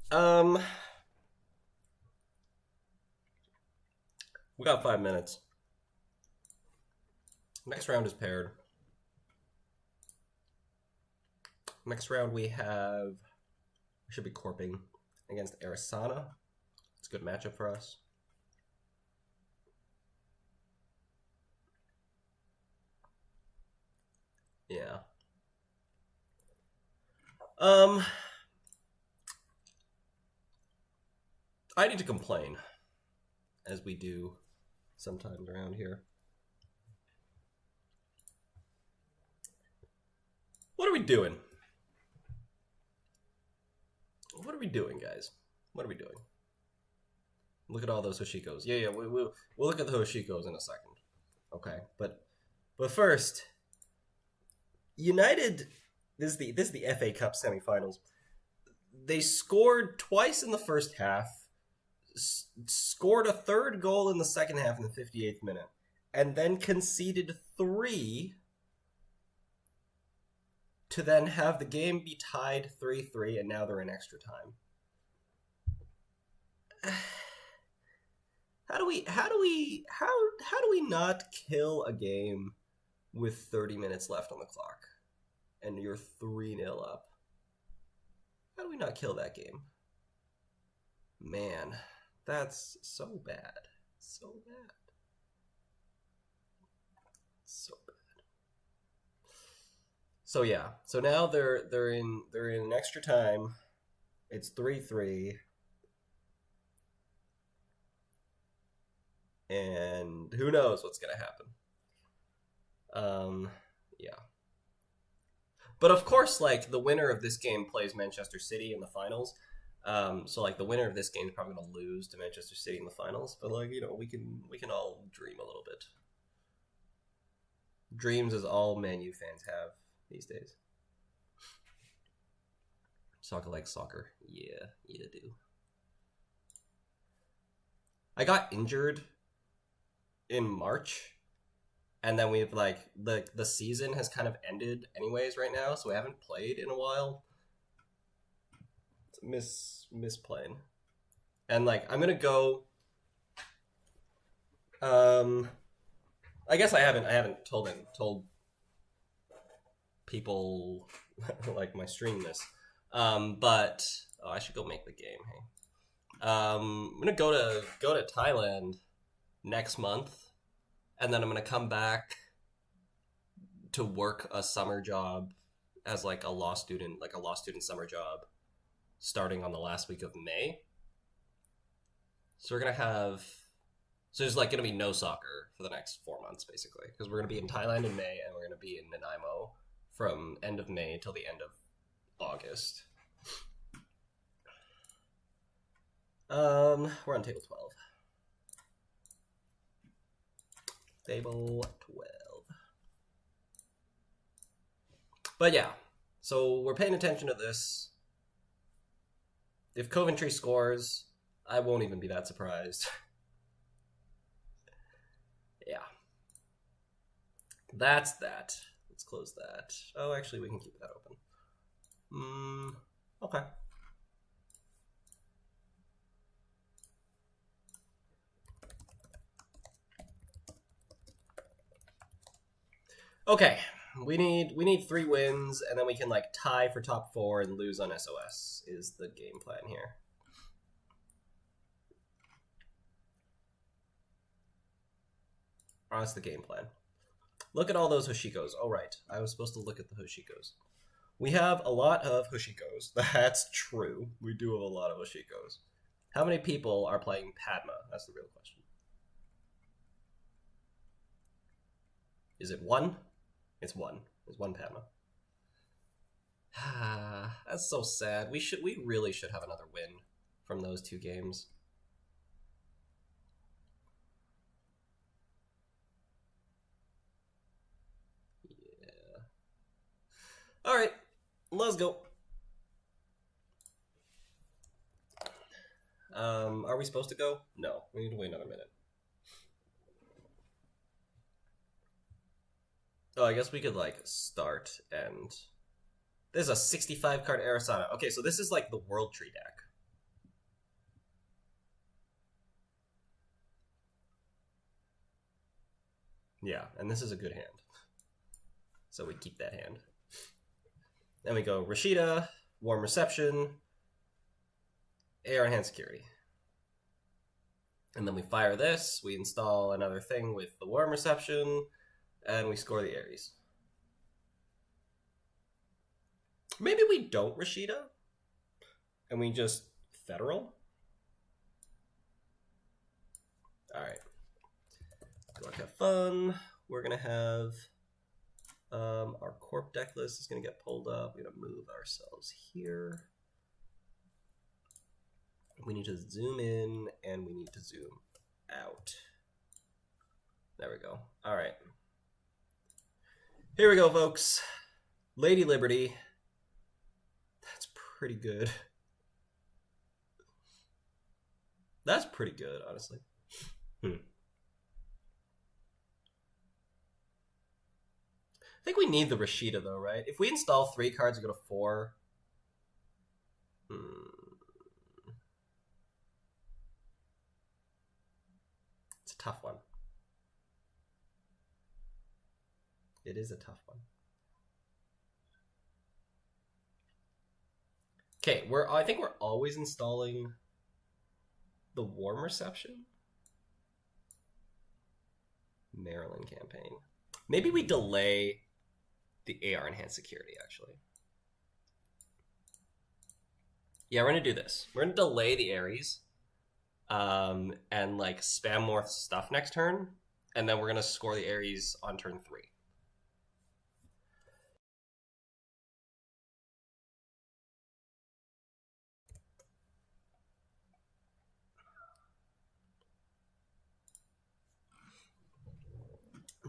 We got 5 minutes. Next round is paired. Next round we should be corping against Arissana. It's a good matchup for us. Yeah. I need to complain, as we do sometimes around here. What are we doing? What are we doing, guys? What are we doing? Look at all those Hoshikos. Yeah, we'll look at the Hoshikos in a second. Okay, but first, United. This is the FA Cup semifinals. They scored twice in the first half, scored a third goal in the second half in the 58th minute, and then conceded 3 to then have the game be tied 3-3, and now they're in extra time. How do we not kill a game with 30 minutes left on the clock and you're 3-0 up? How do we not kill that game? Man, that's so bad. So bad. So bad. So yeah. So now they're in extra time. It's 3-3. And who knows what's gonna happen. Yeah. But of course, like, the winner of this game plays Manchester City in the finals. So like the winner of this game is probably gonna lose to Manchester City in the finals. But like, you know, we can all dream a little bit. Dreams is all Man U fans have these days. Soccer like soccer. Yeah, you do. I got injured in March, and then we've like the season has kind of ended anyways right now, so we haven't played in a while. Miss playing. And like I'm gonna go I guess I haven't told people like my stream this. But I should go make the game, hey. I'm gonna go to Thailand next month, and then I'm gonna come back to work a summer job as like a law student summer job, starting on the last week of May. So there's like gonna be no soccer for the next 4 months basically, because we're gonna be in Thailand in May and we're gonna be in Nanaimo from end of May till the end of August. We're on table 12. Table 12. But yeah, so we're paying attention to this. If Coventry scores, I won't even be that surprised. Yeah. That's that. Let's close that. Oh, actually, we can keep that open. Okay. Okay, we need 3 wins, and then we can like tie for top 4 and lose on SOS is the game plan here. Oh, that's the game plan. Look at all those Hoshikos. Oh, right. I was supposed to look at the Hoshikos. We have a lot of Hoshikos. That's true. We do have a lot of Hoshikos. How many people are playing Padma? That's the real question. Is it 1? It's 1. It's 1 Padma. That's so sad. We really should have another win from those 2 games. Yeah. All right, let's go. Are we supposed to go? No, we need to wait another minute. Oh, I guess we could like start and This is a 65 card Arissana. Okay, so this is like the World Tree deck. Yeah, and this is a good hand. So we keep that hand. Then we go Rashida, Warm Reception, AR Enhanced Security. And then we fire this, we install another thing with the Warm Reception, and we score the Ares. Maybe we don't Rashida, and we just Federal? Alright. Go have fun. We're going to have our Corp deck list is going to get pulled up. We're going to move ourselves here. We need to zoom in and we need to zoom out. There we go. All right. Here we go, folks. Lady Liberty. That's pretty good. That's pretty good, honestly. I think we need the Rashida, though, right? If we install 3 cards and go to 4... It's a tough one. It is a tough one. Okay, I think we're always installing the Warm Reception. Maryland campaign. Maybe we delay the AR Enhanced Security, actually. Yeah, we're going to do this. We're going to delay the Ares and like spam more stuff next turn, and then we're going to score the Ares on turn 3.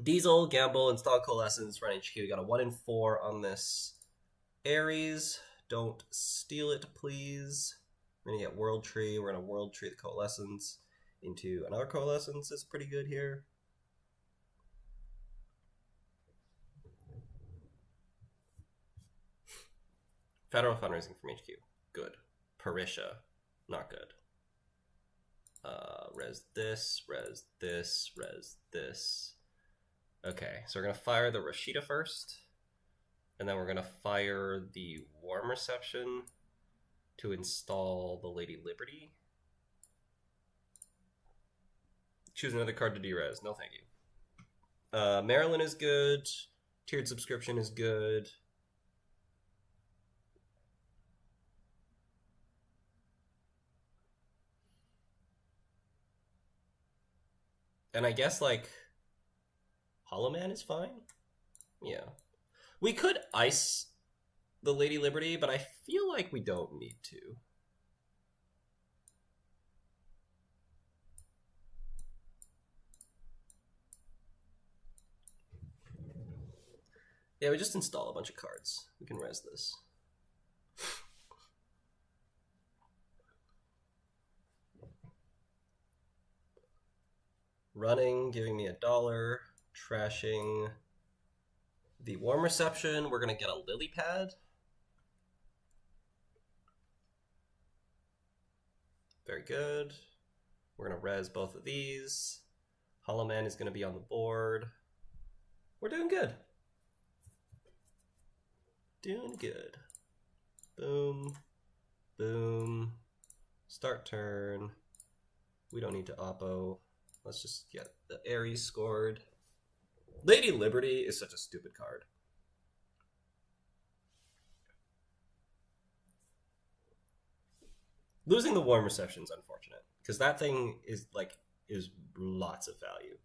Diesel, Gamble, install Coalescence, run HQ. We got a 1 in 4 on this Ares. Don't steal it, please. We're going to get World Tree. We're going to World Tree the Coalescence into another Coalescence. Is pretty good here. Federal fundraising from HQ. Good. Parisha. Not good. Res this, res this, res this. Okay, so we're going to fire the Rashida first, and then we're going to fire the Warm Reception to install the Lady Liberty. Choose another card to de-res. No, thank you. Maryland is good. Tiered Subscription is good. And I guess, like, Hollow Man is fine? Yeah. We could ice the Lady Liberty, but I feel like we don't need to. Yeah, we just install a bunch of cards. We can res this. Running, giving me $1. Trashing the Warm Reception. We're going to get a Lily Pad. Very good. We're going to res both of these. Hollow Man is going to be on the board. We're doing good. Doing good. Boom. Boom. Start turn. We don't need to oppo. Let's just get the Ares scored. Lady Liberty is such a stupid card. Losing the Warm Reception is unfortunate, because that thing is lots of value.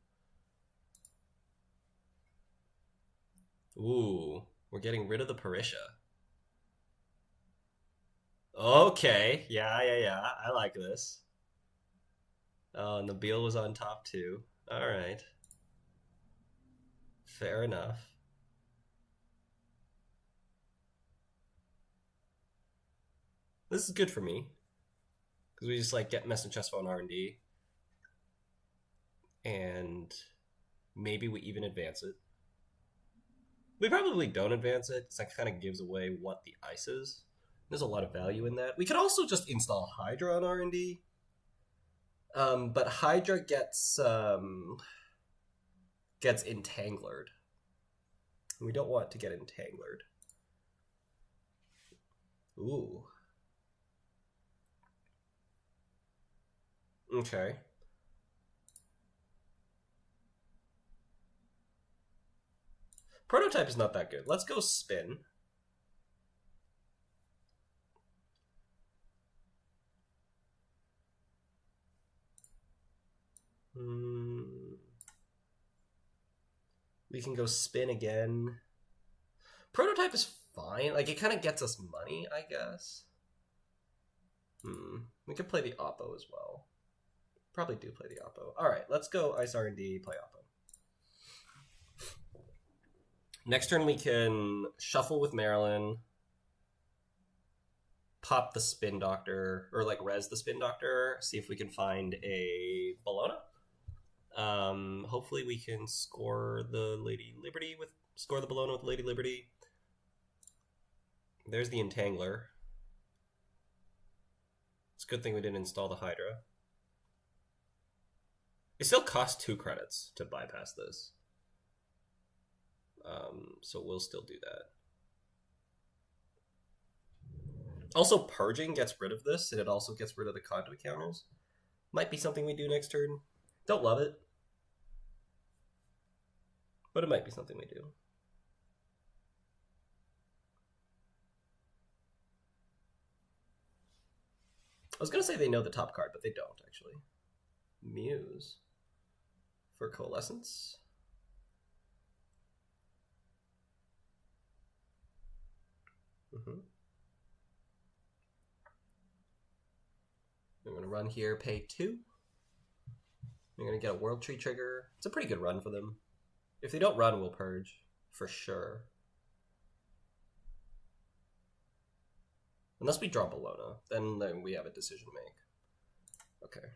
Ooh, we're getting rid of the Parisha. Okay, yeah, I like this. Oh, Nabil was on top too. All right. Fair enough. This is good for me, because we just like get Message Chess Phone R&D, and maybe we even advance it. We probably don't advance it, because that kind of gives away what the ice is. There's a lot of value in that. We could also just install Hydra on R&D. But Hydra gets entanglered. We don't want to get entanglered. Ooh. Okay. Prototype is not that good. Let's go spin. We can go spin again. Prototype is fine. Like, it kind of gets us money, I guess. We could play the Oppo as well. Probably do play the Oppo. Alright, let's go Ice R&D, play Oppo. Next turn we can shuffle with Marilyn, pop the Spin Doctor, or like res the Spin Doctor, see if we can find a Bologna. Hopefully we can score the Lady Liberty with score the Bologna with Lady Liberty. There's the Entangler. It's a good thing we didn't install the Hydra. It still costs 2 credits to bypass this. So we'll still do that. Also, Purging gets rid of this, and it also gets rid of the conduit counters. Might be something we do next turn. Don't love it, but it might be something we do. I was going to say they know the top card, but they don't, actually. Muse for Coalescence. I'm going to run here, pay 2. We're going to get a World Tree trigger. It's a pretty good run for them. If they don't run, we'll purge, for sure. Unless we draw Bologna, then we have a decision to make. Okay.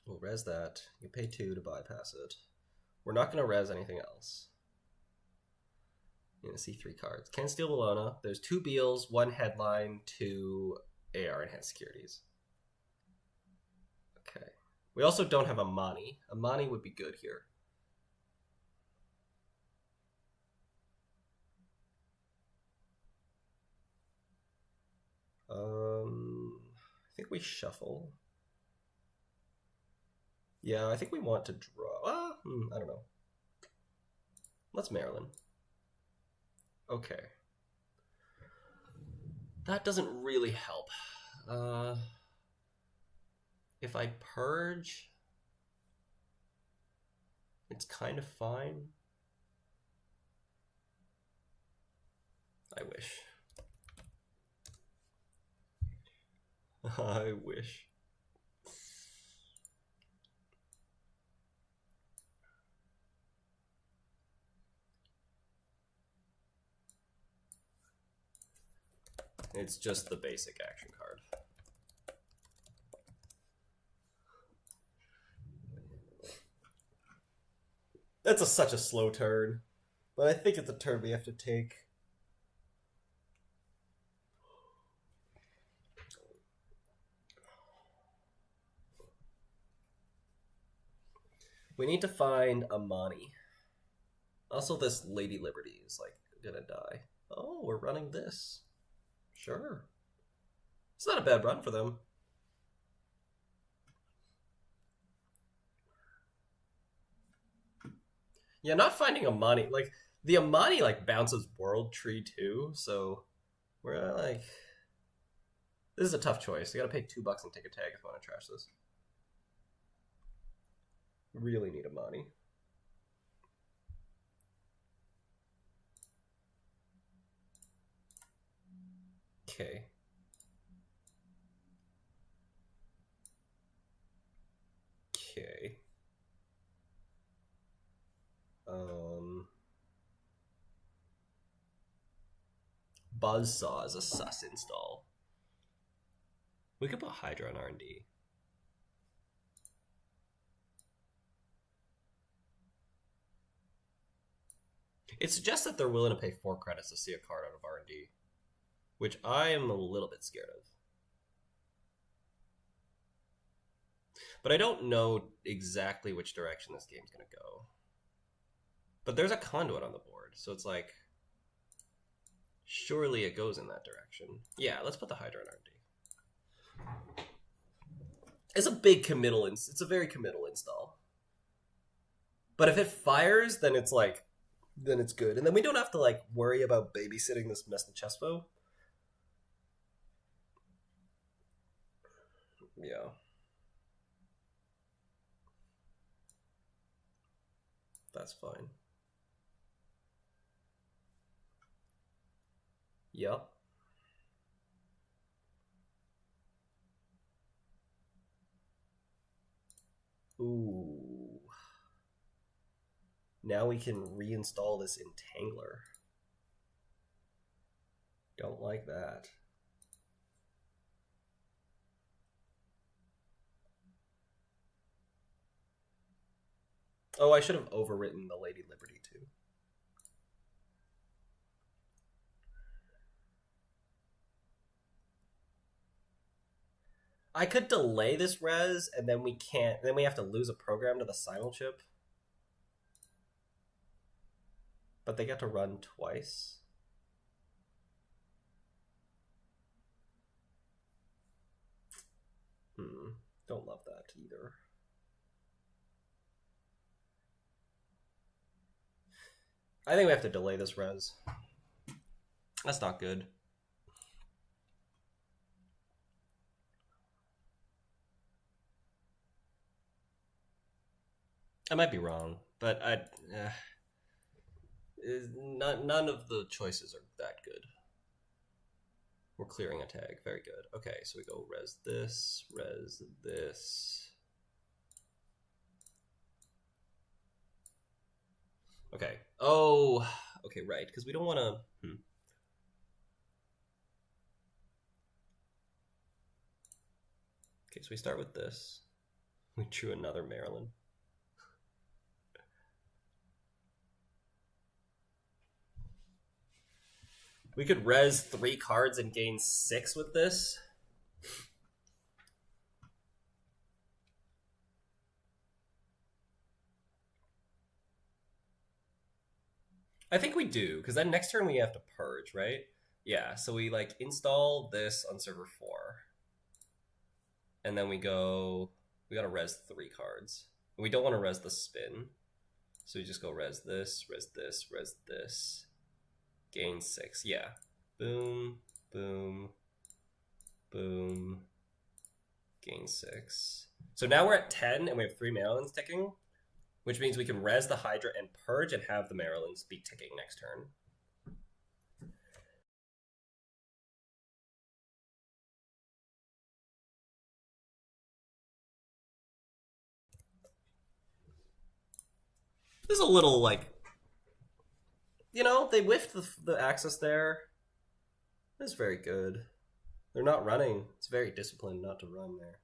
We'll res that. You pay 2 to bypass it. We're not going to res anything else. You're going to see 3 cards. Can't steal Bologna. There's 2 Beals, 1 Headline, 2 AR Enhanced Securities. Okay. We also don't have a Mani. A Mani would be good here. I think we shuffle. Yeah, I think we want to draw. I don't know. Let's Marilyn. Okay. That doesn't really help. If I purge, it's kind of fine. I wish. I wish. It's just the basic action card. That's such a slow turn, but I think it's a turn we have to take. We need to find a Mani. Also, this Lady Liberty is like gonna die. Oh, we're running this. Sure. It's not a bad run for them. Yeah, not finding a Amani. Like, the Amani, like, bounces World Tree too, so we're like... This is a tough choice. You gotta pay $2 and take a tag if I want to trash this. Really need a Amani. Okay. Okay. Buzzsaw is a sus install. We could put Hydra on R&D. It suggests that they're willing to pay 4 credits to see a card out of R&D, which I am a little bit scared of. But I don't know exactly which direction this game's going to go. But there's a conduit on the board, so it's like, surely it goes in that direction. Yeah, let's put the Hydra in R&D. It's a big committal. It's a very committal install. But if it fires, then it's like, then it's good, and then we don't have to like worry about babysitting this Messna Chespo. Yeah. That's fine. Yep. Ooh. Now we can reinstall this Entangler. Don't like that. Oh, I should have overwritten the Lady Liberty too. I could delay this res, and then we can't. Then we have to lose a program to the simul chip. But they get to run twice. Don't love that either. I think we have to delay this res. That's not good. I might be wrong, but none of the choices are that good. We're clearing a tag. Very good. Okay, so we go res this, res this. Okay. Oh, okay, right, because we don't want to... Okay, so we start with this. We drew another Maryland. We could res 3 cards and gain 6 with this. I think we do, because then next turn we have to purge, right? Yeah, so we like install this on server 4. And then we gotta res 3 cards. And we don't want to res the spin. So we just go res this, res this, res this. Gain 6, yeah. Boom, boom, boom. Gain 6. So now we're at 10 and we have 3 Marylands ticking, which means we can res the Hydra and purge and have the Marylands be ticking next turn. This is a little like, you know, they whiffed the access there. That's very good. They're not running. It's very disciplined not to run there.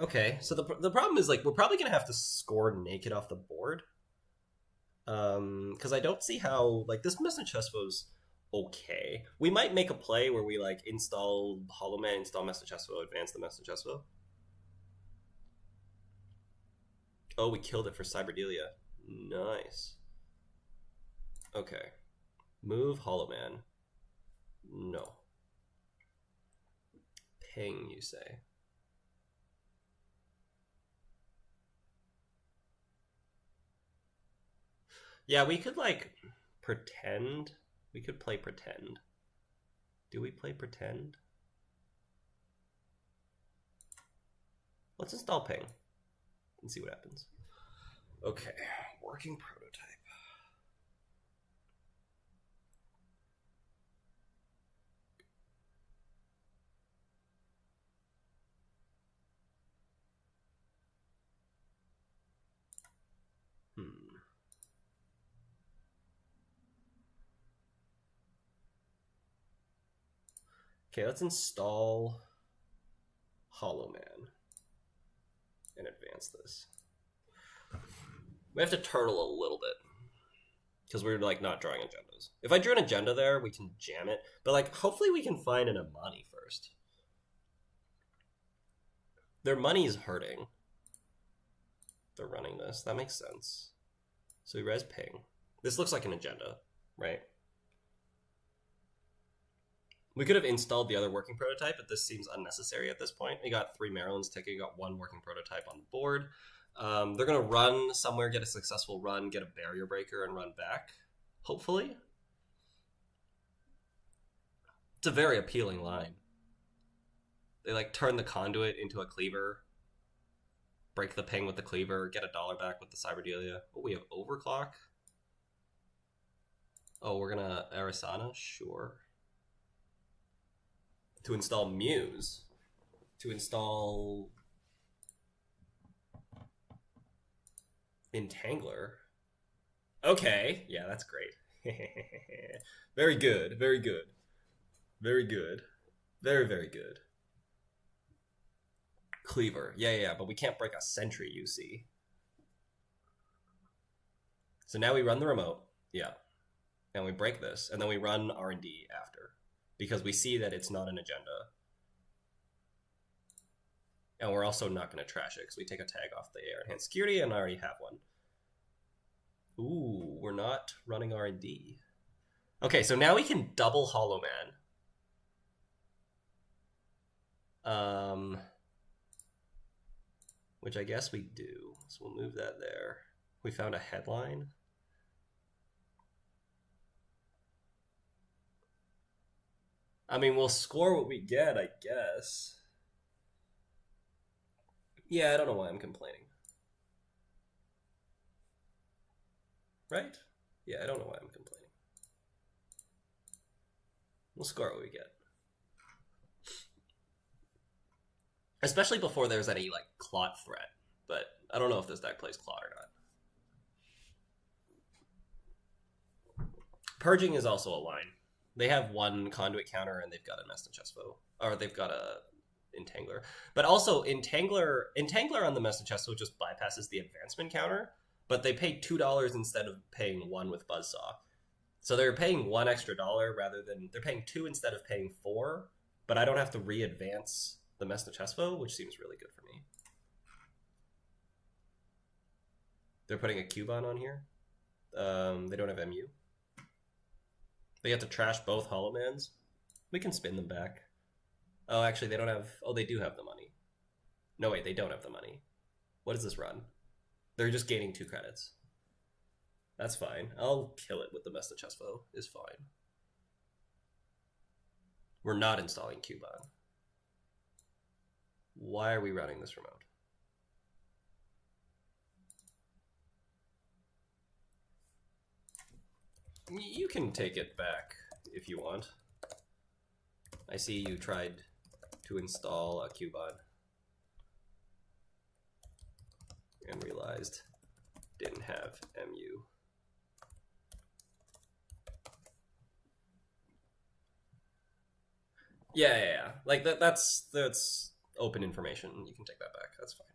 Okay, so the problem is like we're probably gonna have to score naked off the board. Because I don't see how like this Messna Chespo's okay. We might make a play where we like install Hollow Man, install Messna Chespo, advance the Messna Chespo. Oh, we killed it for Cyberdelia. Nice. Okay. Move Hollow Man. No. Ping, you say. Yeah, we could like pretend. We could play pretend. Do we play pretend? Let's install ping and see what happens. Okay, working prototype. Okay, let's install Hollow Man and advance this. We have to turtle a little bit because we're like not drawing agendas. If I drew an agenda there, we can jam it. But like, hopefully we can find an Amani first. Their money's hurting. They're running this. That makes sense. So we res ping. This looks like an agenda, right? We could have installed the other working prototype, but this seems unnecessary at this point. We got 3 Maryland's ticket. We got 1 working prototype on the board. They're going to run somewhere, get a successful run, get a barrier breaker, and run back, hopefully. It's a very appealing line. They like turn the conduit into a cleaver, break the ping with the cleaver, get $1 back with the Cyberdelia. Oh, we have overclock. Oh, we're going to Arissana? Sure. To install Muse, to install Entangler. Okay, yeah, that's great. Very good, very good. Very good. Very, very good. Cleaver. Yeah, but we can't break a sentry, you see. So now we run the remote. Yeah. And we break this, and then we run R&D after. Because we see that it's not an agenda. And we're also not going to trash it, because we take a tag off the air enhanced security, and I already have one. Ooh, we're not running R&D. Okay, so now we can double Hollow Man. Which I guess we do. So we'll move that there. We found a headline. I mean, we'll score what we get, I guess. Yeah, I don't know why I'm complaining. Right? Yeah, I don't know why I'm complaining. We'll score what we get. Especially before there's any, like, clot threat. But I don't know if this deck plays clot or not. Purging is also a line. They have 1 conduit counter and they've got a Mesta Chestfo. Or they've got a Entangler. But also, Entangler on the Mesta Chestfo just bypasses the advancement counter. But they pay $2 instead of paying 1 with Buzzsaw. So they're paying $1 extra rather than... They're paying 2 instead of paying 4. But I don't have to re-advance the Mesta Chestfo, which seems really good for me. They're putting a Cubon on here. They don't have MU. They have to trash both Hollowmans. We can spin them back. Oh, actually, they don't have... Oh, they do have the money. No, wait, they don't have the money. What does this run? They're just gaining 2 credits. That's fine. I'll kill it with the Mesta Chestfo. Is fine. We're not installing Cubon. Why are we running this remote? You can take it back if you want. I see you tried to install a Cubon and realized didn't have MU. Yeah. Like that's open information. You can take that back. That's fine.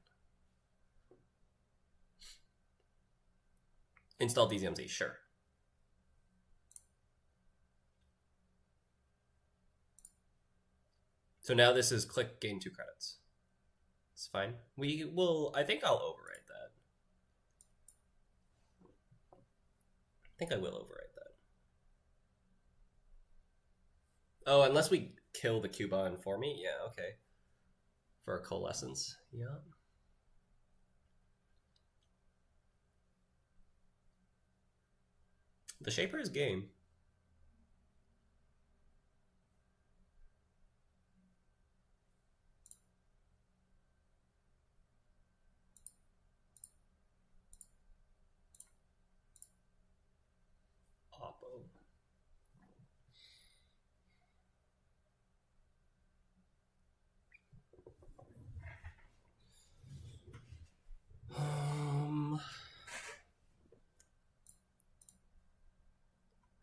Install DZMZ, sure. So now this is click gain 2 credits. It's fine. We will, I think I'll overwrite that. I think I will overwrite that. Oh, unless we kill the Cubon for me? Yeah, okay. For a coalescence. Yeah. The Shaper is game.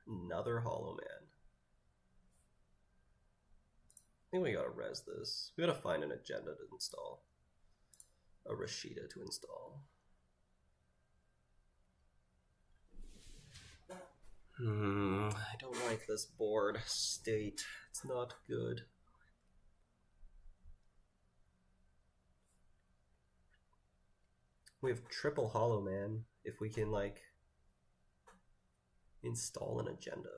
Another Hollow Man. think we gotta res this. We gotta find an agenda to install. A Rashida to install. I don't like this board state. It's not good. We have triple hollow man if we can like install an agenda.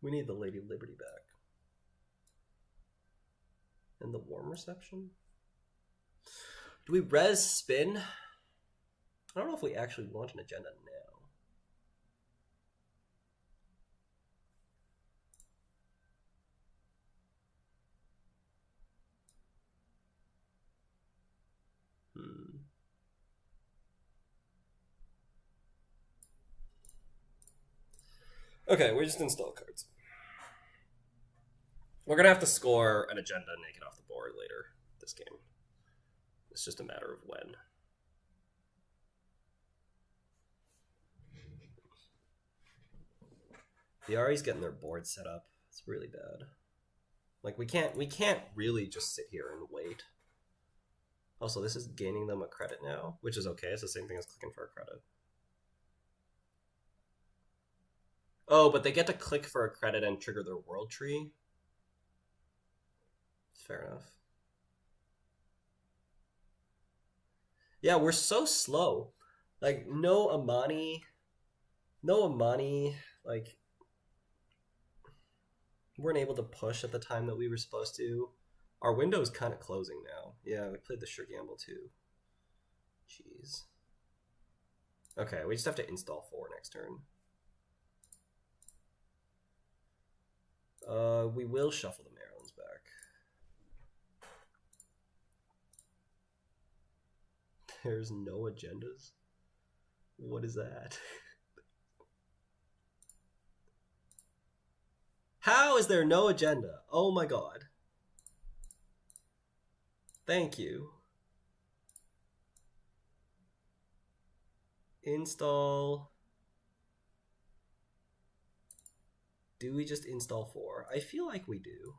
We need the Lady Liberty back. And the warm reception? Do we res spin? I don't know if we actually want an agenda now. Okay, we just install cards. We're gonna have to score an agenda and take it off the board later this game. It's just a matter of when. The Ari's getting their board set up. It's really bad. Like we can't really just sit here and wait. Also, this is gaining them a credit now, which is okay. It's the same thing as clicking for a credit. Oh, but they get to click for a credit and trigger their world tree. Fair enough. Yeah, we're so slow. Like, no Amani, like, weren't able to push at the time that we were supposed to. Our window's kind of closing now. Yeah, we played the sure gamble too. Jeez. Okay, we just have to install 4 next turn. We will shuffle the Maryland's back. There's no agendas? What is that? How is there no agenda? Oh my god. Thank you. Install. Do we just install 4? I feel like we do.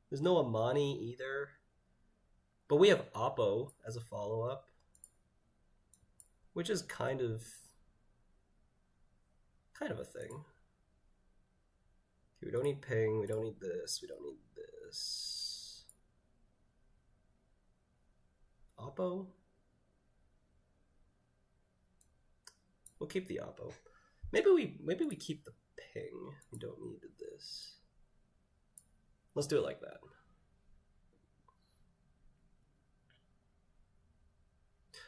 There's no Amani either. But we have Oppo as a follow-up. Which is kind of a thing. Okay, we don't need ping, we don't need this, we don't need this. Oppo? We'll keep the Oppo. Maybe we keep the ping. We don't need this. Let's do it like that.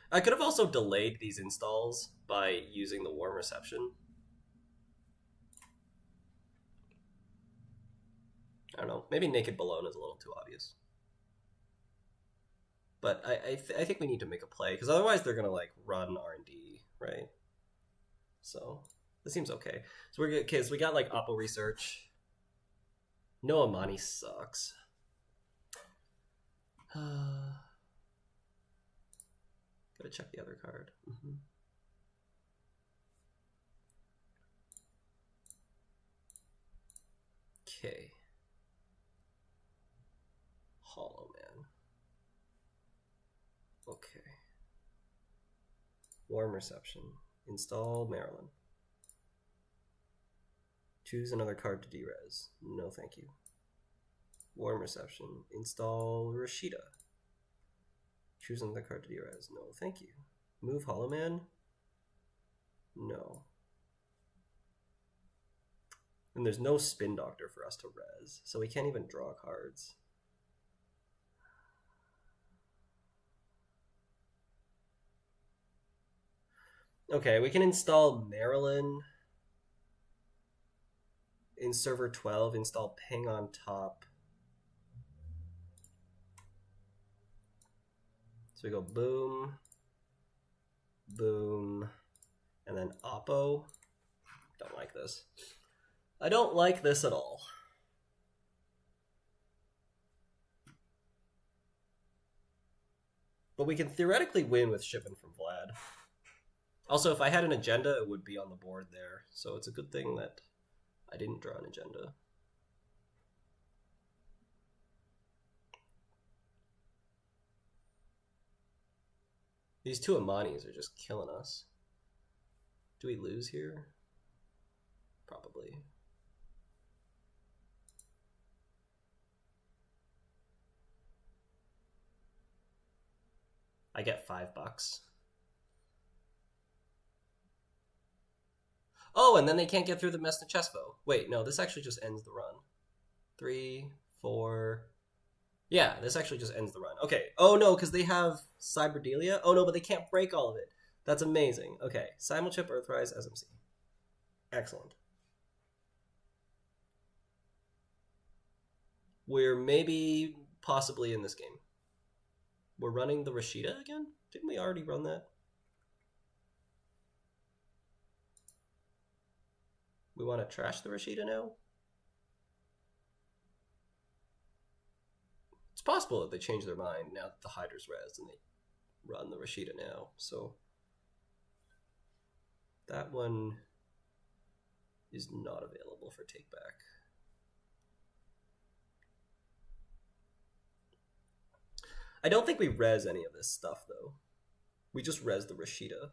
I could have also delayed these installs by using the warm reception. I don't know. Maybe Naked Balloon is a little too obvious. But I think we need to make a play, because otherwise they're going to like run R&D, right? So this seems okay. So we're good. Okay, so we got like Oppo research. No Amani sucks. Gotta check the other card. Okay. Hollow Man. Okay. Warm reception. Install Maryland. Choose another card to derez. No, thank you. Warm reception. Install Rashida. Choose another card to derez. No, thank you. Move Hollow Man. No. And there's no Spin Doctor for us to res, so we can't even draw cards. Okay, we can install Maryland in server 12, install ping on top. So we go boom, boom, and then Oppo. Don't like this. I don't like this at all. But we can theoretically win with shipment from Vlad. Also, if I had an agenda, it would be on the board there. So it's a good thing that I didn't draw an agenda. These two Amanis are just killing us. Do we lose here? Probably. I get $5. Oh, and then they can't get through the Mesnachesvo. Wait, no, this actually just ends the run. 3, 4... Yeah, this actually just ends the run. Okay. Oh, no, because they have Cyberdelia. Oh, no, but they can't break all of it. That's amazing. Okay. Simulchip, Earthrise, SMC. Excellent. We're maybe possibly in this game. We're running the Rashida again? Didn't we already run that? We want to trash the Rashida now? It's possible that they change their mind now that the Hydra's res and they run the Rashida now. So that one is not available for take back. I don't think we res any of this stuff though. We just res the Rashida.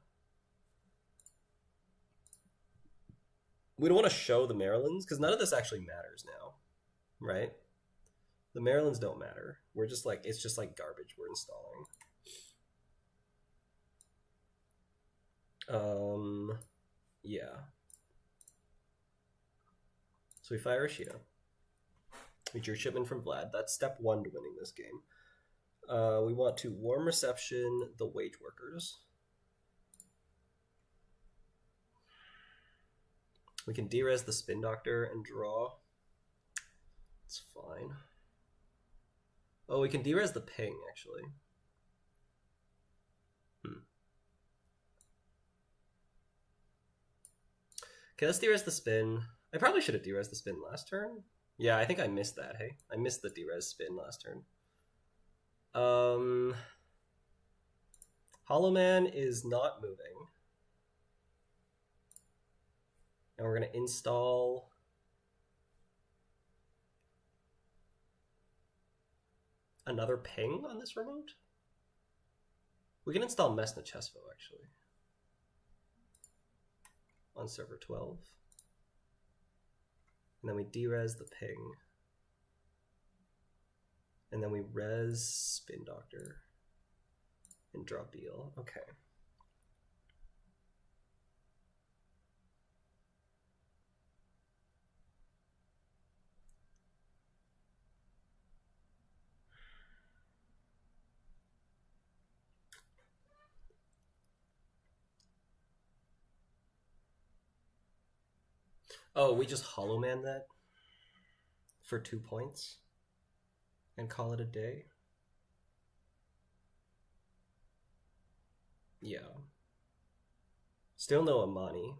We don't want to show the Marylands because none of this actually matters now, right? The Marylands don't matter. We're just like, it's just like garbage we're installing. Yeah. So we fire Rashida. We drew shipment from Vlad. That's step 1 to winning this game. We want to warm reception the wage workers. We can de-res the Spin Doctor and draw. It's fine. Oh, we can de-res the ping, actually. Okay, let's de-res the spin. I probably should have de-res the spin last turn. Yeah, I think I missed that, hey? I missed the de-res spin last turn. Hollow Man is not moving. And we're going to install... another ping on this remote? We can install Mesnachesvo, actually. On server 12. And then we de-res the ping. And then we res Spin Doctor. And draw Beal. Okay. Oh, we just Hollow Man that for 2 points and call it a day? Yeah. Still no Amani.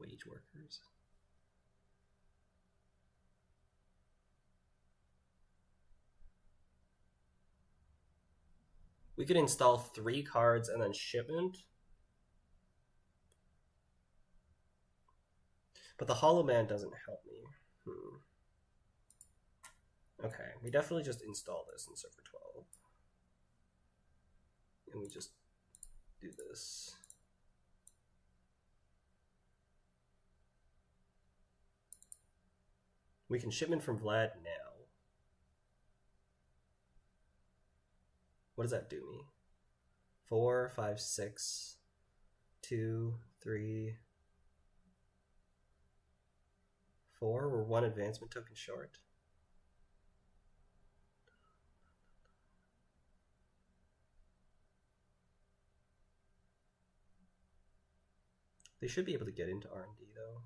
Wage workers. We could install 3 cards and then shipment. But the Hollow Man doesn't help me. Okay, we definitely just install this in server 12. And we just do this. We can shipment from Vlad now. What does that do me? 4, 5, 6, 2, 3, 4. We're 1 advancement token short. They should be able to get into R&D though.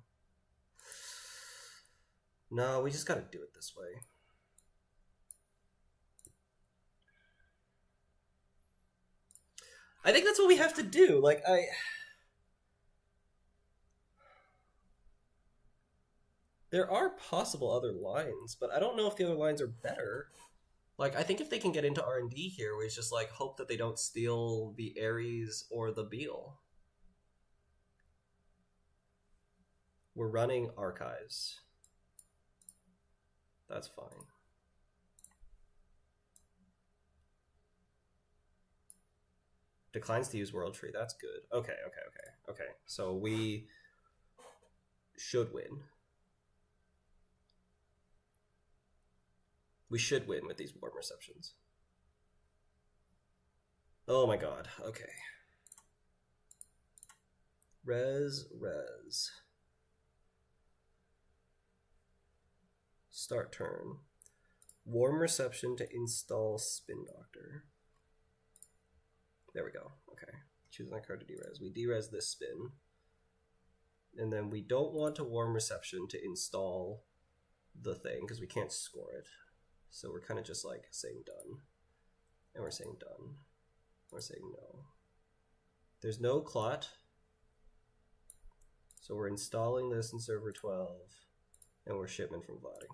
No, we just gotta do it this way. I think that's what we have to do. Like, there are possible other lines, but I don't know if the other lines are better. Like, I think if they can get into R&D here, we just, like, hope that they don't steal the Ares or the Beal. We're running archives. That's fine. Declines to use World Tree. That's good. Okay. So we should win. We should win with these warm receptions. Oh my god. Okay. Res. Start turn. Warm reception to install Spin Doctor. There we go. Okay. Choose that card to derez. We derez this spin. And then we don't want to warm reception to install the thing because we can't score it. So we're kind of just like saying done. And we're saying done. We're saying no. There's no clot. So we're installing this in server 12. And we're shipment from Vlading.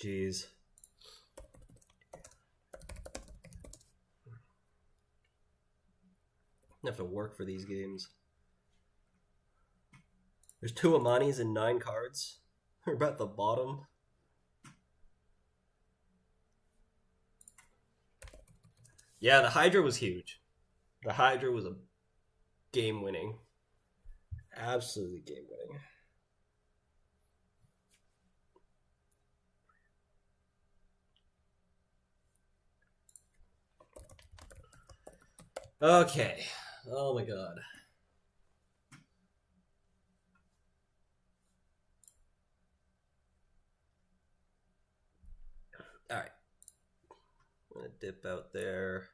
Jeez. I have to work for these games. There's 2 Amanis and 9 cards. We're about the bottom. Yeah, the Hydra was huge. The Hydra was a game-winning. Absolutely game-winning. Okay. Oh my god. Alright. I'm going to dip out there.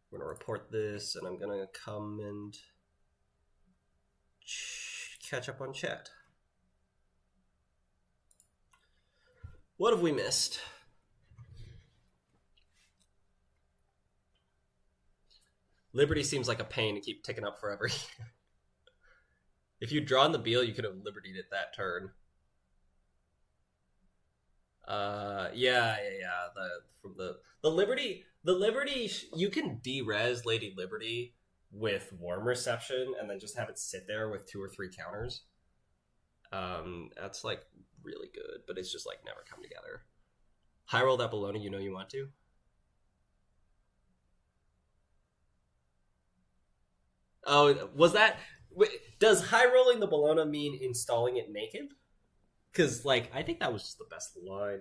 We're going to report this, and I'm going to come and catch up on chat. What have we missed? Liberty seems like a pain to keep ticking up forever. If you'd drawn the Beal, you could have Liberty'd it that turn. Yeah. The Liberty, you can derez Lady Liberty with Warm Reception and then just have it sit there with 2 or 3 counters. That's like really good, but it's just like never come together. High roll that baloney, you know you want to. Oh, was that? Does high rolling the Bologna mean installing it naked? Because, like, I think that was just the best line.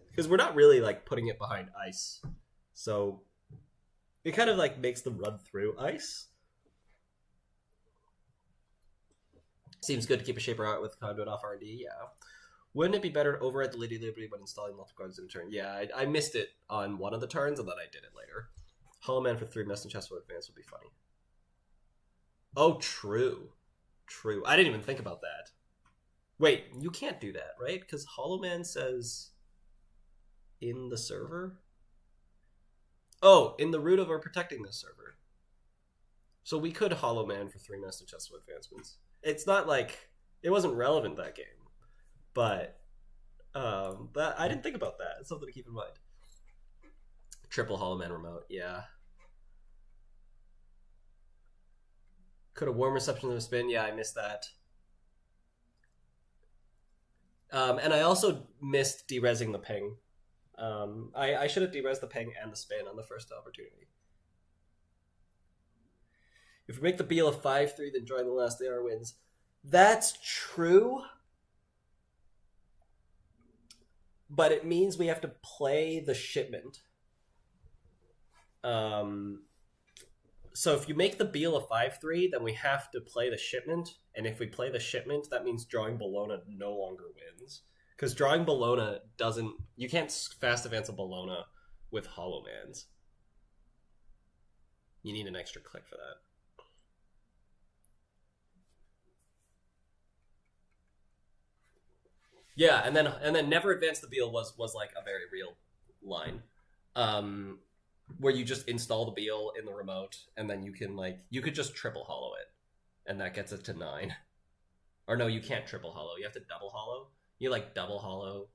Because we're not really, like, putting it behind ice. So, it kind of, like, makes them run through ice. Seems good to keep a shaper out with conduit off R&D, yeah. Wouldn't it be better to override the Lady Liberty when installing multiple cards in a turn? Yeah, I missed it on one of the turns, and then I did it later. Hollow Man for 3 Mess and Chest Advance would be funny. Oh, true. True. I didn't even think about that. Wait, you can't do that, right? Because Hollow Man says in the server? Oh, in the root of our protecting this server. So we could Hollow Man for 3 Mess and Chest Advancements. It's not like... It wasn't relevant that game. But I didn't think about that. It's something to keep in mind. Triple Hollow Man remote, yeah. Could have Warm Reception of a spin. Yeah, I missed that. And I also missed derezing the ping. I should have derezed the ping and the spin on the first opportunity. If we make the Beal a 5-3, then drawing the last AR wins. That's true. But it means we have to play the shipment. So if you make the Beal a 5-3, then we have to play the shipment. And if we play the shipment, that means drawing Bologna no longer wins. Because drawing Bologna doesn't... You can't fast advance a Bologna with Hollow Mans. You need an extra click for that. Yeah, and then never advance the beal was like a very real line, um, where you just install the beal in the remote, and then you can like you could just triple hollow it, and that gets it to 9. Or no, you can't triple hollow. You have to double hollow. You like double hollow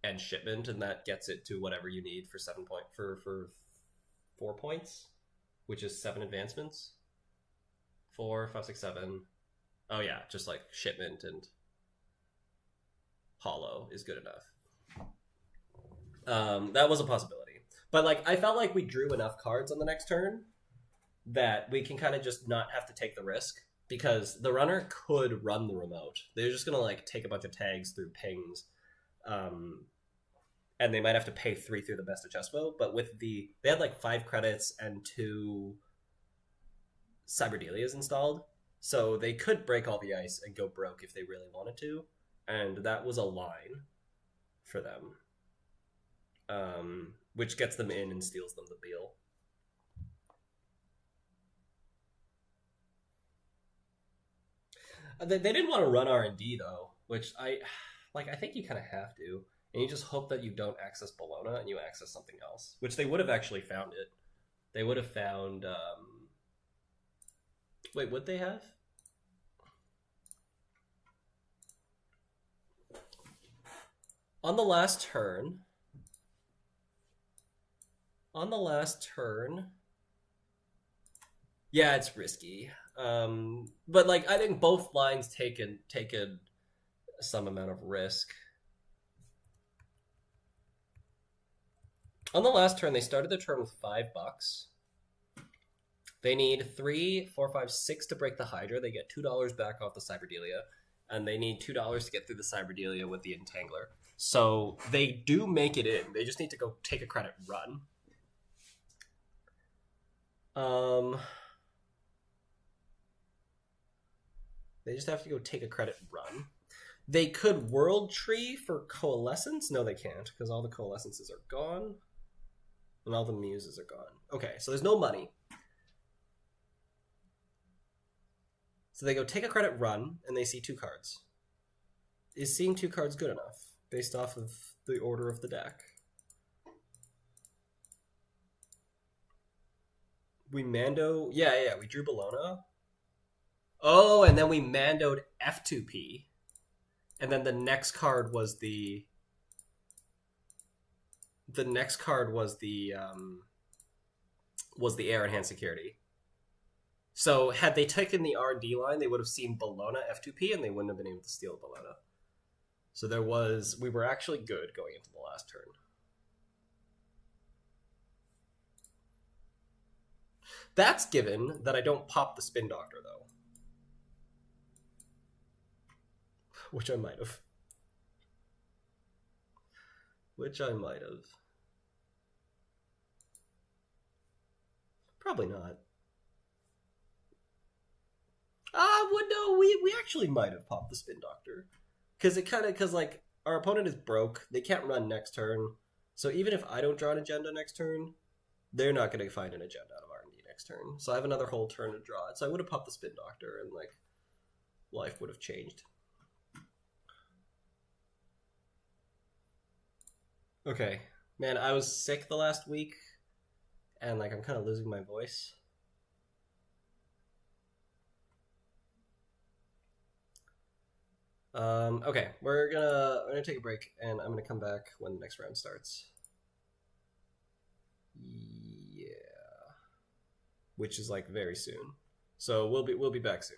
and shipment, and that gets it to whatever you need for 7 point for 4 points, which is 7 advancements. 4, 5, 6, 7. Oh yeah, just like shipment and hollow is good enough. That was a possibility, but like I felt like we drew enough cards on the next turn that we can kind of just not have to take the risk because the runner could run the remote. They're just gonna like take a bunch of tags through pings, and they might have to pay 3 through the best of Chespo. But with they had like 5 credits and 2 Cyberdelias installed, so they could break all the ice and go broke if they really wanted to, and that was a line for them, which gets them in and steals them the Beal. They didn't want to run R&D though, which I think you kind of have to, and you just hope that you don't access Bologna and you access something else, which they would have actually found it. They would have found. Wait, would they have? On the last turn. Yeah, it's risky. But like I think both lines taken some amount of risk. On the last turn, they started the turn with $5. They need 3, 4, 5, 6 to break the Hydra. They get $2 back off the Cyberdelia, and they need $2 to get through the Cyberdelia with the Entangler. So they do make it in. They just need to go take a credit run. They just have to go take a credit run. They could World Tree for Coalescence. No, they can't, because all the Coalescences are gone. And all the Muses are gone. Okay, so there's no money. So they go take a credit run, and they see 2 cards. Is seeing 2 cards good enough, based off of the order of the deck? We Mando... Yeah, we drew Bologna. Oh, and then we Mandoed F2P. And then the next card was the... The next card was the Air Enhanced Security. So had they taken the R&D line, they would have seen Bologna F2P, and they wouldn't have been able to steal Bologna. So we were actually good going into the last turn. That's given that I don't pop the Spin Doctor, though. Which I might have. Probably not. No, we actually might have popped the Spin Doctor. Because like, our opponent is broke, they can't run next turn, so even if I don't draw an agenda next turn, they're not going to find an agenda out of R&D next turn. So I have another whole turn to draw it. So I would have popped the Spin Doctor, and like, life would have changed. Okay. Man, I was sick the last week, and like, I'm kind of losing my voice. Okay, we're gonna take a break, and I'm gonna come back when the next round starts. Yeah, which is like very soon. So we'll be back soon.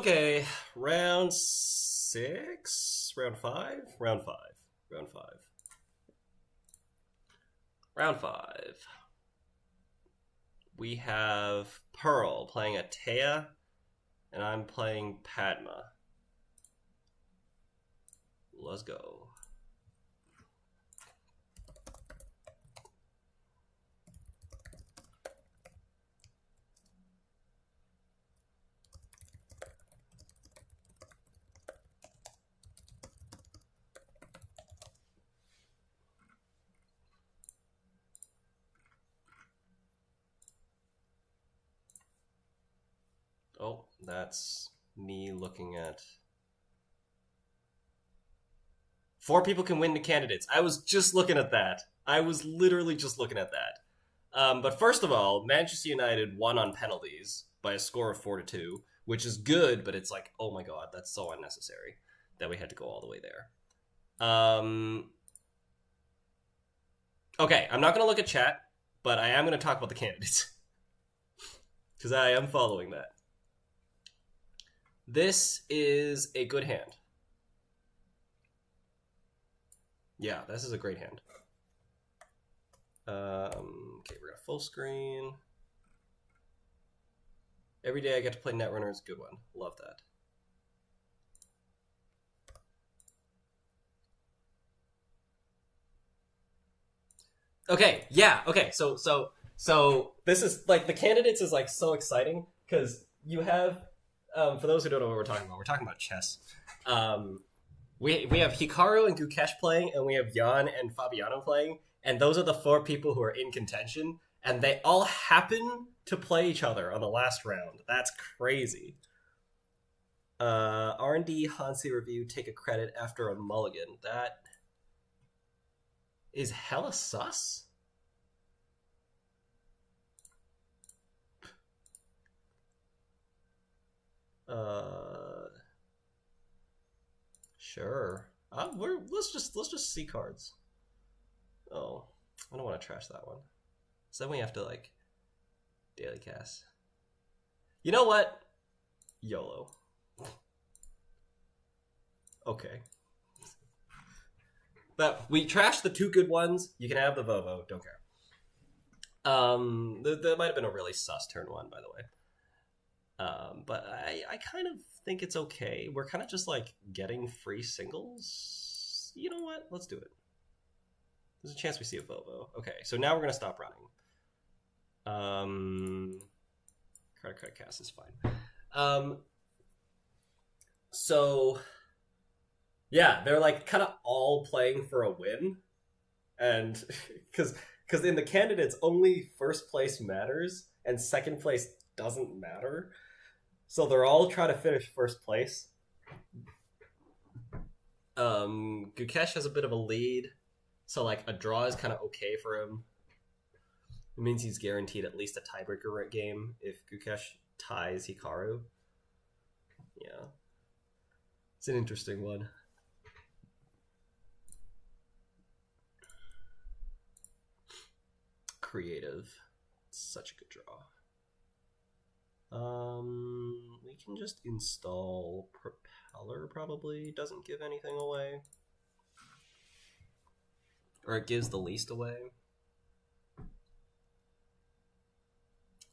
Okay, round 6? Round 5? Round 5. Round 5. Round 5. We have Pearl playing a Teia, and I'm playing Padma. Let's go. Oh, that's me looking at... 4 people can win the candidates. I was just looking at that. I was literally just looking at that. But first of all, Manchester United won on penalties by a score of 4-2, which is good, but it's like, oh my god, that's so unnecessary that we had to go all the way there. Okay, I'm not going to look at chat, but I am going to talk about the candidates. Because I am following that. This is a good hand. Yeah, this is a great hand. Okay, we're gonna full screen. Every day I get to play Netrunner is a good one. Love that. Okay, yeah, okay, so this is like the candidates is like so exciting because you have for those who don't know what we're talking about chess. We have Hikaru and Gukesh playing, and we have Jan and Fabiano playing, and those are the 4 people who are in contention, and they all happen to play each other on the last round. That's crazy. R&D Hansi review, take a credit after a mulligan. That is hella sus. Sure. Let's just see cards. Oh, I don't want to trash that one. So then we have to like daily cast. You know what? YOLO. Okay. But we trashed the 2 good ones. You can have the Vovo. Don't care. There might have been a really sus turn 1, by the way. But I kind of think it's okay. We're kind of just like getting free singles. You know what? Let's do it. There's a chance we see a Vovo. Okay, so now we're gonna stop running. Credit cast is fine. So yeah, they're like kind of all playing for a win, and because in the candidates only first place matters and second place doesn't matter. So they're all trying to finish first place. Gukesh has a bit of a lead, so like a draw is kind of okay for him. It means he's guaranteed at least a tiebreaker game if Gukesh ties Hikaru. Yeah. It's an interesting one. Creative. Such a good draw. We can just install Propeller, probably. Doesn't give anything away. Or it gives the least away.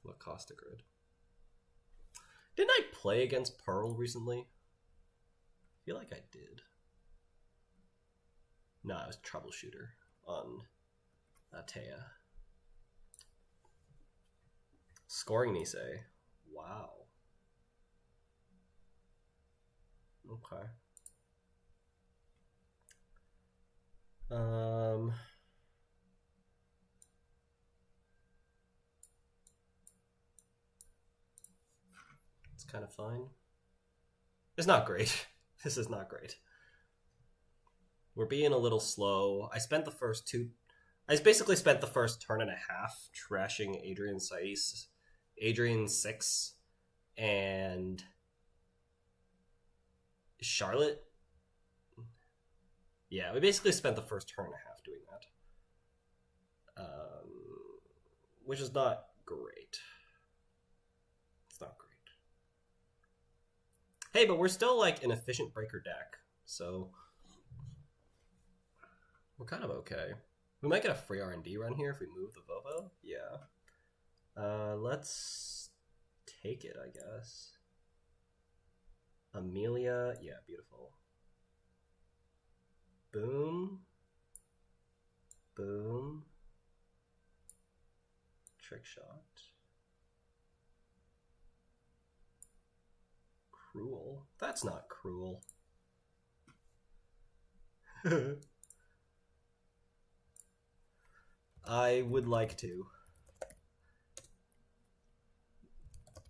Lacosta Grid. Didn't I play against Pearl recently? I feel like I did. No, I was Troubleshooter on Teia. Scoring Nisei. Wow. Okay. It's kind of fine. It's not great. This is not great. We're being a little slow. I basically spent the first turn and a half trashing Adrian 6 and Charlotte. Yeah, we basically spent the first turn and a half doing that. Which is not great. It's not great. Hey, but we're still like an efficient breaker deck, so we're kind of okay. We might get a free R&D run here if we move the Vovo. Yeah. Let's take it, I guess. Amelia, yeah, beautiful. Boom. Boom. Trick shot. Cruel? That's not cruel. I would like to.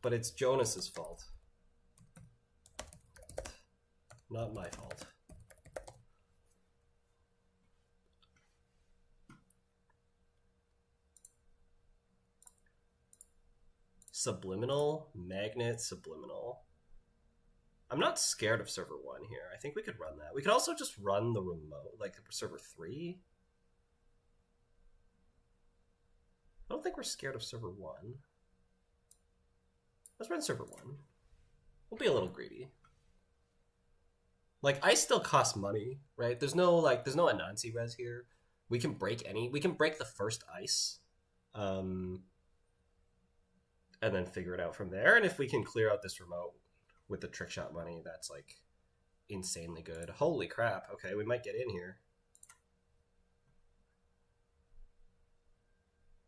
But it's Jonas's fault. Not my fault. Subliminal, magnet, subliminal. I'm not scared of server 1 here. I think we could run that. We could also just run the remote, like server 3. I don't think we're scared of server 1. Let's run server 1. We'll be a little greedy. Like, ice still costs money, right? There's no Anansi res here. We can break the first ice. And then figure it out from there. And if we can clear out this remote with the trick shot money, that's like insanely good. Holy crap. Okay, we might get in here.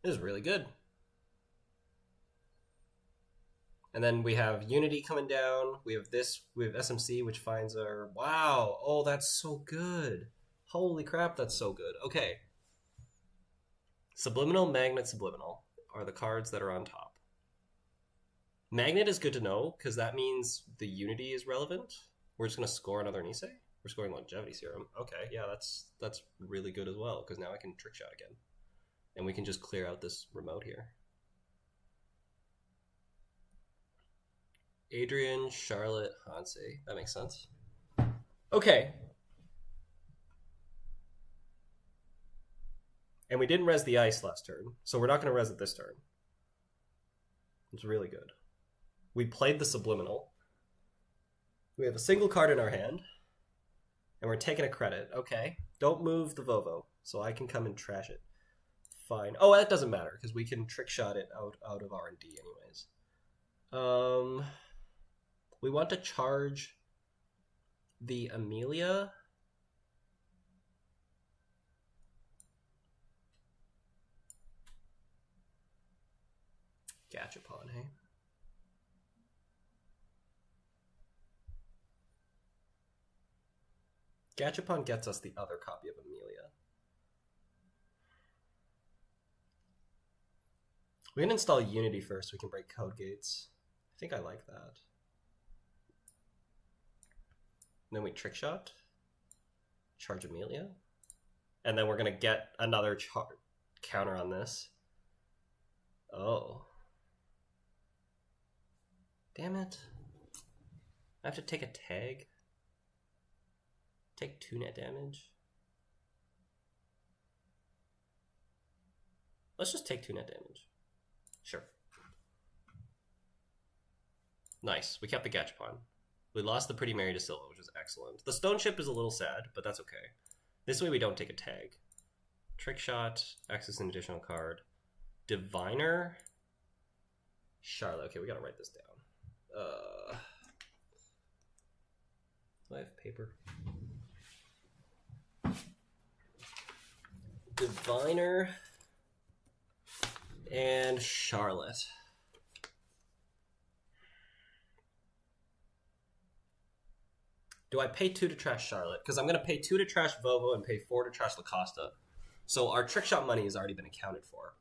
This is really good. And then we have Unity coming down. We have SMC, which finds our... Wow! Oh, that's so good. Holy crap, that's so good. Okay. Subliminal, Magnet, Subliminal are the cards that are on top. Magnet is good to know, because that means the Unity is relevant. We're just going to score another Nisei. We're scoring Longevity Serum. Okay, yeah, that's really good as well, because now I can trick shot again. And we can just clear out this remote here. Adrian, Charlotte, Hansi. That makes sense. Okay. And we didn't res the ice last turn, so we're not going to res it this turn. It's really good. We played the Subliminal. We have a single card in our hand. And we're taking a credit. Okay. Don't move the Vovo, so I can come and trash it. Fine. Oh, that doesn't matter, because we can trick shot it out of R&D anyways. We want to charge the Amelia. Gachapon, hey? Gachapon gets us the other copy of Amelia. We can install Unity first so we can break code gates. I think I like that. And then we trick shot. Charge Amelia. And then we're going to get another counter on this. Oh. Damn it. I have to take a tag. Take 2 net damage. Let's just take 2 net damage. Sure. Nice. We kept the Gachapon. We lost the Pretty Mary to Silva, which was excellent. The Stone Ship is a little sad, but that's okay. This way we don't take a tag. Trick shot. Access an additional card. Diviner. Charlotte. Okay, we gotta write this down. Do I have paper? Diviner and Charlotte. Do I pay 2 to trash Charlotte? Because I'm going to pay 2 to trash Vovo and pay 4 to trash Lacosta. So our trick shot money has already been accounted for.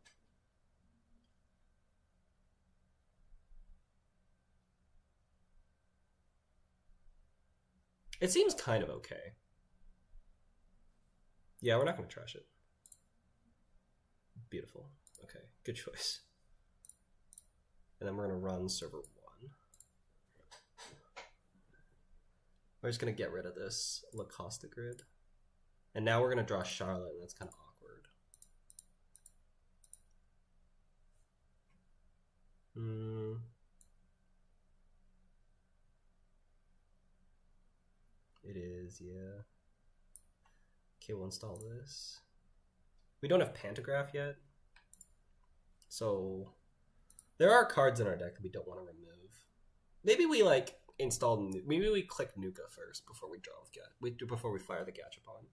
It seems kind of okay. Yeah, we're not going to trash it. Beautiful. Okay, good choice. And then we're going to run server 1. We're just going to get rid of this Lacosta grid. And now we're going to draw Charlotte, and that's kind of awkward. is, yeah. Okay, we'll install this. We don't have Pantograph yet. So there are cards in our deck that we don't want to remove. Maybe we like install. Maybe we click Nuka first before we draw with before we fire the Gachapon.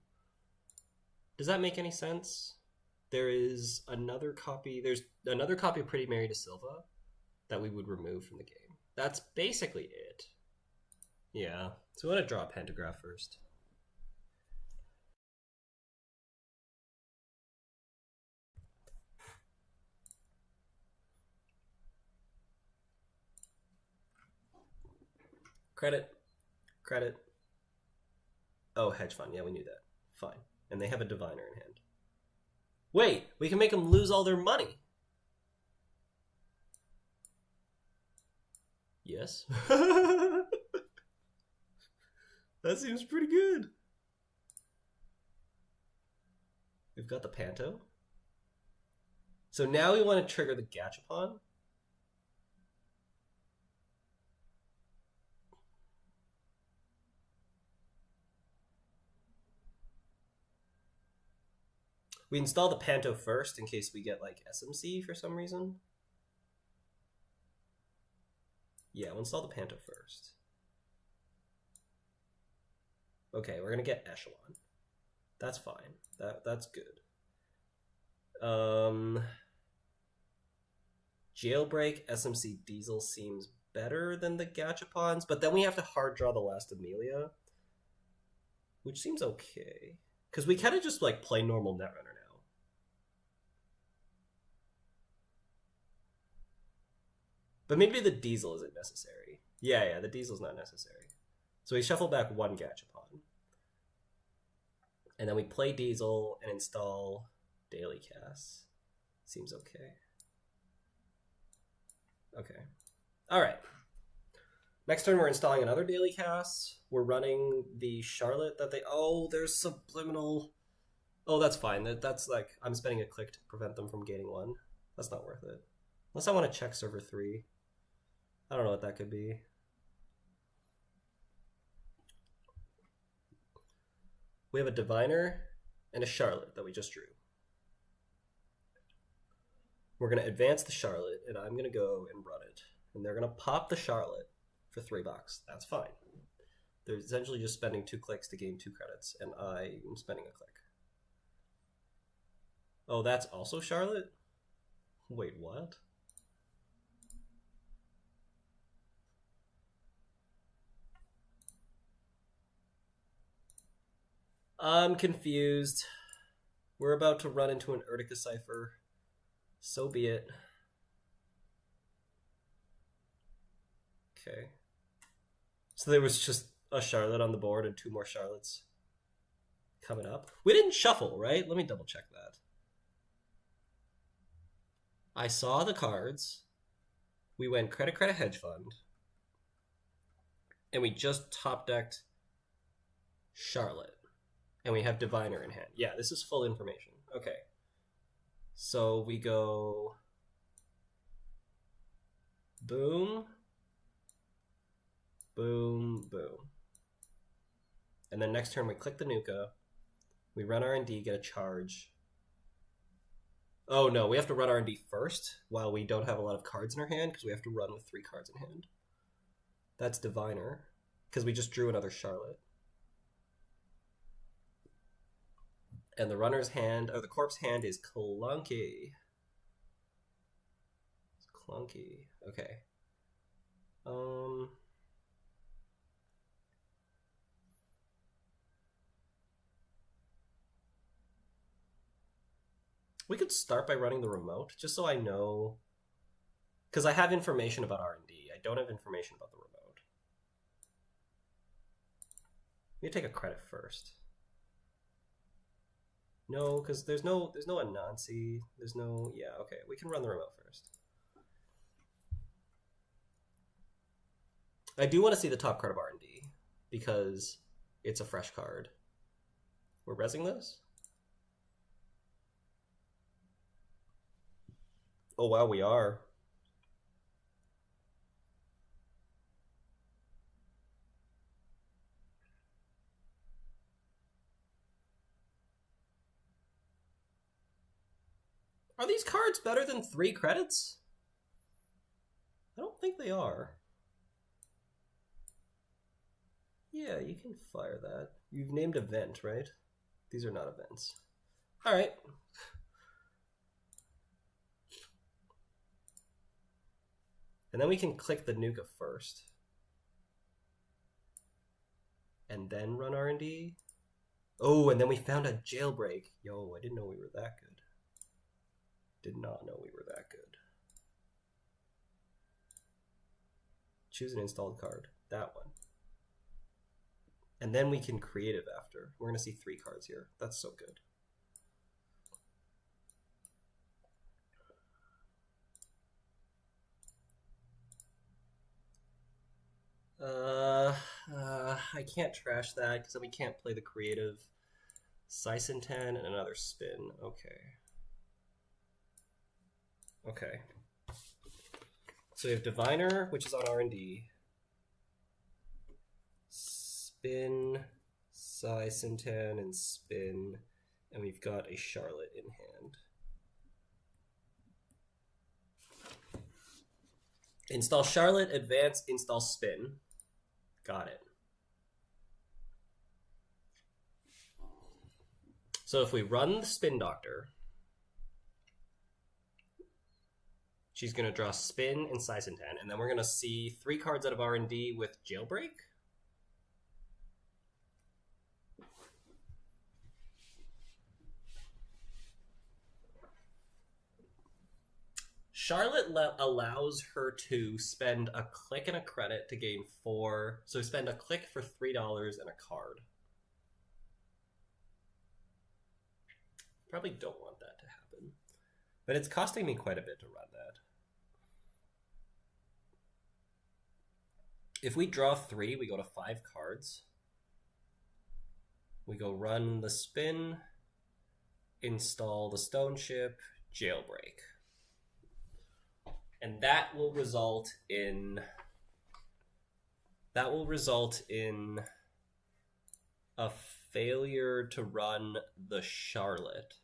Does that make any sense? There is another copy. There's another copy of Pretty Mary de Silva that we would remove from the game. That's basically it. Yeah. So we want to draw a Pantograph first. Credit. Credit. Oh, hedge fund. Yeah, we knew that. Fine. And they have a diviner in hand. Wait, we can make them lose all their money. Yes. That seems pretty good. We've got the Panto. So now we want to trigger the Gachapon. We install the Panto first in case we get like SMC for some reason. Yeah, we'll install the Panto first. Okay, we're gonna get Echelon. That's fine. That's good. Jailbreak SMC Diesel seems better than the Gachapons, but then we have to hard draw the last Amelia, which seems okay. Because we kind of just like play normal Netrunner now. But maybe the Diesel isn't necessary. Yeah, the Diesel's not necessary. So we shuffle back one Gachapon. And then we play Diesel and install Daily Cast. Seems okay. Okay. Alright. Next turn we're installing another Daily Cast. We're running the Charlotte that they... Oh, there's Subliminal... Oh, that's fine. That's like... I'm spending a click to prevent them from gaining one. That's not worth it. Unless I want to check server 3. I don't know what that could be. We have a Diviner and a Charlotte that we just drew. We're going to advance the Charlotte, and I'm going to go and run it. And they're going to pop the Charlotte for $3. That's fine. They're essentially just spending 2 clicks to gain 2 credits, and I am spending a click. Oh, that's also Charlotte? Wait, what? I'm confused. We're about to run into an Urtica Cipher. So be it. Okay. So there was just a Charlotte on the board and 2 more Charlottes coming up. We didn't shuffle, right? Let me double check that. I saw the cards. We went Credit Hedge Fund. And we just top decked Charlotte. And we have Diviner in hand. Yeah, this is full information. Okay. So we go... Boom. Boom, boom. And then next turn we click the Nuka. We run R&D, get a charge. Oh no, we have to run R&D first while we don't have a lot of cards in our hand because we have to run with 3 cards in hand. That's Diviner because we just drew another Charlotte. And the runner's hand, or the corpse hand, is clunky. It's clunky. Okay. We could start by running the remote, just so I know. Because I have information about R&D. I don't have information about the remote. We take a credit first. No, because there's no Anansi. There's no... Yeah, okay. We can run the remote first. I do want to see the top card of R&D, because it's a fresh card. We're rezzing this? Oh, wow, we are. Are these cards better than 3 credits? I don't think they are. Yeah, you can fire that. You've named event, right? These are not events. Alright. And then we can click the Nuka first. And then run R&D. Oh, and then we found a jailbreak. Yo, I didn't know we were that good. Did not know we were that good. Choose an installed card. That one. And then we can creative after. We're going to see 3 cards here. That's so good. I can't trash that because then we can't play the creative. Sison 10 and another spin. Okay. Okay. So we have Diviner, which is on R&D. Spin, Sison 10, and spin. And we've got a Charlotte in hand. Install Charlotte, advance, install spin. Got it. So if we run the Spin Doctor, she's going to draw Spin and Sison 10, and then we're going to see 3 cards out of R&D with Jailbreak. Charlotte allows her to spend a click and a credit to gain 4. So spend a click for $3 and a card. Probably don't want that to happen. But it's costing me quite a bit to run that. If we draw 3, we go to 5 cards. We go run the spin, install the stone ship, jailbreak. And that will result in a failure to run the Charlotte.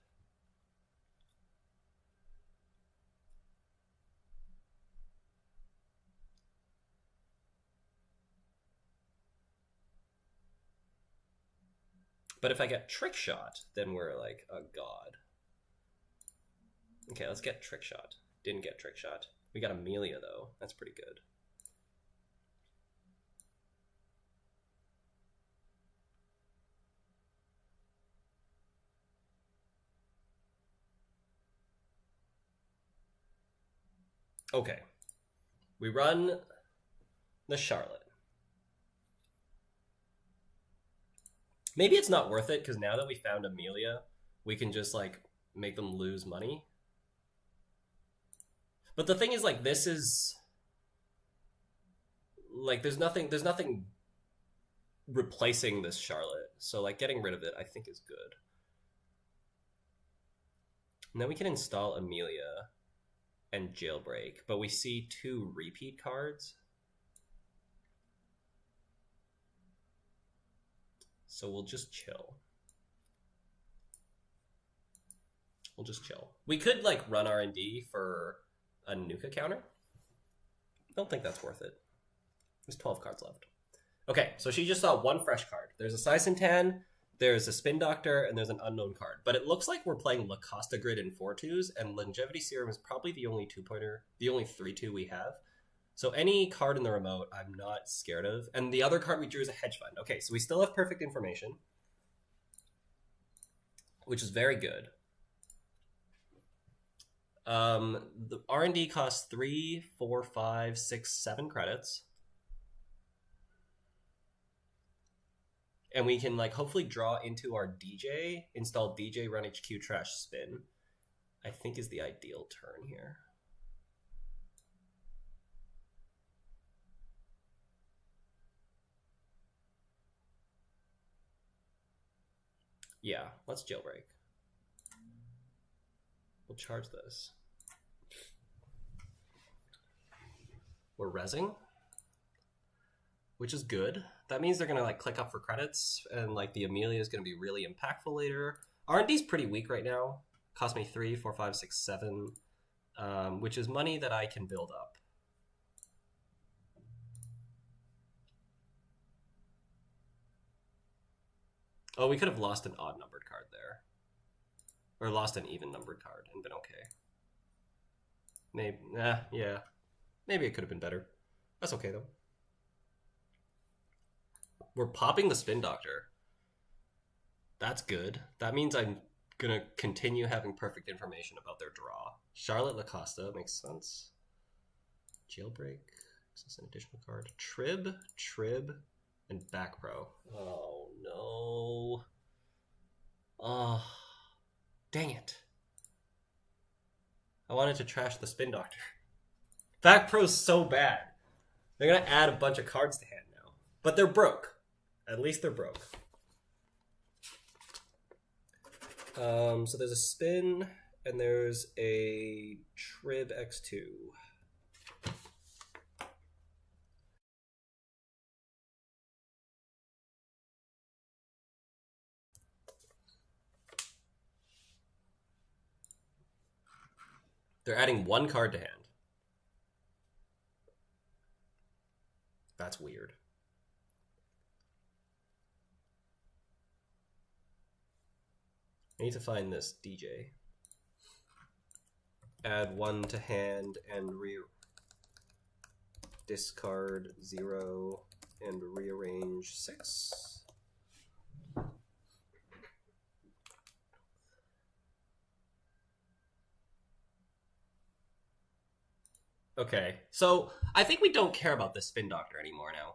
But if I get Trick Shot, then we're like a god. Okay, let's get Trick Shot. Didn't get Trick Shot. We got Amelia, though. That's pretty good. Okay. We run the Charlotte. Maybe it's not worth it, because now that we found Amelia, we can just, like, make them lose money. But the thing is, like, this is... Like, there's nothing replacing this Charlotte. So, like, getting rid of it, I think, is good. And then we can install Amelia and Jailbreak. But we see 2 repeat cards. So we'll just chill. We'll just chill. We could, like, run R&D for a Nuka counter. Don't think that's worth it. There's 12 cards left. Okay, so she just saw 1 fresh card. There's a Sison 10, there's a Spin Doctor, and there's an unknown card. But it looks like we're playing La Costa Grid in 4-2s, and Longevity Serum is probably the only 2-pointer, the only 3-2 we have. So any card in the remote, I'm not scared of. And the other card we drew is a Hedge Fund. Okay, so we still have perfect information, which is very good. The R&D costs 3, 4, 5, 6, 7 credits. And we can, like, hopefully draw into our DJ, install DJ, run HQ, trash, spin. I think is the ideal turn here. Yeah, let's jailbreak. We'll charge this. We're rezzing, which is good. That means they're going to, like, click up for credits, and, like, the Amelia is going to be really impactful later. R&D's pretty weak right now, Cost me 3, 4, 5, 6, 7, which is money that I can build up. Oh, we could have lost an odd numbered card there. Or lost an even numbered card and been okay. Maybe, yeah. Maybe it could have been better. That's okay, though. We're popping the Spin Doctor. That's good. That means I'm going to continue having perfect information about their draw. Charlotte Lacosta makes sense. Jailbreak. Is this an additional card? Trib, and Back Pro. Oh, no. Oh, dang it. I wanted to trash the Spin Doctor. Back Pro's so bad. They're going to add a bunch of cards to hand now. But they're broke. At least they're broke. So there's a Spin, and there's a Trib X2. They're adding one card to hand. That's weird. I need to find this DJ. Add 1 to hand and discard 0 and rearrange 6. Okay, so I think we don't care about this Spin Doctor anymore now.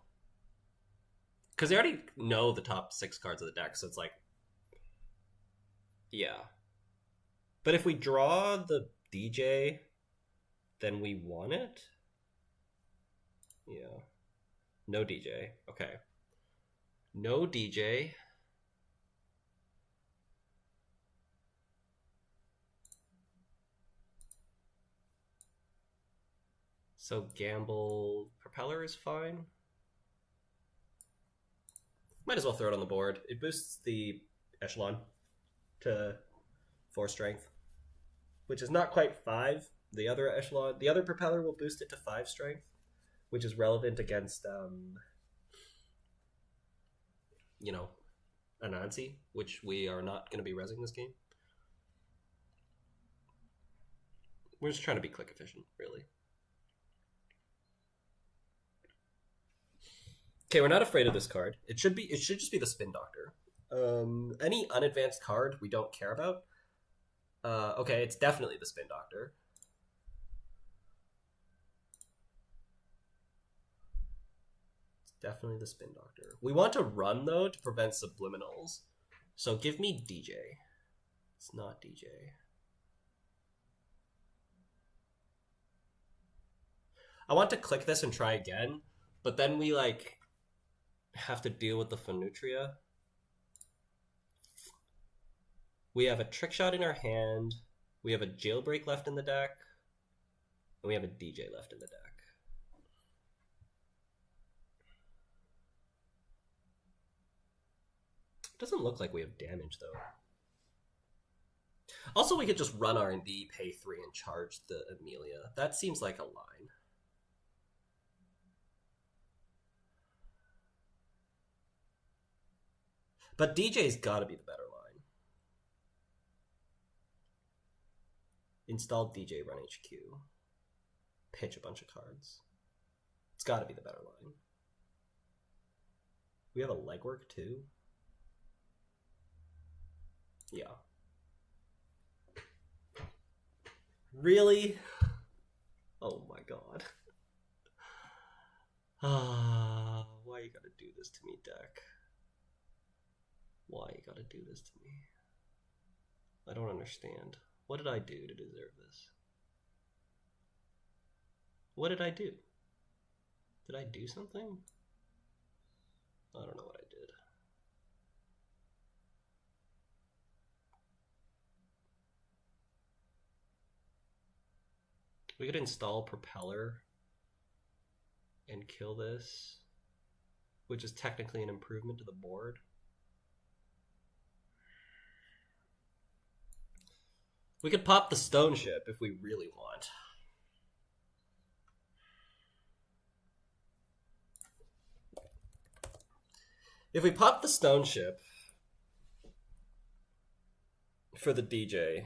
Because they already know the top 6 cards of the deck, so it's like... Yeah. But if we draw the DJ, then we want it? Yeah. No DJ. Okay. No DJ. So gamble Propeller is fine. Might as well throw it on the board. It boosts the Echelon to 4 strength, which is not quite 5. The other Echelon, the other Propeller will boost it to 5 strength, which is relevant against, you know, Anansi, which we are not going to be rezzing this game. We're just trying to be click efficient, really. Okay, we're not afraid of this card. It should just be the Spin Doctor. Any unadvanced card we don't care about. Okay, it's definitely the Spin Doctor. It's definitely the Spin Doctor. We want to run, though, to prevent subliminals. So give me DJ. It's not DJ. I want to click this and try again, but then we, like, have to deal with the Phenutria. We have a Trick Shot in our hand, we have a Jailbreak left in the deck, and we have a DJ left in the deck. It doesn't look like we have damage, though. Also, we could just run R&D, pay 3, and charge the Amelia. That seems like a line. But DJ's gotta be the better line. Install DJ, run HQ. Pitch a bunch of cards. It's gotta be the better line. We have a legwork too? Yeah. Really? Oh my god. Why you gotta do this to me, deck? Why you gotta do this to me? I don't understand. What did I do to deserve this? What did I do? Did I do something? I don't know what I did. We could install Propeller and kill this, which is technically an improvement to the board. We could pop the stone ship if we really want. If we pop the stone ship for the DJ,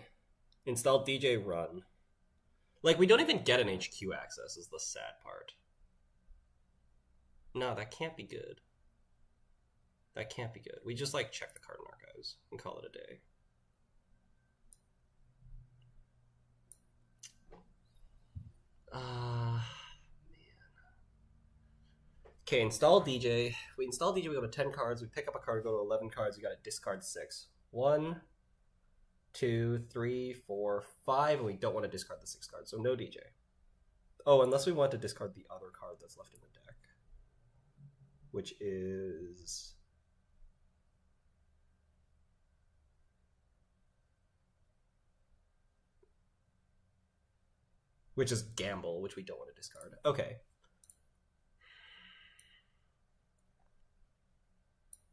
install DJ run. Like, we don't even get an HQ access is the sad part. No, that can't be good. That can't be good. We just, like, check the card in archives and call it a day. Man. Okay, install DJ. We install DJ, we go to 10 cards. We pick up a card, go to 11 cards. We gotta discard 6. 1, 2, 3, 4, 5, and we don't want to discard the 6 cards, so no DJ. Oh, unless we want to discard the other card that's left in the deck, which is... Gamble, which we don't want to discard. Okay.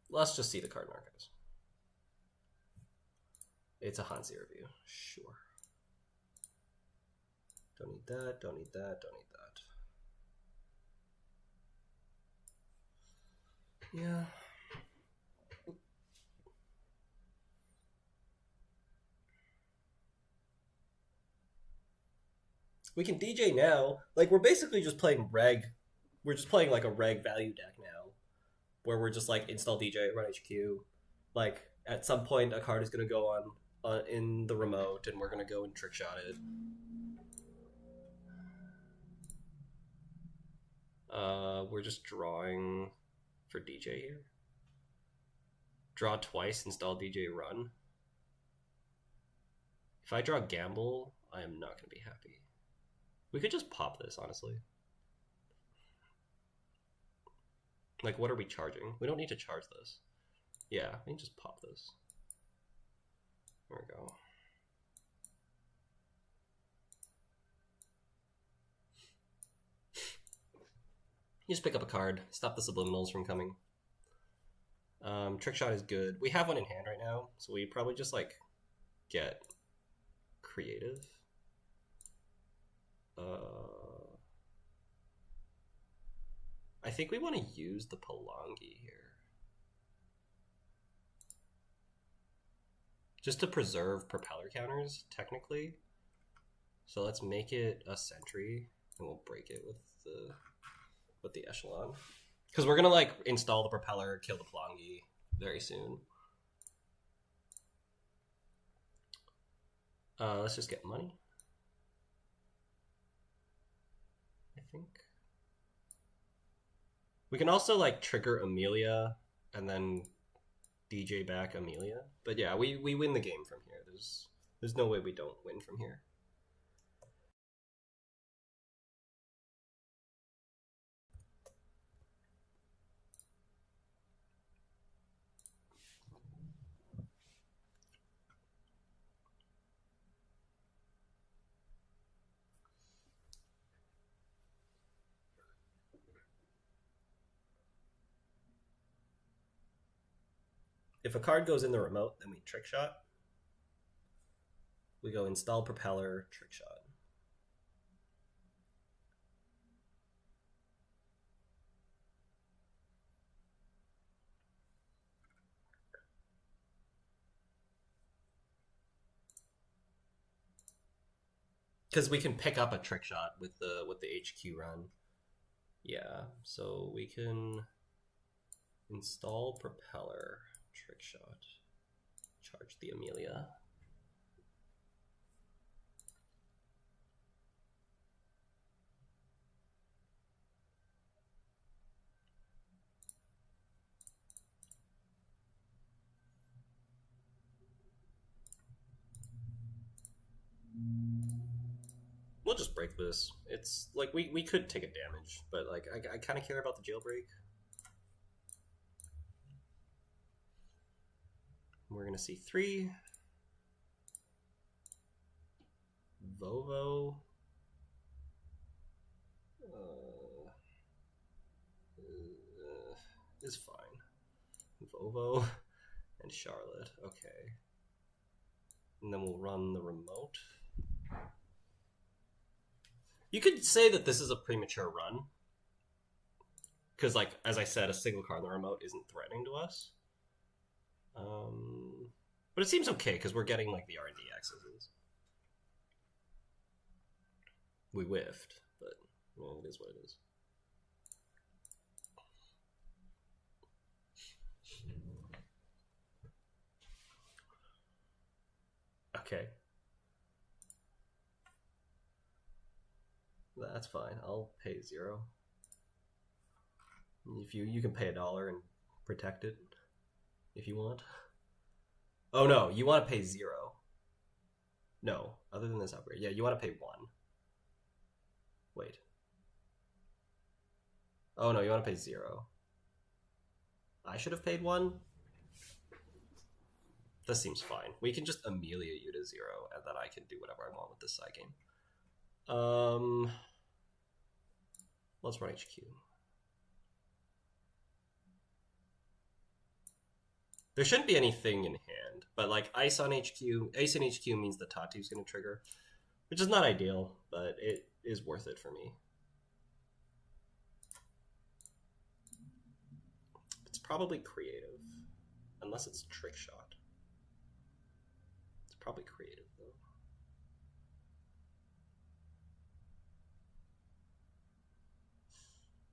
Let's just see the card in archives. It's a Hansi review. Sure. Don't need that, don't need that, don't need that. Yeah. We can DJ now. Like, we're basically just playing reg. We're just playing, like, a reg value deck now. Where we're just, like, install DJ, run HQ. Like, at some point, a card is going to go on in the remote, and we're going to go and trick shot it. We're just drawing for DJ here. Draw twice, install DJ, run. If I draw Gamble, I am not going to be happy. We could just pop this, honestly. Like, what are we charging? We don't need to charge this. Yeah, we can just pop this. There we go. You just pick up a card, stop the subliminals from coming. Trick shot is good. We have one in hand right now, so we probably just, like, get creative. I think we want to use the Palangi here. Just to preserve propeller counters, technically. So let's make it a sentry, and we'll break it with the echelon. Because we're gonna, like, install the propeller, kill the Palangi very soon. Let's just get money. I think. We can also, like, trigger Amelia and then DJ back Amelia. But yeah, we win the game from here. There's no way we don't win from here. If a card goes in the remote, then we trick shot. We go install propeller, trick shot. Because we can pick up a trick shot with the HQ run. Yeah, so we can install propeller, trick shot, charge the Amelia. We'll just break this. It's like we could take a damage, but like I kind of care about the jailbreak. We're gonna see 3. Vovo. Is fine. Vovo and Charlotte. Okay. And then we'll run the remote. You could say that this is a premature run. Because, like, as I said, a single card on the remote isn't threatening to us. But it seems okay, because we're getting, like, the R&D accesses. We whiffed, but, well, it is what it is. Okay. That's fine. I'll pay 0. If you can pay $1 and protect it if you want. Oh no, you want to pay 0. No, other than this upgrade. Yeah, you want to pay 1. Wait. Oh no, you want to pay 0. I should have paid 1. This seems fine. We can just Amelia you to 0, and then I can do whatever I want with this side game. Let's run HQ. There shouldn't be anything in hand, but like Ice on HQ, Ace in HQ means the Tatu's going to trigger, which is not ideal, but it is worth it for me. It's probably creative, unless it's trick shot. It's probably creative though.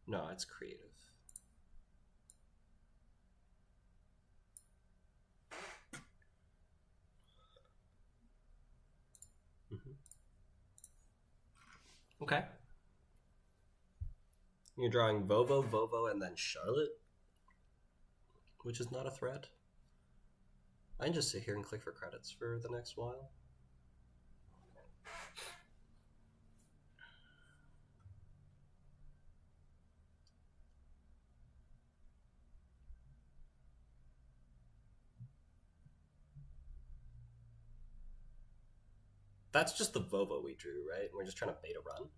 No, it's creative. Okay. You're drawing Vovo, and then Charlotte, which is not a threat. I can just sit here and click for credits for the next while. That's just the Vovo we drew, right? We're just trying to beta run.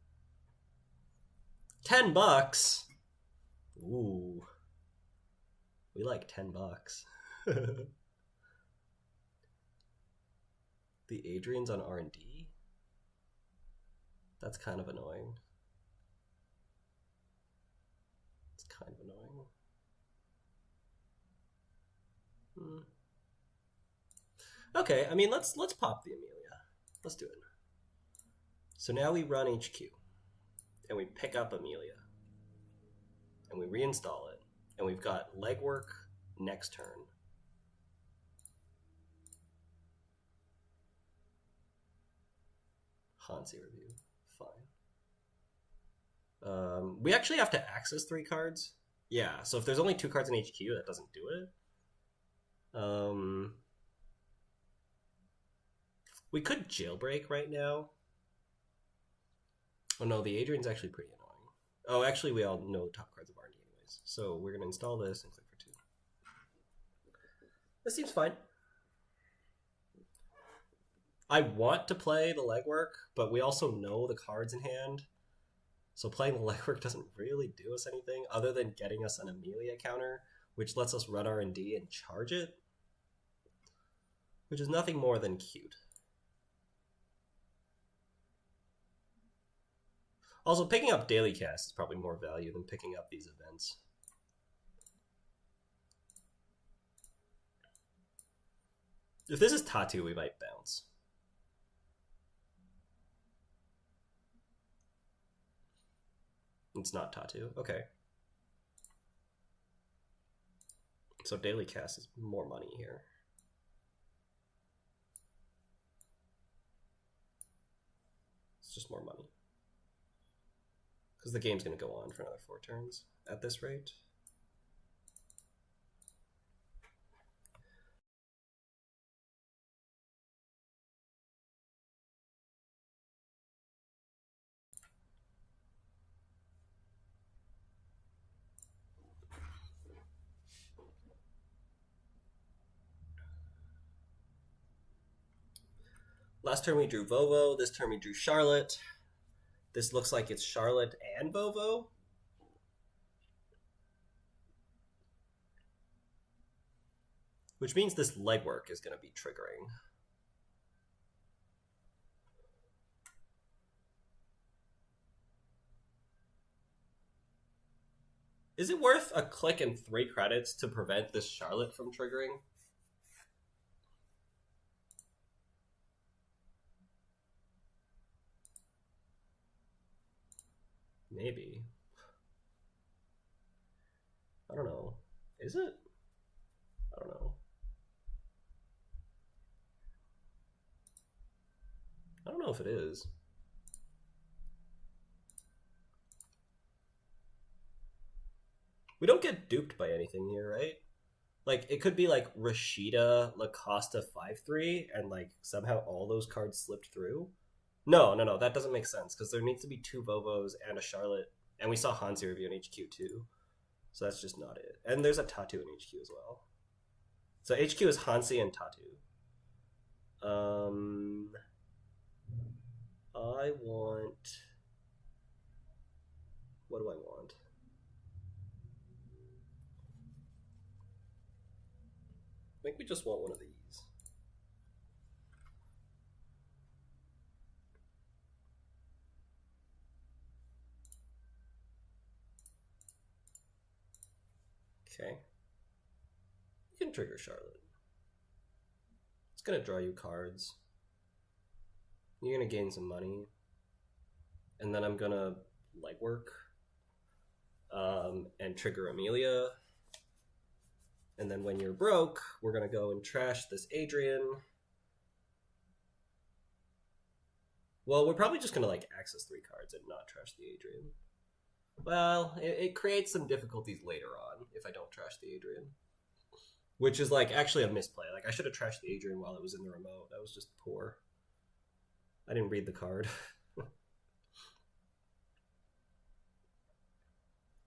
$10? Ooh. We like $10. The Adrian's on R&D? That's kind of annoying. It's kind of annoying. Okay, I mean, let's pop the Amelia. Let's do it. So now we run HQ, and we pick up Amelia, and we reinstall it, and we've got legwork next turn. Hansi review, fine. We actually have to access 3 cards. Yeah, so if there's only 2 cards in HQ, that doesn't do it. We could jailbreak right now. Oh no, the Adrian's actually pretty annoying. Oh, actually, we all know the top cards of R&D anyways. So we're going to install this and click for 2. This seems fine. I want to play the legwork, but we also know the cards in hand. So playing the legwork doesn't really do us anything other than getting us an Amelia counter, which lets us run R&D and charge it, which is nothing more than cute. Also, picking up daily cast is probably more value than picking up these events. If this is Tatu, we might bounce. It's not Tatu. Okay. So daily cast is more money here. It's just more money. Because the game's going to go on for another 4 turns at this rate. Last turn we drew Vovo. This turn we drew Charlotte. This looks like it's Charlotte and Vovo. Which means this legwork is going to be triggering. Is it worth a click and 3 credits to prevent this Charlotte from triggering? Maybe. I don't know. Is it? I don't know. I don't know if it is. We don't get duped by anything here, right? Like, it could be like Rashida, Lacosta 5-3, and like somehow all those cards slipped through. No, that doesn't make sense, because there needs to be 2 Vovos and a Charlotte, and we saw Hansi review in HQ too. So that's just not it. And there's a Tattoo in HQ as well. So HQ is Hansi and Tattoo. I want... What do I want? I think we just want one of these. Okay. You can trigger Charlotte. It's going to draw you cards. You're going to gain some money. And then I'm going to legwork. And trigger Amelia. And then when you're broke, we're going to go and trash this Adrian. Well, we're probably just going to like access 3 cards and not trash the Adrian. Well, it creates some difficulties later on if I don't trash the Adrian. Which is like actually a misplay. Like I should have trashed the Adrian while it was in the remote. That was just poor. I didn't read the card.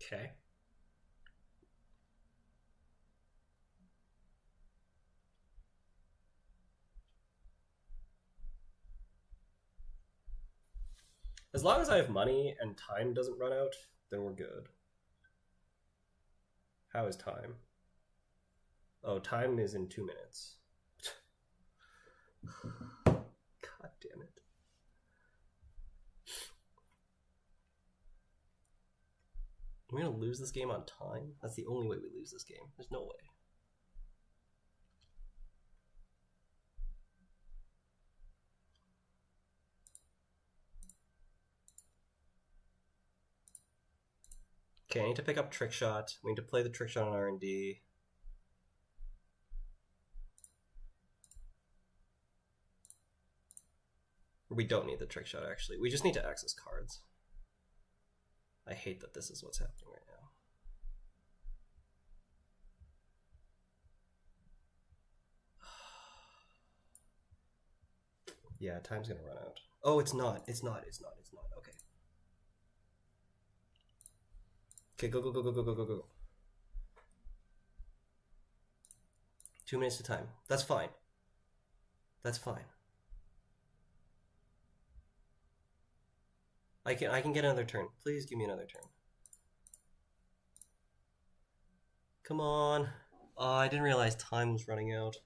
Okay. As long as I have money and time doesn't run out, then we're good. How is time? Oh, time is in 2 minutes. God damn it. We're gonna lose this game on time? That's the only way we lose this game. There's no way. Okay, I need to pick up Trick Shot. We need to play the Trick Shot on R&D. We don't need the Trick Shot, actually. We just need to access cards. I hate that this is what's happening right now. Yeah, time's gonna run out. Oh, it's not. It's not. Okay. Okay, go. 2 minutes to time. That's fine. That's fine. I can get another turn. Please give me another turn. Come on. Oh, I didn't realize time was running out.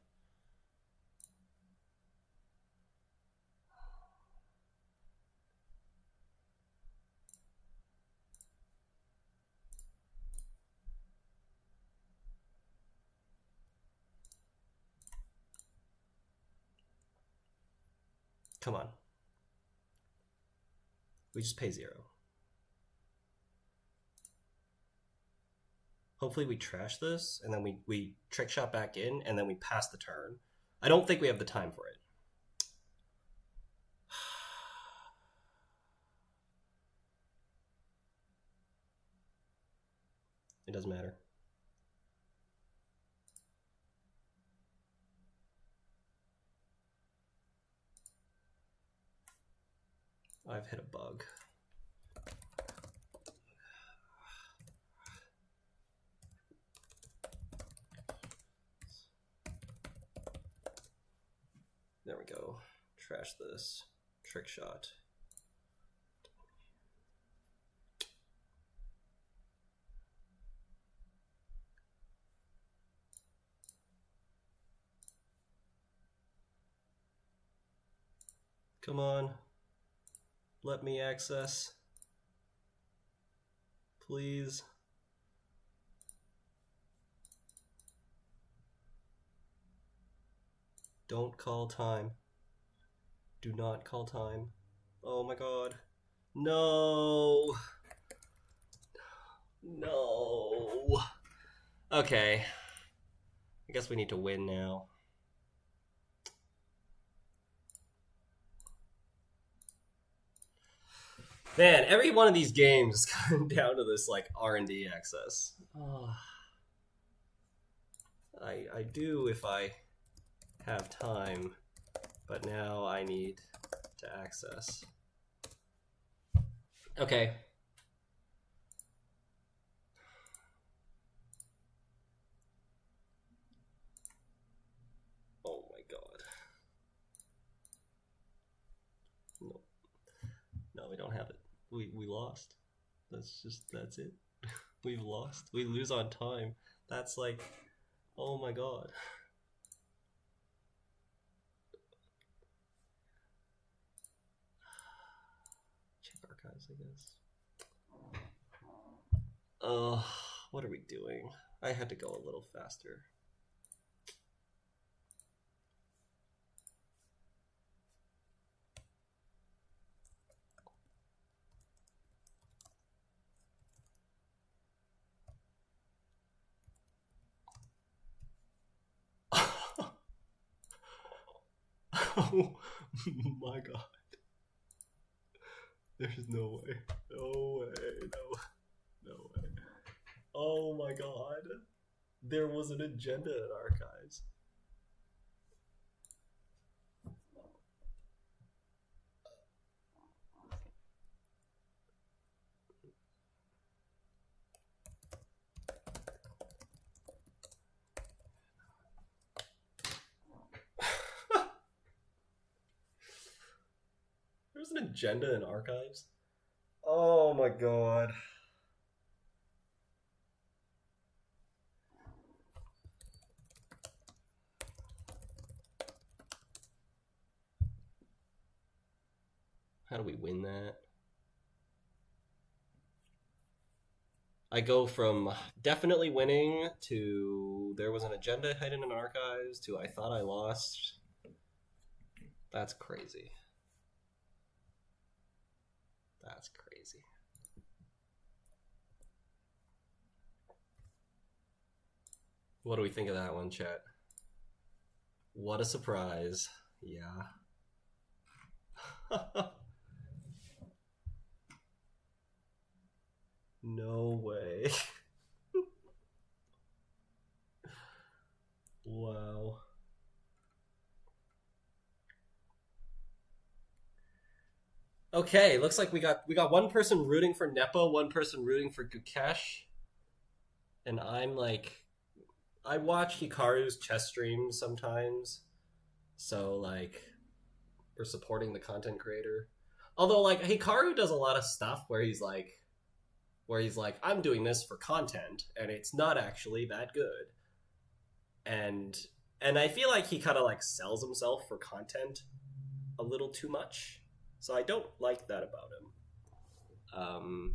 Come on. We just pay 0. Hopefully we trash this, and then we Trick Shot back in, and then we pass the turn. I don't think we have the time for it. It doesn't matter. I've hit a bug. There we go. Trash this. Trick Shot. Come on. Let me access. Please. Don't call time. Do not call time. Oh my god. No. No. Okay. I guess we need to win now. Man, every one of these games is coming down to this like R&D access. Oh. I do if I have time, but now I need to access. Okay. Oh my god. No. No, we don't have it. We lost. That's it. We've lost. We lose on time. That's like, oh my god. Check archives, I guess. What are we doing? I had to go a little faster. Oh my god. There's no way. No way. No way. Oh my god. There was an agenda in archives. There's an agenda in archives? Oh my god. How do we win that? I go from definitely winning to there was an agenda hidden in archives to I thought I lost. That's crazy. That's crazy. What do we think of that one, chat? What a surprise. Yeah. No way. Wow. Okay, looks like we got one person rooting for Nepo, one person rooting for Gukesh. And I'm like, I watch Hikaru's chess streams sometimes. So like we're supporting the content creator. Although like Hikaru does a lot of stuff where he's like I'm doing this for content and it's not actually that good. And I feel like he kind of like sells himself for content a little too much. So I don't like that about him.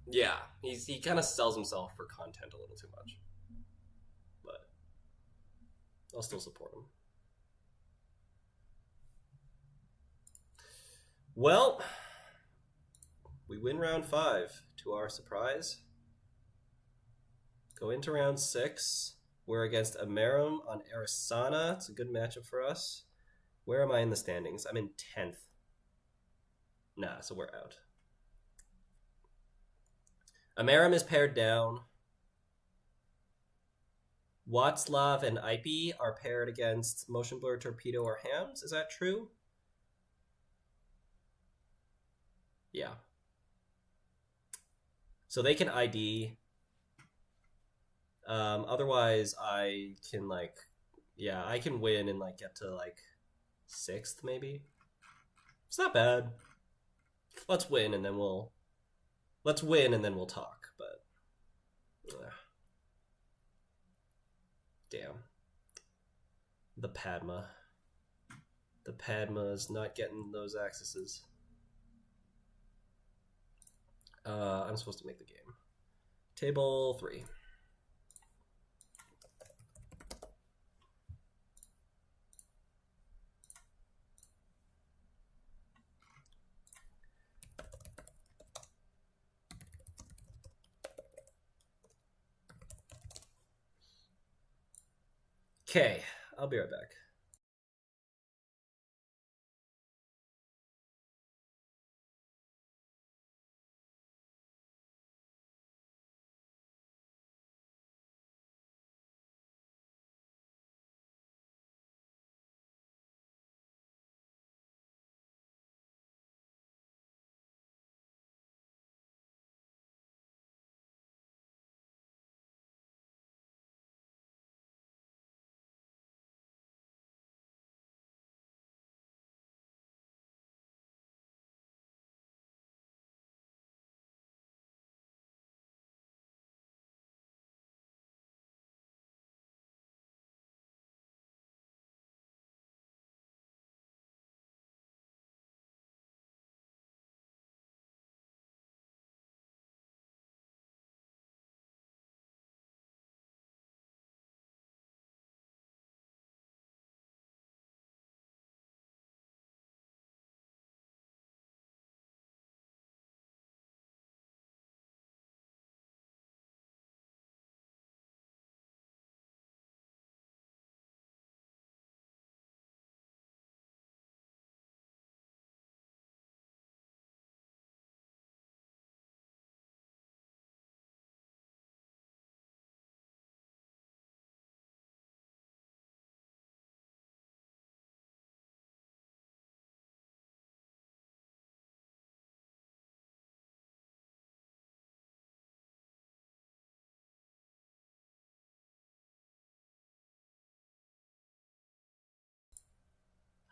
Yeah, he kind of sells himself for content a little too much. But I'll still support him. Well, we win round 5 to our surprise. Go into round 6. We're against Amerim on Arissana. It's a good matchup for us. Where am I in the standings? I'm in 10th. Nah, so we're out. Amerim is paired down. Watslav and Ipe are paired against Motion Blur, Torpedo, or Hams. Is that true? Yeah. So they can ID. Otherwise, I can like, yeah, I can win and like get to like 6th maybe. It's not bad. Let's win and then we'll talk. But damn, the Padma is not getting those accesses. I'm supposed to make the game. Table 3. Okay, I'll be right back.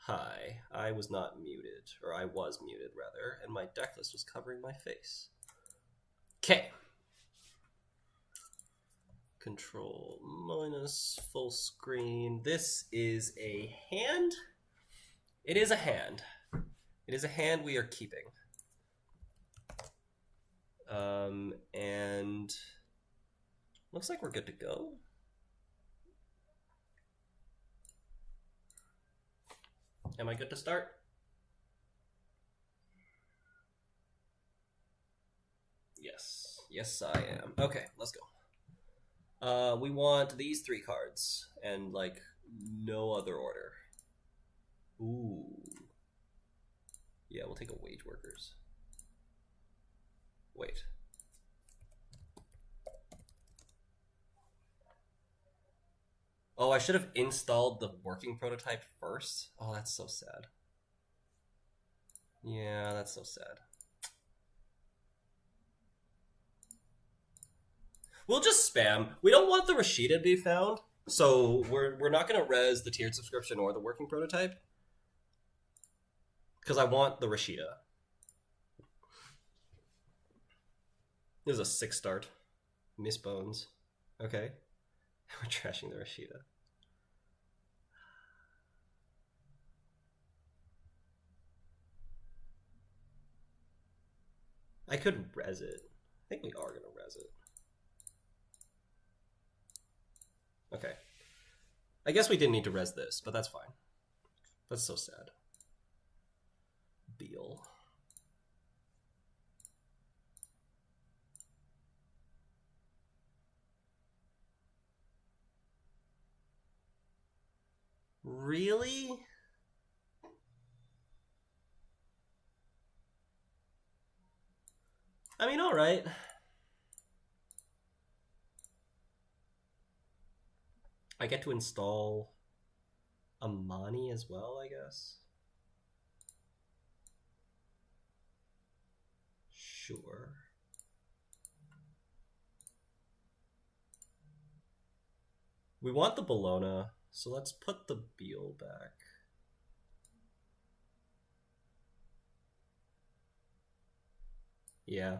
Hi, I was not muted, or I was muted rather, and my deck list was covering my face. Okay. Control minus full screen. This is a hand. It is a hand. It is a hand we are keeping. And looks like we're good to go. Am I good to start? Yes. Yes, I am. Okay, let's go. We want these 3 cards, and, like, no other order. Ooh. Yeah, we'll take a Wage Workers. Wait. Oh, I should have installed the working prototype first. Oh, that's so sad. Yeah, that's so sad. We'll just spam. We don't want the Rashida to be found, so we're not going to res the tiered subscription or the working prototype. Because I want the Rashida. This is a 6 start. Miss Bones. Okay. We're trashing the Rashida. I could res it. I think we are going to res it. Okay. I guess we didn't need to res this, but that's fine. That's so sad. Beal. Really? I mean, all right. I get to install Amani as well, I guess. Sure. We want the Bologna, so let's put the Beal back. Yeah.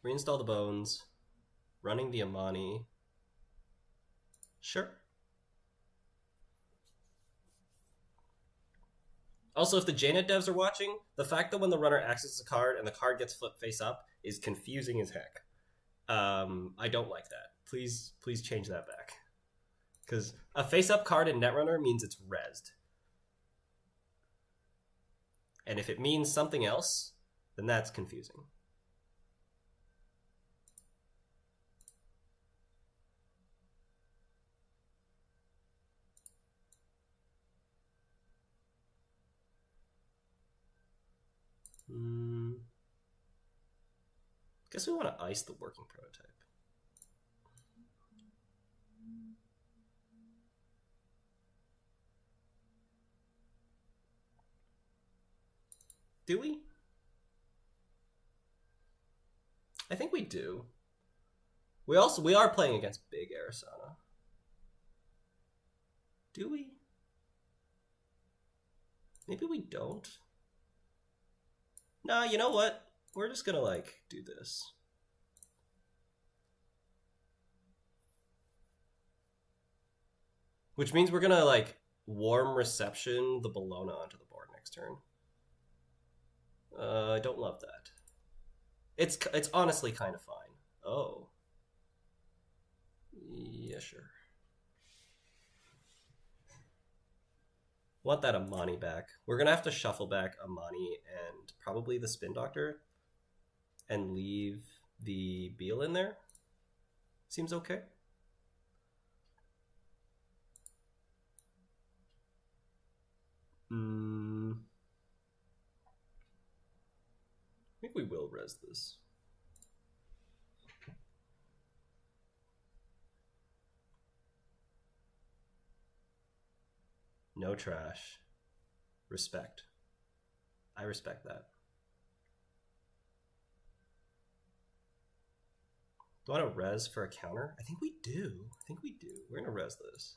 Reinstall the Bones. Running the Amani. Sure. Also, if the JNet devs are watching, the fact that when the runner accesses a card and the card gets flipped face up is confusing as heck. I don't like that. Please change that back. Because a face-up card in Netrunner means it's rezzed. And if it means something else, then that's confusing. Guess we want to ice the working prototype. Do we? I think we do. We are playing against big Arissana. Do we? Maybe we don't. Nah, you know what? We're just gonna like do this. Which means we're gonna like warm reception the Bologna onto the board next turn. I don't love that. It's honestly kind of fine. Oh. Yeah, sure. Want that Amani back. We're gonna have to shuffle back Amani and probably the Spin Doctor and leave the Beal in there. Seems okay. I think we will res this. No trash. Respect. I respect that. Do I want to res for a counter? I think we do. We're gonna res this.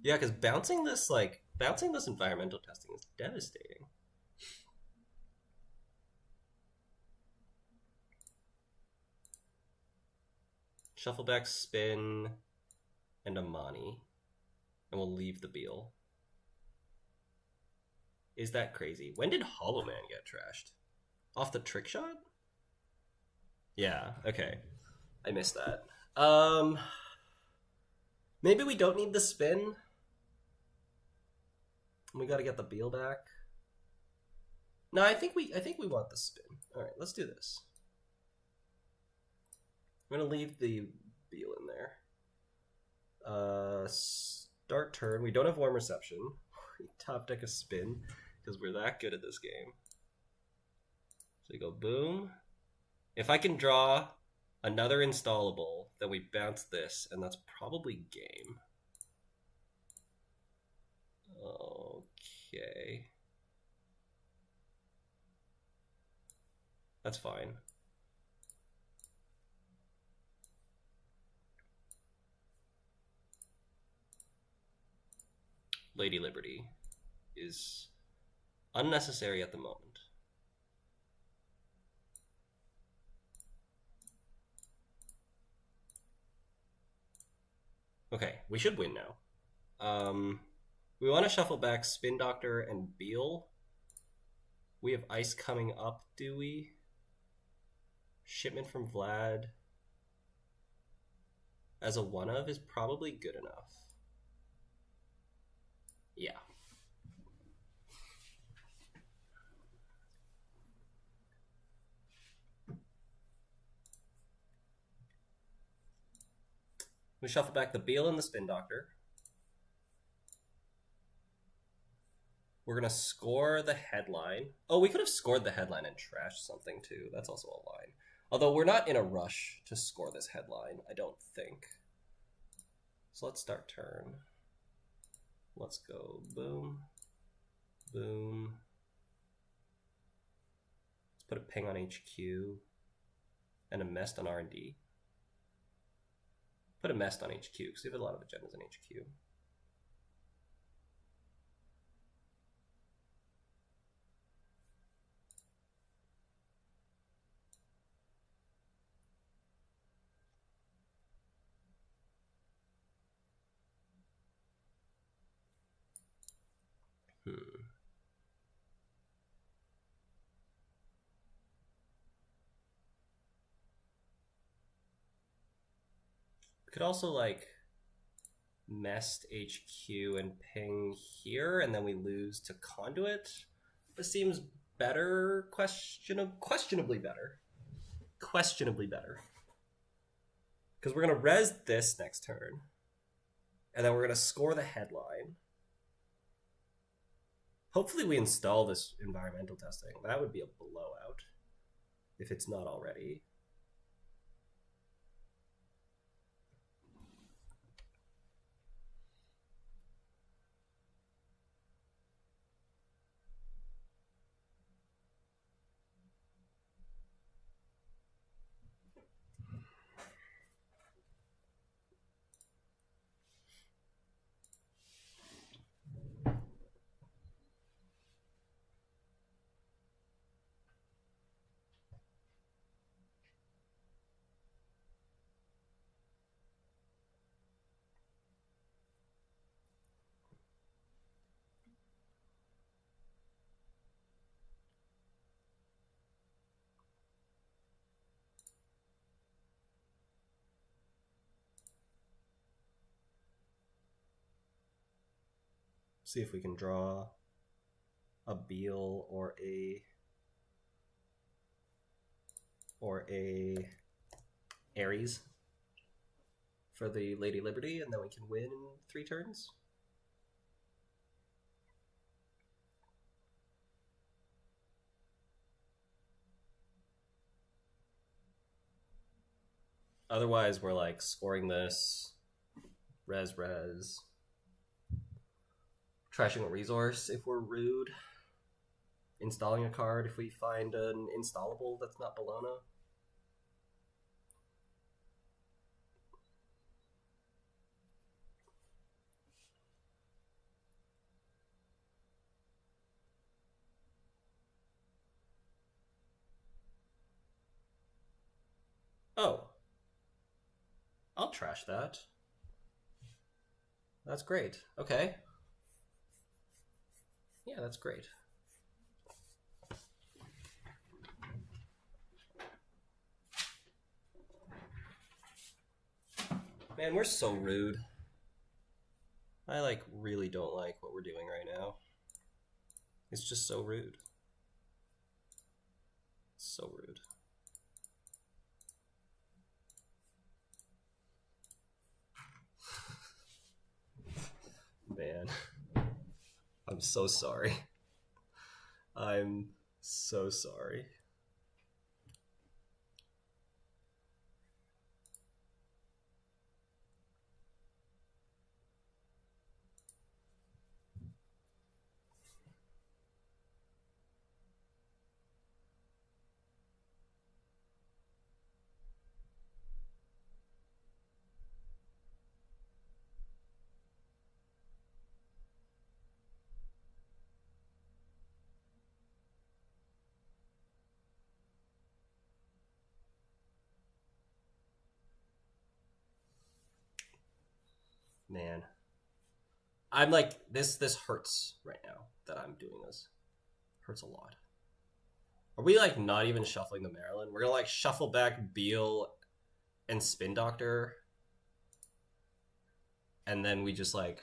Yeah, because bouncing this environmental testing is devastating. Shuffle back, Spin, and Amani. And we'll leave the Beal. Is that crazy? When did Hollow Man get trashed? Off the trick shot? Yeah, okay. I missed that. Maybe we don't need the Spin. We gotta get the Beal back. No, I think we want the Spin. Alright, let's do this. I'm gonna leave the Beal in there. Start turn. We don't have warm reception. Top deck a Spin because we're that good at this game. So we go boom. If I can draw another installable, then we bounce this, and that's probably game. Okay. That's fine. Lady Liberty is unnecessary at the moment. Okay, we should win now. We want to shuffle back Spin Doctor and Beal. We have ice coming up, do we? Shipment from Vlad as a one of is probably good enough. Yeah. We shuffle back the Beal and the Spin Doctor. We're going to score the headline. Oh, we could have scored the headline and trashed something too. That's also a line. Although we're not in a rush to score this headline, I don't think. So let's start turn. Let's go boom, boom. Let's put a ping on HQ and a mest on R&D. Put a mest on HQ because we have a lot of agendas in HQ. Could also like mest HQ and ping here, and then we lose to Conduit. This seems better, questionably better. Questionably better. Because we're gonna res this next turn, and then we're gonna score the headline. Hopefully we install this environmental testing. That would be a blowout if it's not already. See if we can draw a Beal or a Ares for the Lady Liberty, and then we can win in 3 turns. Otherwise, we're like scoring this, res, trashing a resource if we're rude, installing a card if we find an installable that's not Bologna. Oh, I'll trash that. That's great. Okay. Yeah, that's great. Man, we're so rude. I like really don't like what we're doing right now. It's just so rude. So rude. Man, I'm so sorry. I'm so sorry. Man, I'm like, this hurts right now that I'm doing this. Hurts a lot. Are we like not even shuffling the Maryland? We're gonna like shuffle back Beal and Spin Doctor, and then we just like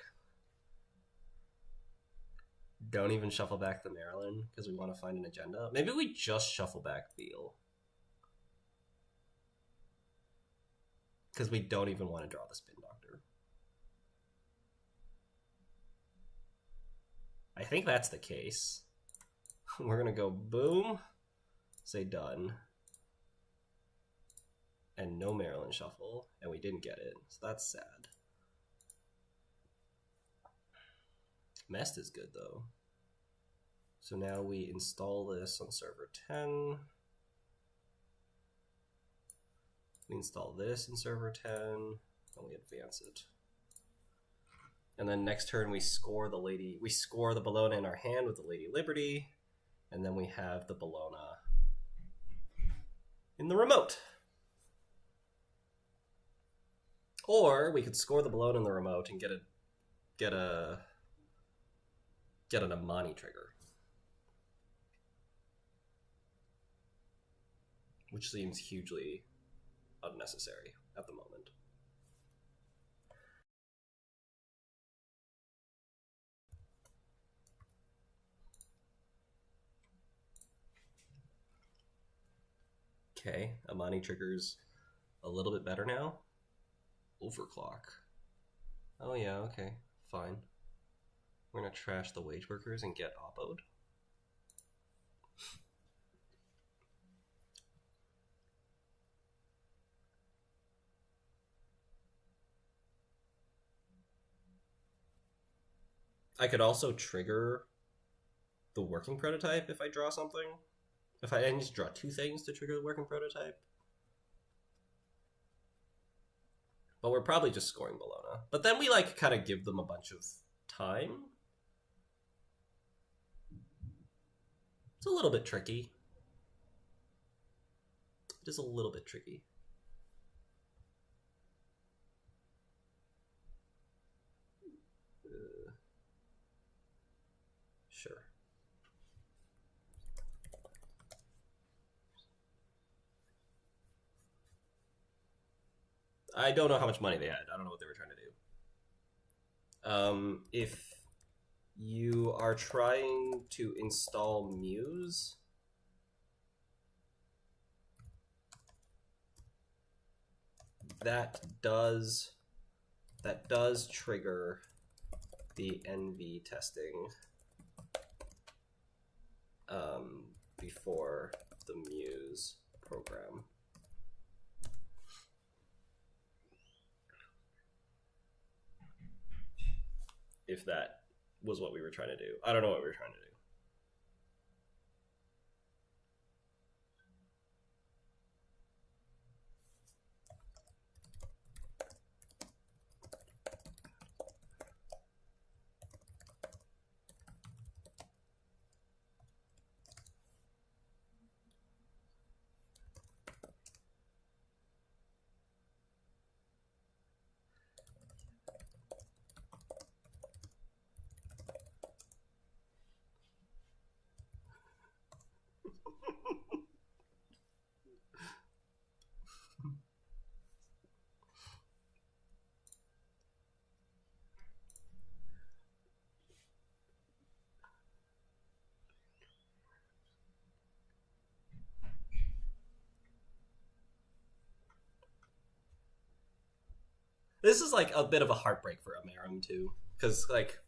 don't even shuffle back the Maryland because we want to find an agenda. Maybe we just shuffle back Beal because we don't even want to draw the Spin Doctor. I think that's the case. We're gonna go boom, say done, and no Maryland shuffle, and we didn't get it, so that's sad. Mest is good though. So now we install this on server 10. We install this in server 10, and we advance it. And then next turn we score the Bologna in our hand with the Lady Liberty, and then we have the Bologna in the remote. Or we could score the Bologna in the remote and get an Amani trigger, which seems hugely unnecessary at the moment. Okay, Amani triggers a little bit better now. Overclock. Oh yeah, okay, fine. We're gonna trash the wage workers and get oppoed. I could also trigger the working prototype if I draw something. If I need to draw 2 things to trigger the working prototype. But we're probably just scoring Bologna. But then we like kind of give them a bunch of time. It's a little bit tricky. It is a little bit tricky. Sure. I don't know how much money they had. I don't know what they were trying to do. If you are trying to install Muse, that does trigger the NV testing before the Muse program. If that was what we were trying to do. I don't know what we were trying to do. This is like a bit of a heartbreak for Amaram too, because like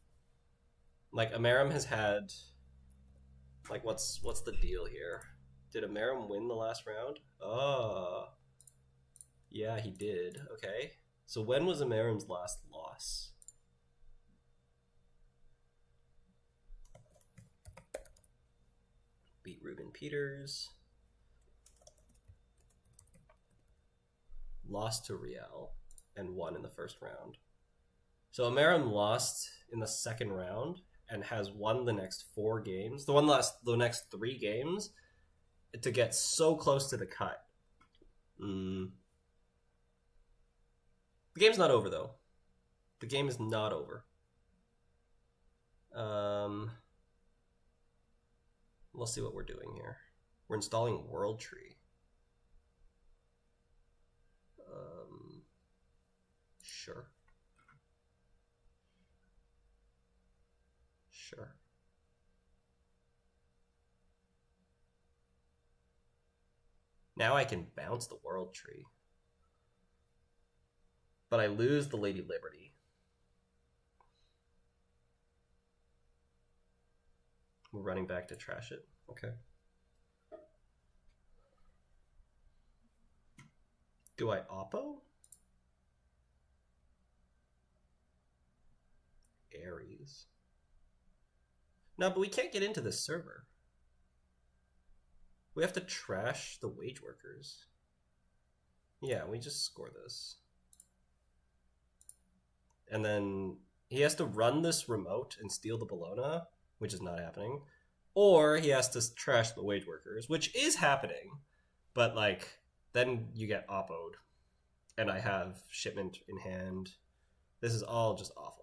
Amaram has had like what's the deal here? Did Amaram win the last round? Oh, yeah, he did. Okay, so when was Amaram's last loss? Beat Ruben Peters. Lost to Real. And won in the first round. So Amaram lost in the second round and has won the next 4 games. The next 3 games to get so close to the cut. The game's not over though. The game is not over. We'll see what we're doing here. We're installing World Tree. Sure. Sure. Now I can bounce the World Tree. But I lose the Lady Liberty. We're running back to trash it. Okay. Do I oppo? Aries. No, but we can't get into this server. We have to trash the wage workers. Yeah, we just score this. And then he has to run this remote and steal the Bologna, which is not happening. Or he has to trash the wage workers, which is happening. But like, then you get oppoed. And I have shipment in hand. This is all just awful.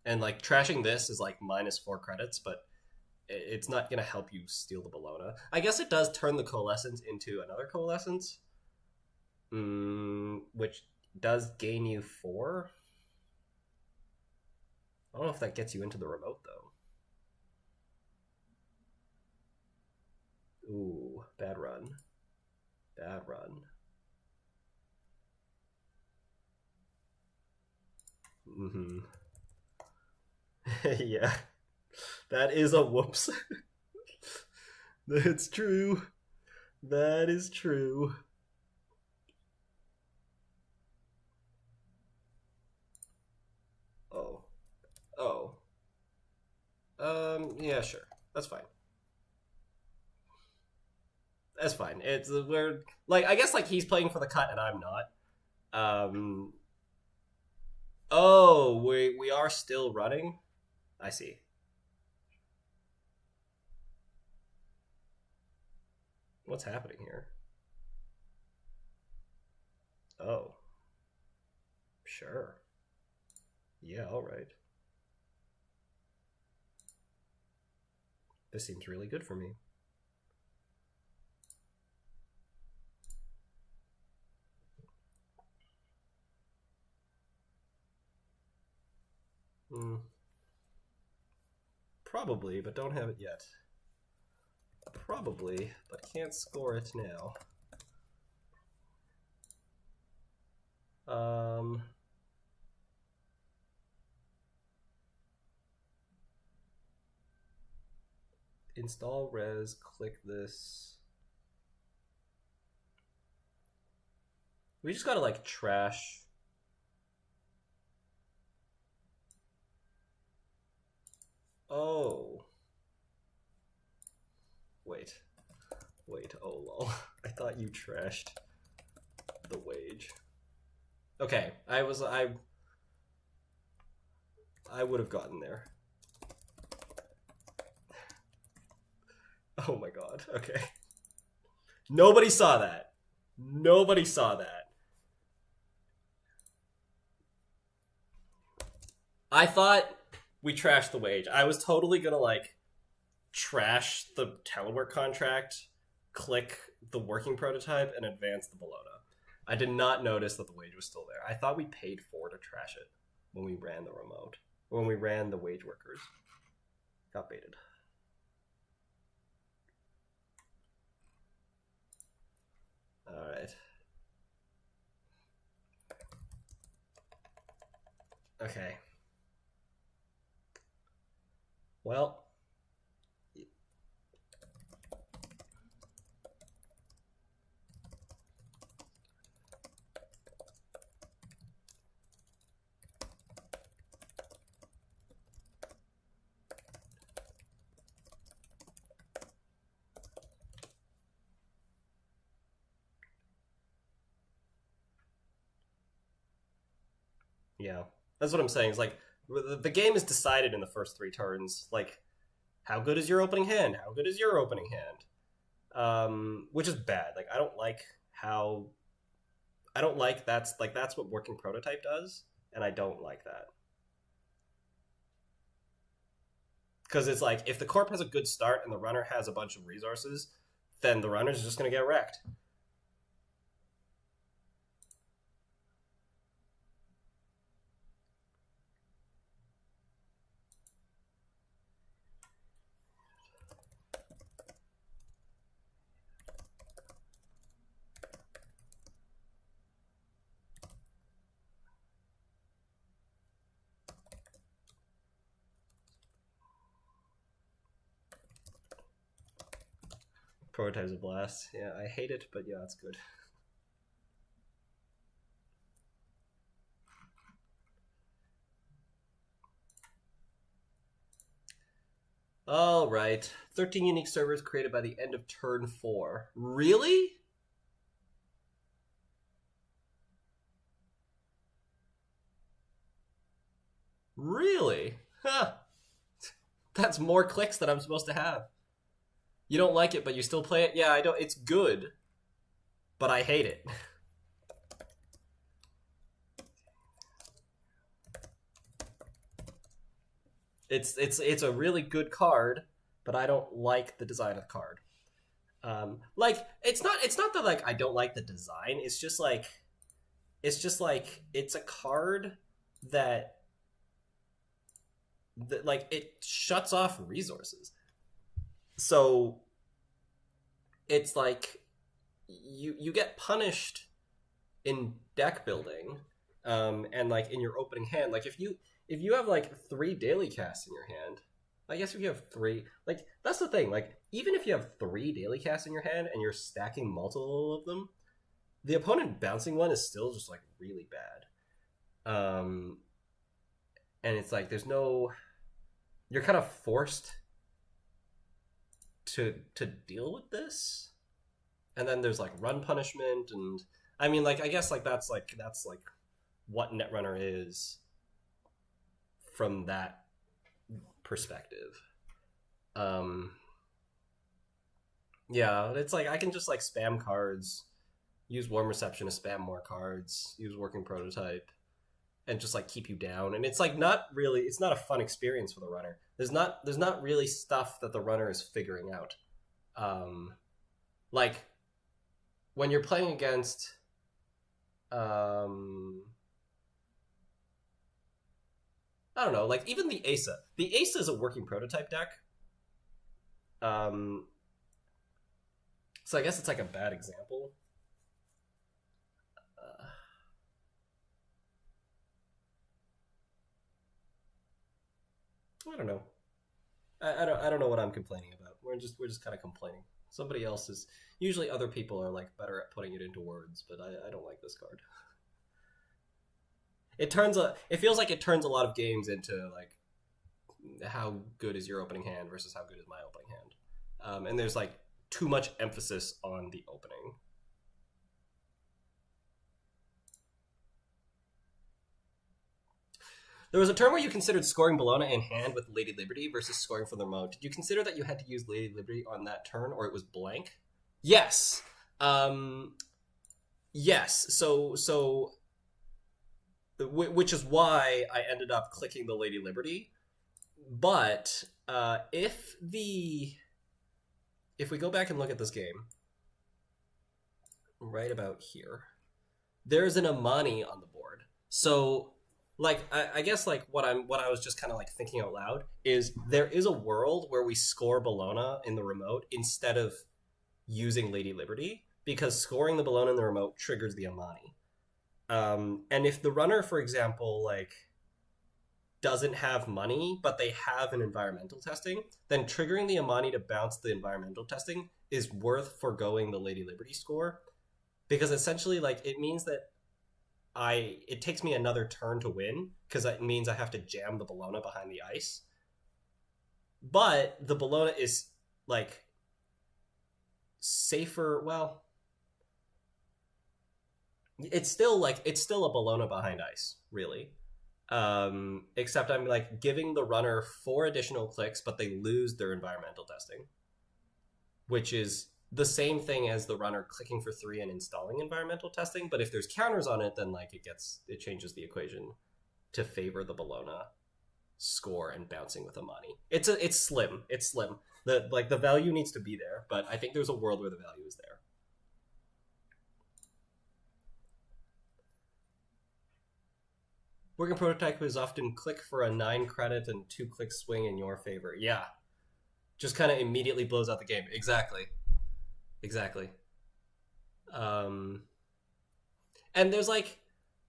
And like trashing this is like -4 credits, but it's not going to help you steal the Bologna. I guess it does turn the Coalescence into another Coalescence, which does gain you 4. I don't know if that gets you into the remote, though. Ooh, bad run. Bad run. Yeah, that is a whoops. That's true. That is true. Oh. Oh. Yeah, sure. That's fine. That's fine. It's we're like I guess like he's playing for the cut and I'm not. Um. Oh, we are still running. I see. What's happening here? Oh, sure. Yeah, all right. This seems really good for me. Hmm. Probably, but don't have it yet. Probably, but can't score it now. Install res, click this. We just gotta like trash. Oh. Wait. Oh lol. I thought you trashed the wage. Okay, I would have gotten there. Oh my god. Okay. Nobody saw that. Nobody saw that. I thought we trashed the wage. I was totally gonna like trash the telework contract, click the working prototype, and advance the Bologna. I did not notice that the wage was still there. I thought we paid 4 to trash it when we ran the remote. When we ran the wage workers. Got baited. Alright. Okay. Well. Yeah. That's what I'm saying. It's like the game is decided in the first 3 turns. Like, how good is your opening hand? How good is your opening hand? Which is bad. Like, I don't like that's what working prototype does, and I don't like that. Because it's like if the corp has a good start and the runner has a bunch of resources, then the runner's just gonna get wrecked. Prototype's a blast. Yeah, I hate it, but yeah, it's good. All right. 13 unique servers created by the end of turn 4. Really? Really? Huh. That's more clicks than I'm supposed to have. You don't like it, but you still play it? Yeah, I don't. It's good, but I hate it. It's a really good card, but I don't like the design of the card. Like it's not that like I don't like the design. It's a card that like it shuts off resources. So it's like you get punished in deck building And like in your opening hand, like if you have like 3 daily casts in your hand, I guess if you have 3, like that's the thing. Like even if you have 3 daily casts in your hand and you're stacking multiple of them, the opponent bouncing one is still just like really bad. And it's like there's no, you're kind of forced to deal with this. And then there's like run punishment, and I mean like I guess like that's what Netrunner is from that perspective. Yeah, it's like I can just like spam cards, use Warm Reception to spam more cards, use Working Prototype, and just like keep you down. And it's like not really, it's not a fun experience for the runner. There's not really stuff that the runner is figuring out. Like when you're playing against I don't know, like even the Asa. The Asa is a Working Prototype deck. So I guess it's like a bad example. I don't know. I don't know what I'm complaining about. We're just kind of complaining. Somebody else is, usually other people are like better at putting it into words, but I don't like this card. It feels like it turns a lot of games into like how good is your opening hand versus how good is my opening hand. And there's like too much emphasis on the opening. There was a turn where you considered scoring Bologna in hand with Lady Liberty versus scoring from the remote. Did you consider that you had to use Lady Liberty on that turn, or it was blank? Yes. Yes. So, which is why I ended up clicking the Lady Liberty. But if we go back and look at this game, right about here, there's an Amani on the board. So, like, I guess like what I was just kind of like thinking out loud is there is a world where we score Bologna in the remote instead of using Lady Liberty, because scoring the Bologna in the remote triggers the Amani. And if the runner, for example, like doesn't have money, but they have an environmental testing, then triggering the Amani to bounce the environmental testing is worth foregoing the Lady Liberty score, because essentially like it means that it takes me another turn to win, because it means I have to jam the Bologna behind the ice. But the Bologna is like safer. Well, it's still a Bologna behind ice, really. Except I'm like giving the runner 4 additional clicks, but they lose their environmental testing, which is the same thing as the runner clicking for 3 and installing environmental testing. But if there's counters on it, then like it changes the equation to favor the Bologna score and bouncing with Amani. It's slim. The value needs to be there, but I think there's a world where the value is there. Working Prototype is often click for a 9 credit and 2 click swing in your favor. Yeah. Just kind of immediately blows out the game. Exactly. And there's like,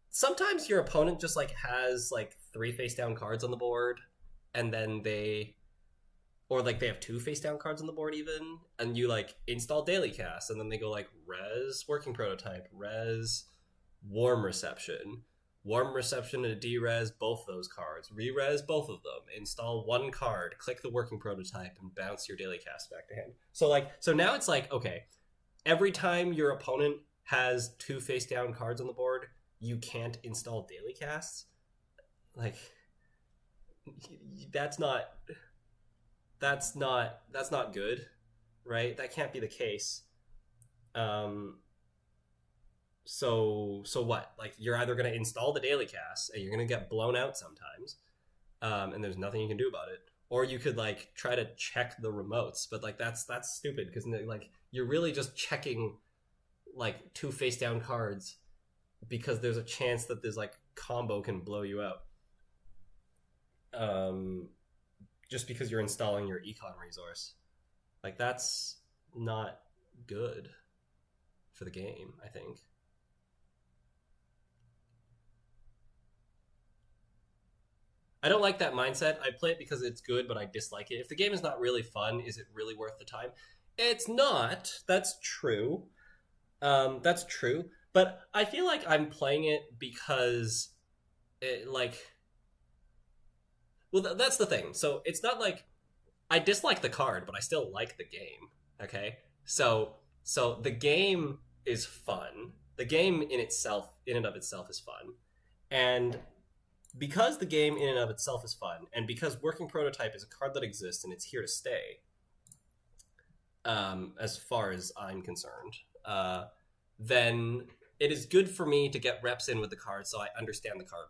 sometimes your opponent just like has like 3 face down cards on the board, and then they have 2 face down cards on the board even, and you like install daily cast, and then they go like res Working Prototype, res Warm Reception to de-res both those cards, re-res both of them, install 1 card, click the Working Prototype, and bounce your daily cast back to hand. So now it's like, okay, every time your opponent has 2 face down cards on the board, you can't install daily casts. Like, that's not good, right? That can't be the case. So what? Like, you're either going to install the daily cast and you're going to get blown out sometimes, and there's nothing you can do about it, or you could like try to check the remotes, but like that's stupid, because like you're really just checking like 2 face down cards because there's a chance that this like combo can blow you out. Just because you're installing your econ resource, like that's not good for the game, I think. I don't like that mindset. I play it because it's good, but I dislike it. If the game is not really fun, is it really worth the time? It's not. That's true. That's true. But I feel like I'm playing it because it, like, well, that's the thing. So it's not like I dislike the card, but I still like the game. Okay, so the game is fun. The game in and of itself, is fun, and because the game in and of itself is fun, and because Working Prototype is a card that exists and it's here to stay, as far as I'm concerned, then it is good for me to get reps in with the card so I understand the card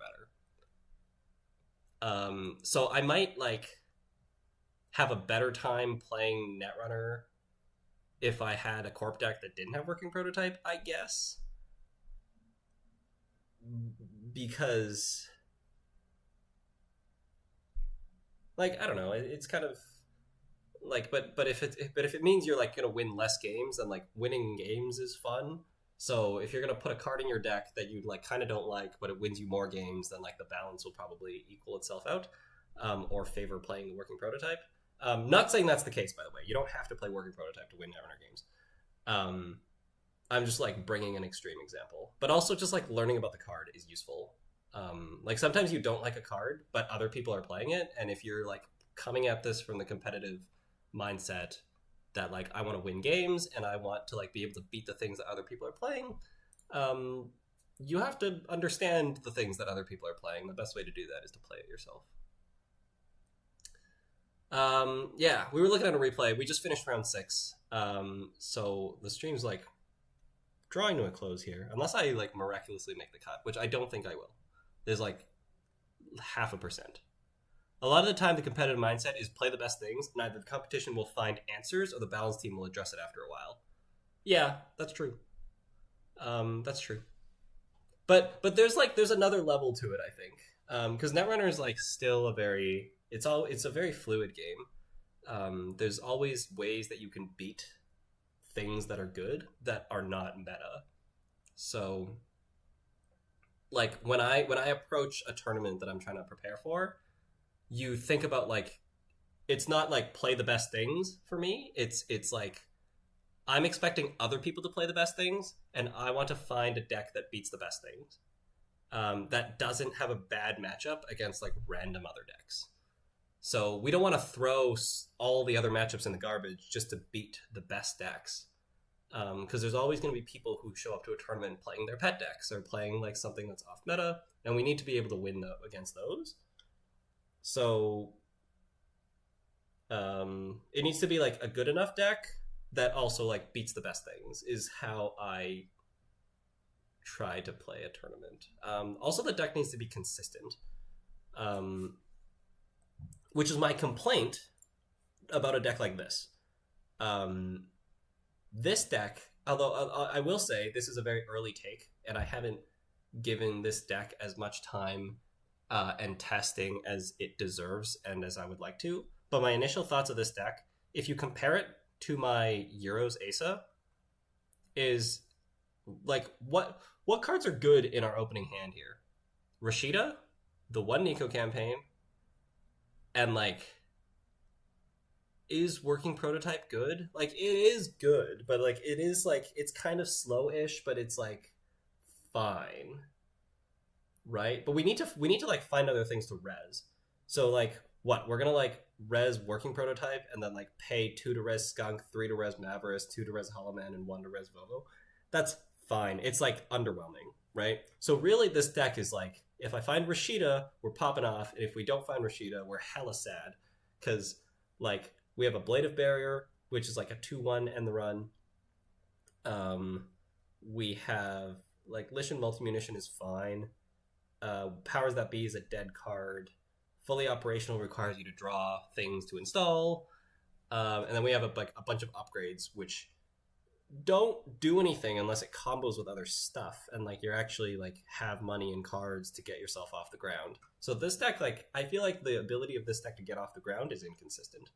better. So I might like have a better time playing Netrunner if I had a corp deck that didn't have Working Prototype, I guess. Because, like, I don't know, it's kind of like, but if it means you're like gonna win less games, then like winning games is fun. So if you're gonna put a card in your deck that you like kind of don't like, but it wins you more games, then like the balance will probably equal itself out, or favor playing the Working Prototype. Not saying that's the case, by the way. You don't have to play Working Prototype to win Netrunner games. I'm just like bringing an extreme example, but also just like learning about the card is useful. Like sometimes you don't like a card, but other people are playing it, and if you're like coming at this from the competitive mindset that like I want to win games and I want to like be able to beat the things that other people are playing, you have to understand the things that other people are playing. The best way to do that is to play it yourself. Yeah, we were looking at a replay. We just finished round 6. So the stream's like drawing to a close here, unless I like miraculously make the cut, which I don't think I will. There's like 0.5%. A lot of the time, the competitive mindset is play the best things, and either the competition will find answers or the balance team will address it after a while. Yeah, that's true. That's true. But there's another level to it, I think, because Netrunner is like still it's a very fluid game. There's always ways that you can beat things that are good that are not meta. So, like when I approach a tournament that I'm trying to prepare for, you think about like it's not like play the best things for me. It's like I'm expecting other people to play the best things, and I want to find a deck that beats the best things. That doesn't have a bad matchup against like random other decks. So we don't want to throw all the other matchups in the garbage just to beat the best decks. Because there's always going to be people who show up to a tournament playing their pet decks or playing like something that's off meta, and we need to be able to win against those. So it needs to be like a good enough deck that also like beats the best things is how I try to play a tournament. Also, the deck needs to be consistent, which is my complaint about a deck like this. This deck, although I will say this is a very early take, and I haven't given this deck as much time and testing as it deserves and as I would like to. But my initial thoughts of this deck, if you compare it to my Euros Asa, is like what cards are good in our opening hand here? Rashida, the one Nico campaign, and like, is Working Prototype good? Like, it is good, but like it is like it's kind of slow-ish, but it's like fine. Right? But we need to like find other things to res. So like what? We're gonna like res Working Prototype and then like pay 2 to res Skunk, 3 to res Mavericks, 2 to res Hollow Man, and 1 to res Vovo. That's fine. It's like underwhelming, right? So really this deck is like, if I find Rashida, we're popping off, and if we don't find Rashida, we're hella sad. Because like we have a Blade of Barrier, which is like a 2-1 end the run. We have like Lishan Multi-Munition is fine. Powers That Be is a dead card. Fully Operational requires you to draw things to install. And then we have a bunch of upgrades, which don't do anything unless it combos with other stuff, and like you're actually like have money and cards to get yourself off the ground. So this deck, like I feel like the ability of this deck to get off the ground is inconsistent.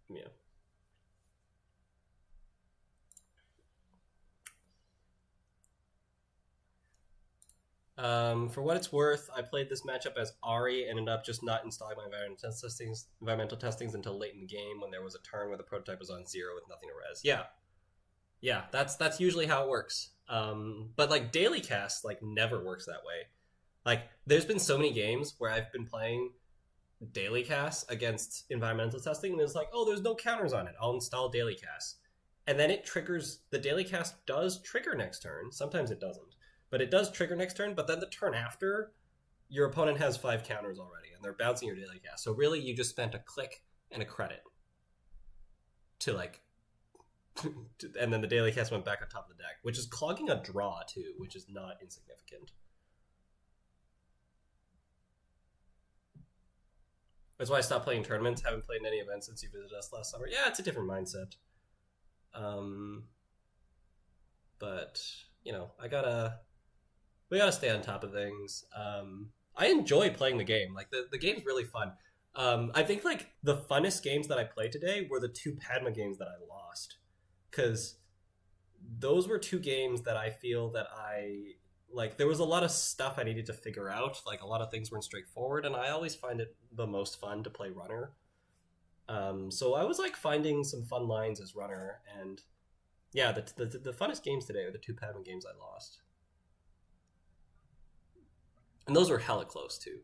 Yeah. For what it's worth, I played this matchup as Ari, ended up just not installing my environmental testings until late in the game when there was a turn where the prototype was on 0 with nothing to res. Yeah, that's usually how it works. But like daily cast like never works that way. Like there's been so many games where I've been playing daily cast against environmental testing, and it's like, oh, there's no counters on it. I'll install daily cast, and then it triggers. The daily cast does trigger next turn. Sometimes it doesn't. But it does trigger next turn, but then the turn after, your opponent has 5 counters already, and they're bouncing your daily cast. So really, you just spent a click and a credit to, like... and then the daily cast went back on top of the deck, which is clogging a draw, too, which is not insignificant. That's why I stopped playing tournaments. Haven't played in any events since you visited us last summer. Yeah, it's a different mindset. But, you know, we gotta stay on top of things. I enjoy playing the game. Like the game's really fun. I think like the funnest games that I played today were the 2 Padma games that I lost, because those were 2 games that I feel that there was a lot of stuff I needed to figure out. Like a lot of things weren't straightforward, and I always find it the most fun to play runner. So I was like finding some fun lines as runner, and yeah, the funnest games today are the 2 Padma games I lost. And those were hella close, too.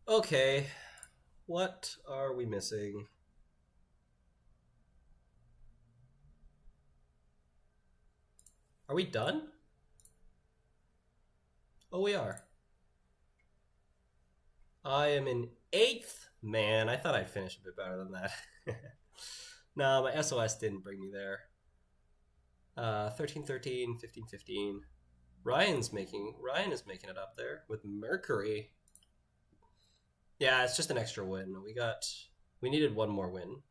Okay. What are we missing? Are we done? Oh, we are. I am in 8th. Man, I thought I'd finish a bit better than that. No, my SOS didn't bring me there. 13-13, 15-15. Ryan is making it up there with Mercury. Yeah, it's just an extra win. We needed one more win.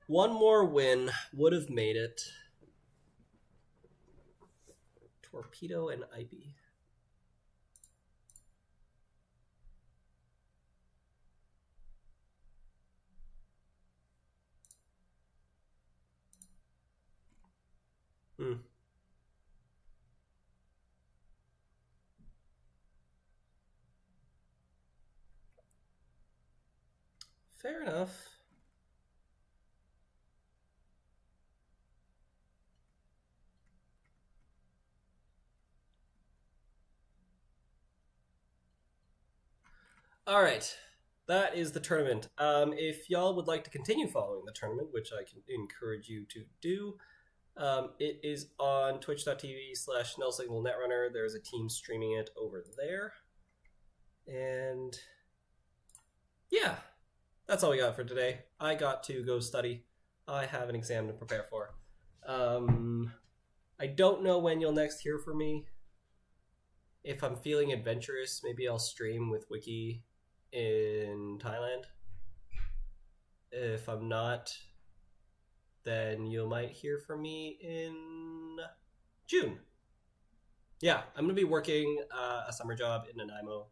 One more win would have made it. Torpedo and IB. Fair enough. All right, that is the tournament. If y'all would like to continue following the tournament, which I can encourage you to do, it is on twitch.tv/nullsignalnetrunner. There's a team streaming it over there. And yeah, that's all we got for today. I got to go study. I have an exam to prepare for. I don't know when you'll next hear from me. If I'm feeling adventurous, maybe I'll stream with Wiki in Thailand. If I'm not, then you might hear from me in June. Yeah, I'm going to be working a summer job in Nanaimo.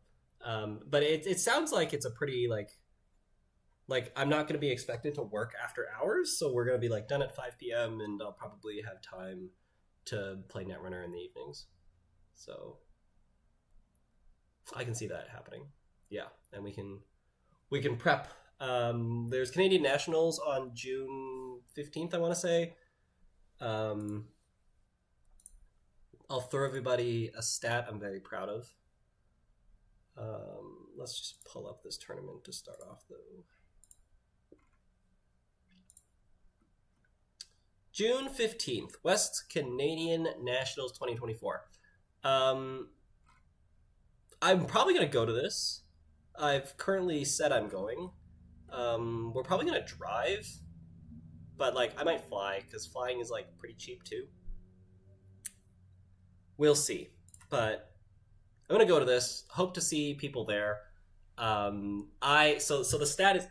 But it sounds like it's a pretty, like I'm not going to be expected to work after hours, so we're going to be, like, done at 5 p.m., and I'll probably have time to play Netrunner in the evenings. So I can see that happening. Yeah, and we can prep. There's Canadian Nationals on June 15th, I want to say. I'll throw everybody a stat I'm very proud of. Let's just pull up this tournament to start off, though. June 15th, West Canadian Nationals 2024. I'm probably going to go to this. I've currently said I'm going. We're probably going to drive, but, like, I might fly, because flying is, like, pretty cheap, too. We'll see. But I'm going to go to this. Hope to see people there. So the stat is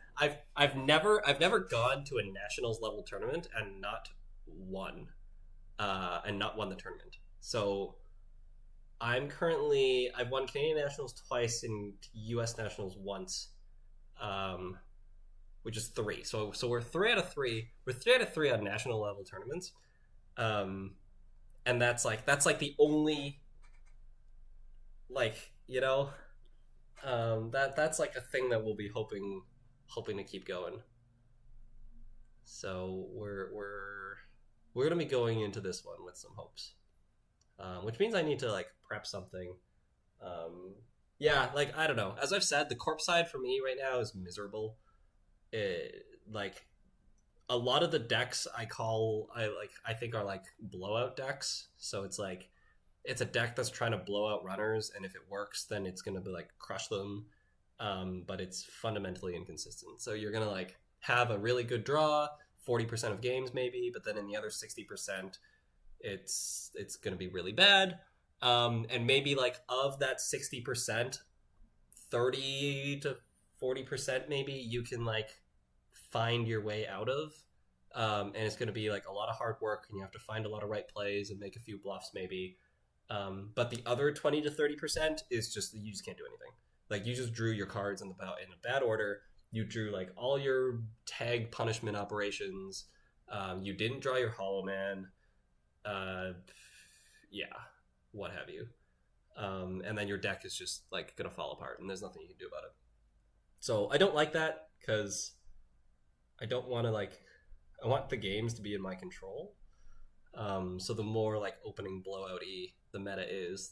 I've never gone to a nationals level tournament and not won the tournament. So I've won Canadian Nationals twice and US Nationals once. Um, which is 3. So we're 3 out of 3. We're 3 out of 3 on national level tournaments. Um and that's like the only, like, that's like a thing that we'll be hoping to keep going. So we're gonna be going into this one with some hopes, which means I need to like prep something. Yeah, like I don't know. As I've said, the corp side for me right now is miserable. Like a lot of the decks I think are like blowout decks. So it's like it's a deck that's trying to blow out runners, and if it works, then it's gonna be like crush them. But it's fundamentally inconsistent. So you're gonna like have a really good draw, 40% of games maybe, but then in the other 60%, it's gonna be really bad. And maybe like of that 60%, 30 to 40% maybe you can like find your way out of. And it's going to be like a lot of hard work, and you have to find a lot of right plays and make a few bluffs maybe. But the other 20 to 30% is just you just can't do anything. Like you just drew your cards in a bad order. You drew like all your tag punishment operations. You didn't draw your Hollow Man. Yeah, what have you. And then your deck is just like gonna fall apart, and there's nothing you can do about it. So I don't like that because I don't want to like. I want the games to be in my control. So the more like opening blowout-y the meta is,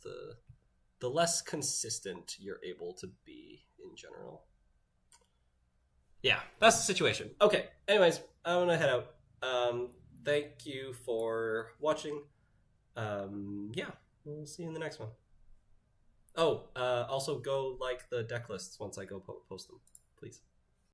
the less consistent you're able to be in general. Yeah, that's the situation. Okay, anyways, I'm gonna head out. Thank you for watching. Yeah, we'll see you in the next one. Oh, also go like the deck lists once I go post them, please.